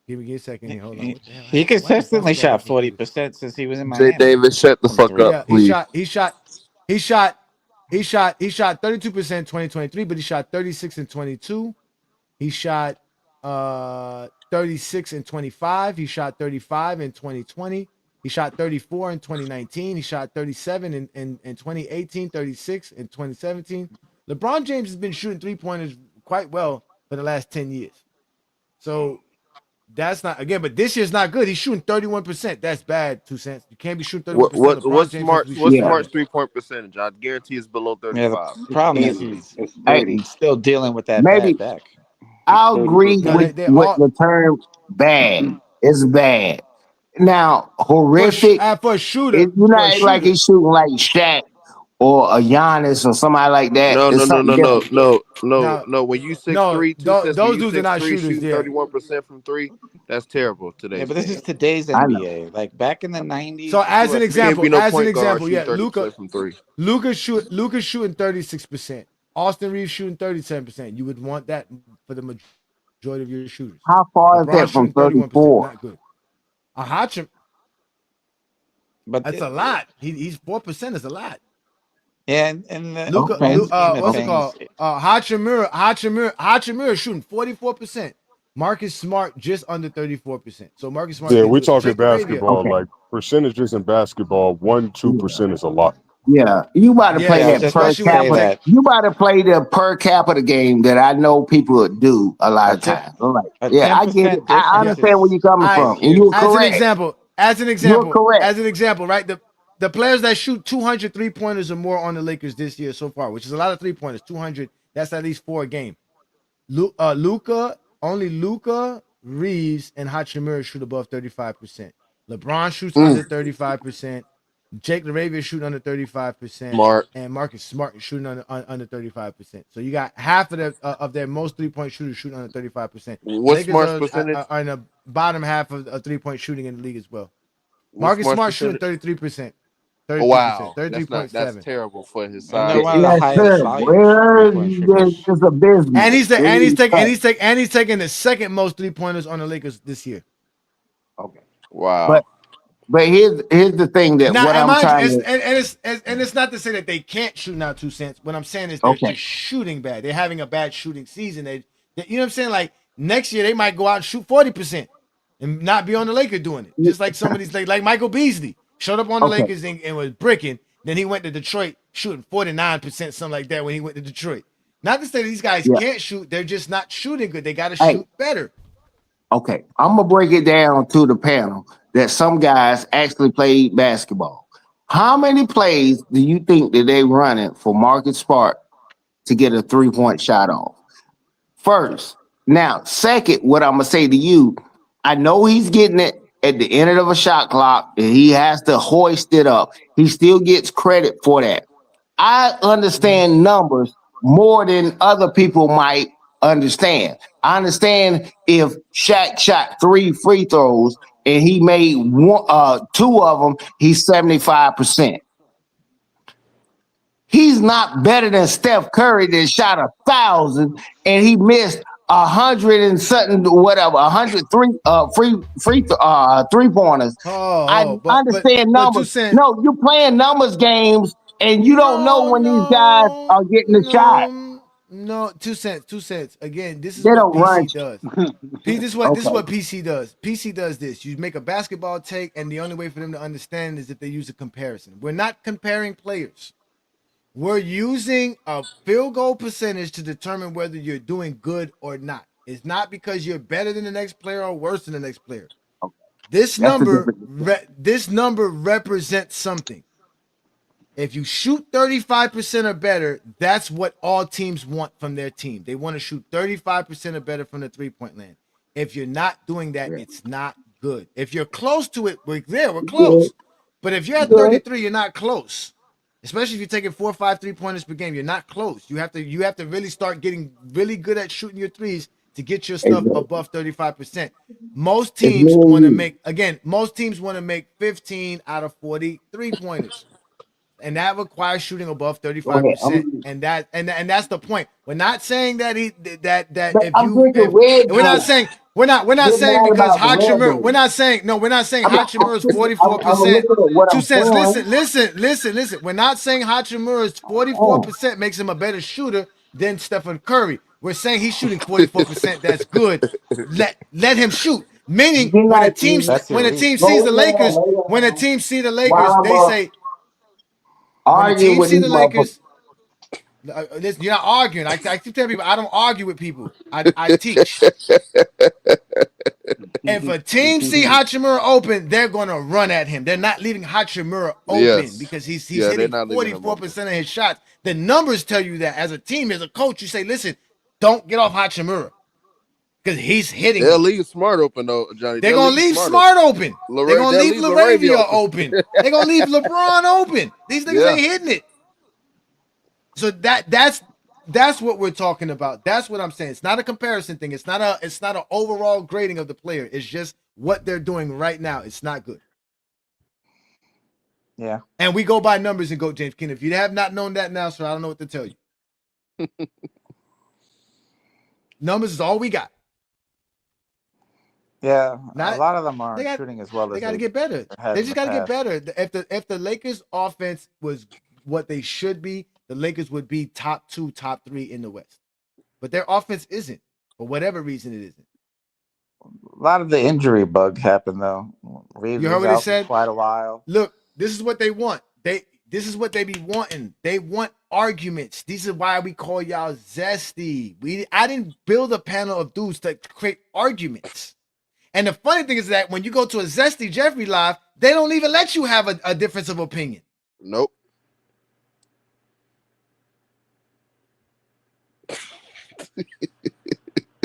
Give me a second here. Hold on. What the hell He happened? Why is consistently basketball shot reference do this? 40% since he was in Jay Miami Davis, shut the from fuck three. up, Yeah, please. he shot 32% in 2023, but he shot 36 in 22. He shot 36 in 25. He shot 35 in 2020. He shot 34 in 2019. He shot 37 in 2018, 36 in 2017. LeBron James has been shooting three-pointers quite well for the last 10 years. So that's not, again, but this year's not good. He's shooting 31%. That's bad, 2 cents. You can't be shooting 31%. LeBron James has to be shooting What's better. Smart's 3-point percentage? I guarantee it's below Yeah, 35. the problem is Easily. he's hey, still dealing with that bad maybe back. I'll agree No, with they with all the term bad. It's bad. Now for horrific. a shooter, You're for a not like shooter. he's shooting like Shaq or a Giannis or somebody like that. No, It's no, no, something no, no, different. no, no, Now, no. When you no, 6'3", 2 cents, when those you dudes are six not three shooters. shooting Yeah, 31% from three, that's terrible Yeah, today's but this is game. today's I know. NBA. Like back in the 90s, so if you as were an a three, Can't be no point guard yeah, shooting 30% from three. Luka's shooting 36%. Austin Reeves shooting 37%. You would want that for the majority of your shooters. How far is LeBron that from shooting 31%, 34? not good. A Hachim, but that's a lot. He's 4% is a lot. yeah, in the Luka, Okay. grand scheme of what's it Okay. called? things, Hachimura is shooting 44%. Marcus Smart just under 34%. So Marcus Smart Yeah, can we're do it. talking Jake LaRavia, basketball. Okay. Like percentages in basketball, 1-2% is a lot. Yeah. You about to play yeah, I was that just per about to especially when you say capita. play. that You about to play the per capita game that I know people would do a lot a of ten times. I'm like, a yeah, I get it. 10% I difference Yeah, understand where is you're coming I from. And huge. you're correct. as an You're correct. example, right? The players that shoot 200 3-pointers or more on the Lakers this year so far, which is a lot of 3-pointers, 200. That's at least 4 a game. Luka, Reeves, and Hachimura shoot above 35%. LeBron shoots under 35%. Jake LaRavia shooting under 35%, Smart. and Marcus Smart shooting under 35%. So you got half of their most 3-point shooters shooting under 35%. What's Lakers Smart's are percentage? in the bottom half of 3-point shooting in the league as well. What's Marcus Smart's Smart shooting percentage? 33%, Oh, wow. That's 33.7. terrible for his And they're size. one of the Yes, highest sir. volume Well, 3-point shooters. it's abysmal. And It is tough. he's taking the second most 3-pointers on the Lakers this year. Okay. Wow. But But here's the thing that Now, what and I'm mind you, trying to. it's not to say that they can't shoot now 2 cents. What I'm saying is they're Okay. just shooting bad. They're having a bad shooting season. You know what I'm saying? Like next year they might go out and shoot 40% and not be on the Lakers doing it. Just like some of these like Michael Beasley showed up on the Okay. Lakers and was bricking. Then he went to Detroit shooting 49%, something like that when he went to Detroit. Not to say that these guys Yeah. can't shoot. They're just not shooting good. They got to Hey. shoot better. Okay, I'm gonna break it down to the panel that some guys actually played basketball. How many plays do you think that they running for Marcus Smart to get a 3-point shot off? First, now, second, what I'm gonna say to you, I know he's getting it at the end of a shot clock and he has to hoist it up. He still gets credit for that. I understand numbers more than other people might understand. I understand if Shaq shot 3 free throws and he made 2 of them, he's 75%. He's not better than Steph Curry that shot 1,000 and he missed 100 and something, whatever, 103 3 pointers. I understand numbers. No, you're playing numbers games and you don't know when these guys are getting the shot. No, 2 cents, 2 cents. Again, this is They what don't run. PC does. This is what PC does. PC does this. You make a basketball take, and the only way for them to understand is if they use a comparison. We're not comparing players. We're using a field goal percentage to determine whether you're doing good or not. It's not because you're better than the next player or worse than the next player. This number represents something. If you shoot 35% or better, that's what all teams want from their team. They want to shoot 35% or better from the 3-point land. If you're not doing that, it's not good. If you're close to it, we're close. But if you're at 33, you're not close. Especially if you're taking 4 or 5 3-pointers per game, you're not close. You have to really start getting really good at shooting your threes to get your stuff above 35%. Most teams want to make 15 out of 40 3-pointers. And that requires shooting above 35%. And that's the point. We're not saying that we're not saying because Hachimura, we're not saying Hachimura is 44%. 2 cents. Listen. We're not saying Hachimura is 44% makes him a better shooter than Stephen Curry. We're saying he's shooting 44%. That's good. Let him shoot. Meaning when a team sees the Lakers, they say, when the team see the Lakers, listen, you're not arguing. I keep telling people I don't argue with people. I teach. If a team see Hachimura open, they're gonna run at him. They're not leaving Hachimura open because he's hitting 44% of his shots. The numbers tell you that. As a team, as a coach, you say, listen, don't get off Hachimura because he's hitting. They'll leave Smart open though, Johnny. They're gonna leave Smart open. They're gonna leave LaRavia open. They're gonna leave LeBron open. These niggas ain't hitting it. So that's what we're talking about. That's what I'm saying. It's not a comparison thing. It's not an overall grading of the player. It's just what they're doing right now. It's not good. Yeah. And we go by numbers and go, James Keenan. If you have not known that now, sir, I don't know what to tell you. Numbers is all we got. Yeah, a lot of them are shooting as well as they got to get better. They just got to get better. If the Lakers offense was what they should be, the Lakers would be top 2, top 3 in the West. But their offense isn't, for whatever reason it isn't. A lot of the injury bug happened though. Reeves you heard what they said? Quite a while. Look, this is what they want. This is what they be wanting. They want arguments. This is why we call y'all zesty. I didn't build a panel of dudes to create arguments. And the funny thing is that when you go to a Zesty Jeffrey live, they don't even let you have a difference of opinion. Nope.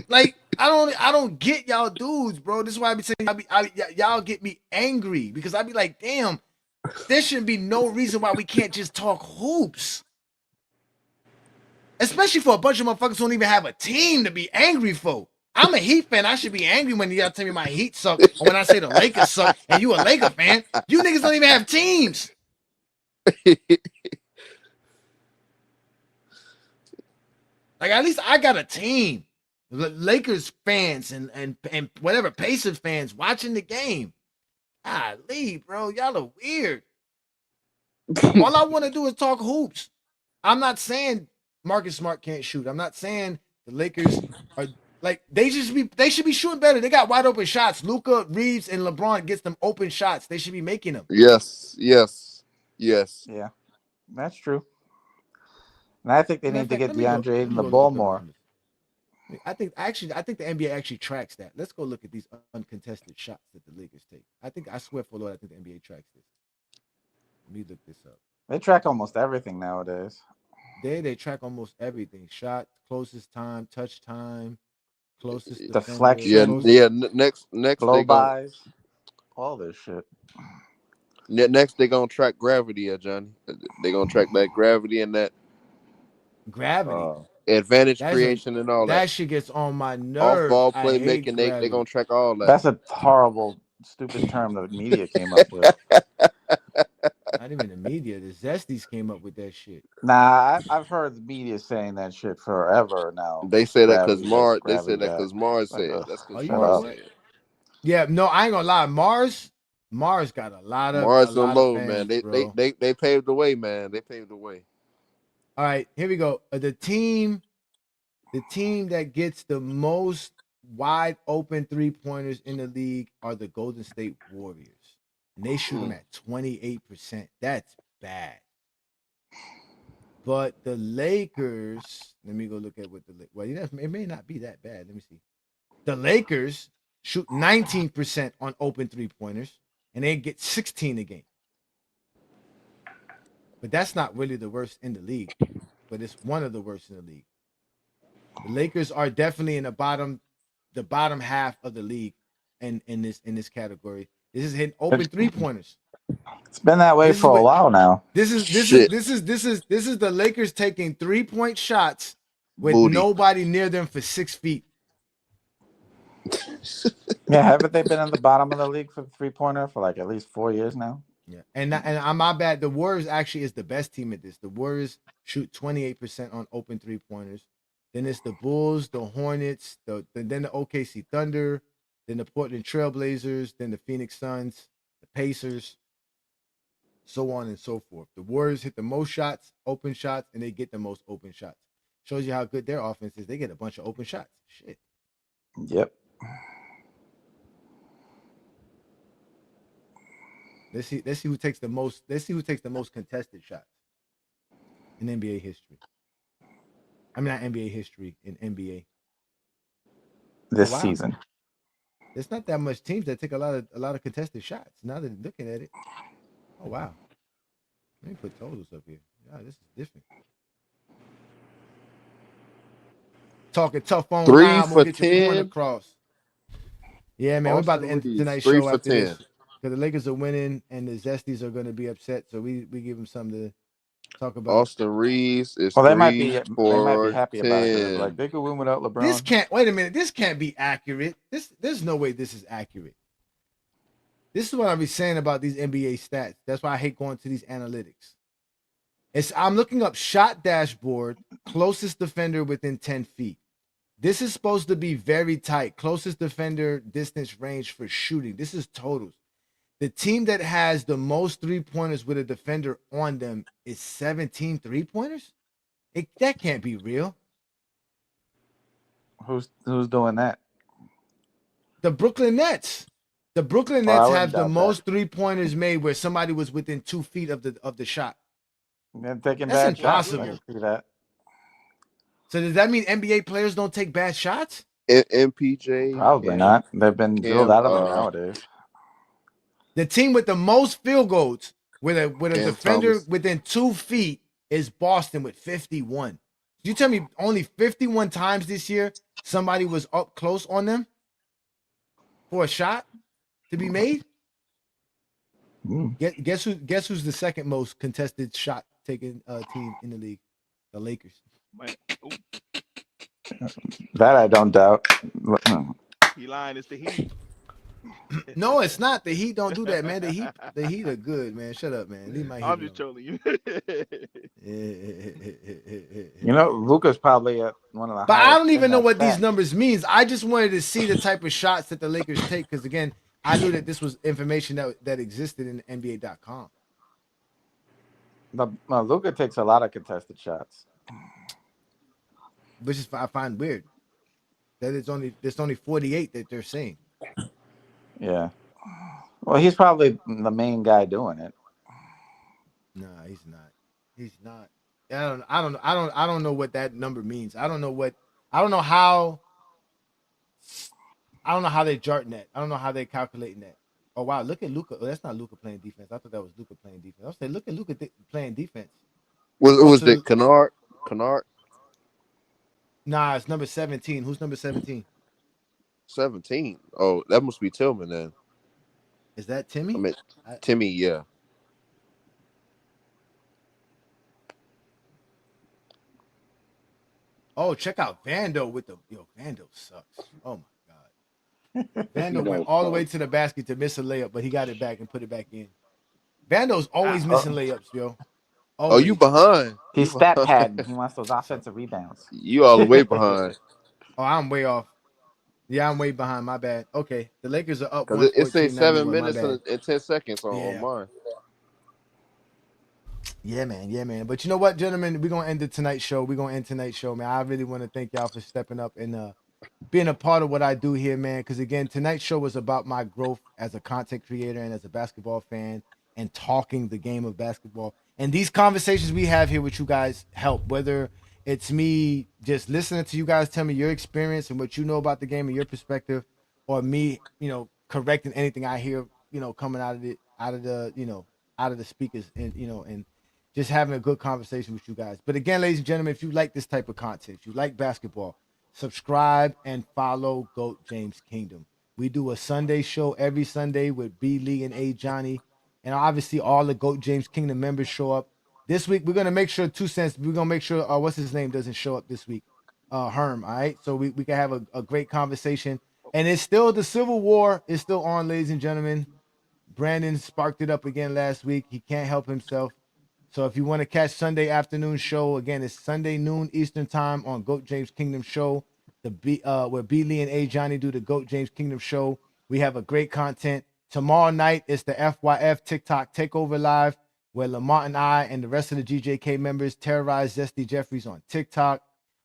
Like I don't get y'all dudes, bro. This is why I be saying y'all get me angry because I be like, damn, there shouldn't be no reason why we can't just talk hoops. Especially for a bunch of motherfuckers who don't even have a team to be angry for. I'm a Heat fan. I should be angry when y'all tell me my Heat suck or when I say the Lakers suck and you a Laker fan. You niggas don't even have teams. Like at least I got a team. Lakers fans and whatever Pacers fans watching the game. Golly, bro, y'all are weird. All I want to do is talk hoops. I'm not saying Marcus Smart can't shoot. I'm not saying the Lakers are like they should be shooting better. They got wide open shots. Luka, Reeves, and LeBron gets them open shots. They should be making them. Yes. Yeah, that's true. And I think they Matter need of to fact, get DeAndre let in me the go ball look up the more. numbers. I think the NBA actually tracks that. Let's go look at these uncontested shots that the Lakers take. I swear for Lord, I think the NBA tracks this. Let me look this up. They track almost everything nowadays. They track almost everything. Shot, closest time, touch time, closest Deflection. defender. Next blow they gon' bys, all this shit. next they gonna track gravity, Johnny. They gonna track that gravity and that Gravity. advantage creation and all that. That shit gets on my Off nerves. ball I hate playmaking, they gravity. gonna track all that. That's a horrible, stupid term the media came up with. Not even the media. The Zesties came up with that shit. Nah, I've heard the media saying that shit forever now. They say that because Gravity this, Mars. They gravity said that that. because Mars Like, said. That's because You shut know Mars up. what? said. Yeah, no, I ain't gonna lie. Mars got a lot of Man. fans, bro. They paved the way, man. They paved the way. All right, here we go. The team that gets the most wide open 3-pointers in the league are the Golden State Warriors. And they shoot them at 28%. That's bad. But the Lakers, let me go look at what it may not be that bad. Let me see. The Lakers shoot 19% on open 3-pointers, and they get 16 a game. But that's not really the worst in the league, but it's one of the worst in the league. The Lakers are definitely in the bottom half of the league in this category. This is hitting open 3-pointers. It's been that way for a while now. This is the Lakers taking 3-point shots with nobody near them for 6 feet. Yeah, haven't they been in the bottom of the league for the 3-pointer for like at least 4 years now? Yeah, and on my bad, the Warriors actually is the best team at this. The Warriors shoot 28% on open 3-pointers. Then it's the Bulls, the Hornets, then the OKC Thunder, then the Portland Trailblazers, then the Phoenix Suns, the Pacers, so on and so forth. The Warriors hit the most shots, open shots, and they get the most open shots. Shows you how good their offense is. They get a bunch of open shots. Shit. Yep. Let's see who takes the most. Let's see who takes the most contested shots in NBA history. I mean, not NBA history, in NBA this season. There's not that much teams that take a lot of contested shots. Now that I'm looking at it, oh wow. Let me put totals up here. Yeah, this is different. Talking tough on 3 line, for we'll get 10. your point across. Yeah, man, we're about to end tonight's show after this because the Lakers are winning and the Zesties are going to be upset. So we give them something to talk about. Austin Reeves is they might be 3 for happy 10. about it. Like they could win without LeBron. Wait a minute. This can't be accurate. There's no way this is accurate. This is what I be saying about these NBA stats. That's why I hate going to these analytics. I'm looking up shot dashboard, closest defender within 10 feet. This is supposed to be very tight. Closest defender distance range for shooting. This is totals. The team that has the most 3-pointers with a defender on them is 17 3-pointers? That can't be real. Who's doing that? The Brooklyn Nets. The Brooklyn Nets have the most 3-pointers made where somebody was within 2 feet of the shot. They're taking That's bad shots. impossible. I can see that. So does that mean NBA players don't take bad shots? MPJ. Probably not. They've been drilled out of it nowadays. The team with the most field goals with a defender Thomas. within 2 feet is Boston with 51. You tell me only 51 times this year somebody was up close on them for a shot to be made? Guess who's the second most contested shot taking team in the league? The Lakers. That I don't doubt. He lying. It's the Heat. No, it's not. The Heat don't do that, man. The Heat are good, man. Shut up, man. Leave my Heat I'm just trolling you. You know, Luka's probably at one of the. But I don't even know what these numbers means. I just wanted to see the type of shots that the Lakers take because again, I knew that this was information that existed in NBA.com. Luka takes a lot of contested shots, which is I find weird. That there's only 48 that they're saying. Yeah. Well, he's probably the main guy doing it. No, he's not. He's not. I don't know what that number means. I don't know how they charting that. I don't know how they calculating that. Oh wow, look at Luka. Oh, that's not Luka playing defense. I thought that was Luka playing defense. I was saying, look at Luka playing defense. Was it Kennard? Nah, it's number 17. Who's number 17? 17. Oh, that must be Tillman then. Is that Timmy? I mean, Timmy, yeah. Oh, check out Vando with the Vando sucks. Oh my god. Vando went all the way to the basket to miss a layup, but he got it back and put it back in. Vando's always missing layups, yo. Always. Oh, you behind. He's stat padding. He wants those offensive rebounds. You all the way behind. Oh, I'm way off. Yeah, I'm way behind. My bad. Okay, the Lakers are up. Because it says 7 minutes and 10 seconds on mine. Yeah, man. But you know what, gentlemen? We're going to end tonight's show, man. I really want to thank y'all for stepping up and being a part of what I do here, man. Because, again, tonight's show was about my growth as a content creator and as a basketball fan and talking the game of basketball. And these conversations we have here with you guys help, whether it's me just listening to you guys tell me your experience and what you know about the game and your perspective, or me, correcting anything I hear, coming out of the speakers and just having a good conversation with you guys. But again, ladies and gentlemen, if you like this type of content, if you like basketball, subscribe and follow GOAT James Kingdom. We do a Sunday show every Sunday with B. Lee and Ajani. And obviously all the GOAT James Kingdom members show up. This week, we're going to make sure 2 cents, we're going to make sure, what's his name doesn't show up this week. Herm, all right? So we can have a great conversation. And it's still, the Civil War is still on, ladies and gentlemen. Brandon sparked it up again last week. He can't help himself. So if you want to catch Sunday afternoon show, again, it's Sunday noon Eastern time on GOAT James Kingdom show. Where B. Lee and Ajani do the GOAT James Kingdom show. We have a great content. Tomorrow night, it's the FYF TikTok Takeover Live, where Lamont and I and the rest of the GJK members terrorize Zesty Jeffries on TikTok.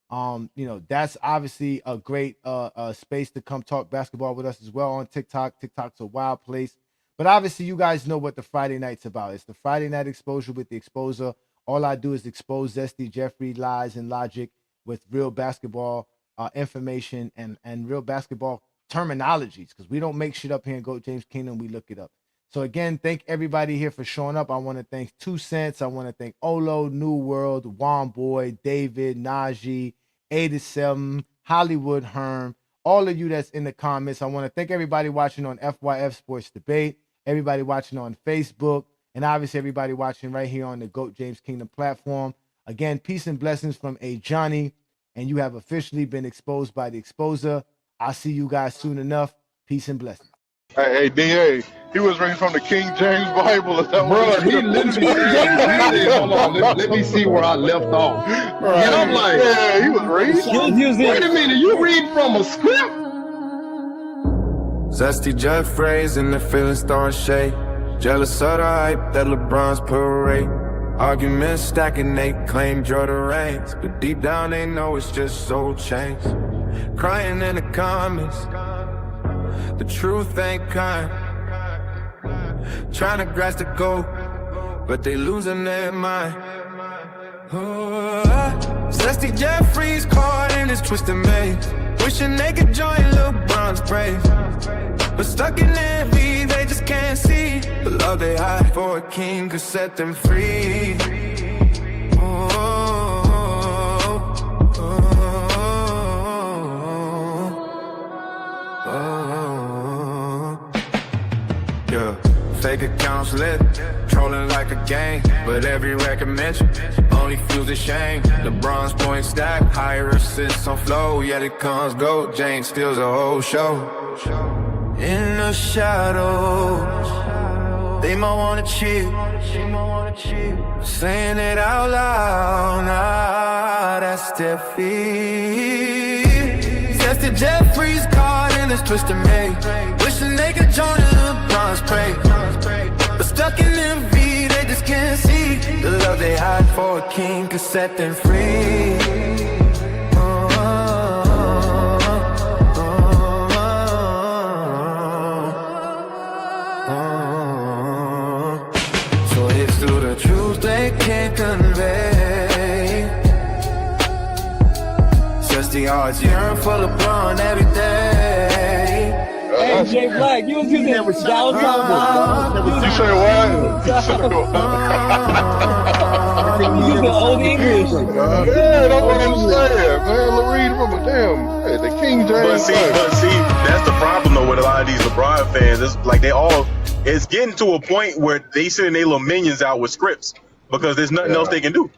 That's obviously a great space to come talk basketball with us as well on TikTok. TikTok's a wild place. But obviously, you guys know what the Friday night's about. It's the Friday night exposure with the exposer. All I do is expose Zesty Jeffrey lies and logic with real basketball information and real basketball terminologies, because we don't make shit up here in GOAT James Kingdom. We look it up. So again, thank everybody here for showing up. I want to thank 2 Cents. I want to thank Olo, New World, Juan Boy, David, Najee, 87, Hollywood, Herm, all of you that's in the comments. I want to thank everybody watching on FYF Sports Debate, everybody watching on Facebook, and obviously everybody watching right here on the GOAT James Kingdom platform. Again, peace and blessings from Ajani, and you have officially been exposed by the exposer. I'll see you guys soon enough. Peace and blessings. Hey, DA, he was reading from the King James Bible. Is that Bro, he literally hold on, let me see where I left off. Right. And I'm like, yeah, he was reading. Wait a minute, you read from a script? Zesty Jeffries and the feelings throwing shade. Jealous of the hype that LeBron's parade. Arguments stacking, they claim draw the reins, but deep down they know it's just soul change. Crying in the comments, the truth ain't kind. Trying to grasp the goal, but they losing their mind. Zesty Jeffries caught in this twisted maze, wishing they could join LeBron's brave, but stuck in envy, they just can't see the love they hide for a king could set them free. Yeah, fake accounts lit, trolling like a gang, but every record mention only fuels the shame. LeBron's point stack, higher assists on flow, yet it comes GOAT James steals a whole show. In the shadows, they might wanna cheat, saying it out loud, nah, that's their feet. Zesty Jeffries caught in this twisted maze, wishing they could join it. John's pray. But stuck in envy, they just can't see the love they had for a king could set them free. So it's through the truth they can't convey. Just the odds yearn for LeBron every day. Hey, Jay Black, you was using that was You say what? You was using old English. Yeah, that's what I'm saying, man. Read, damn, hey, the King James. But see, that's the problem though with a lot of these LeBron fans. It's like it's getting to a point where they sending their little minions out with scripts because there's nothing else they can do.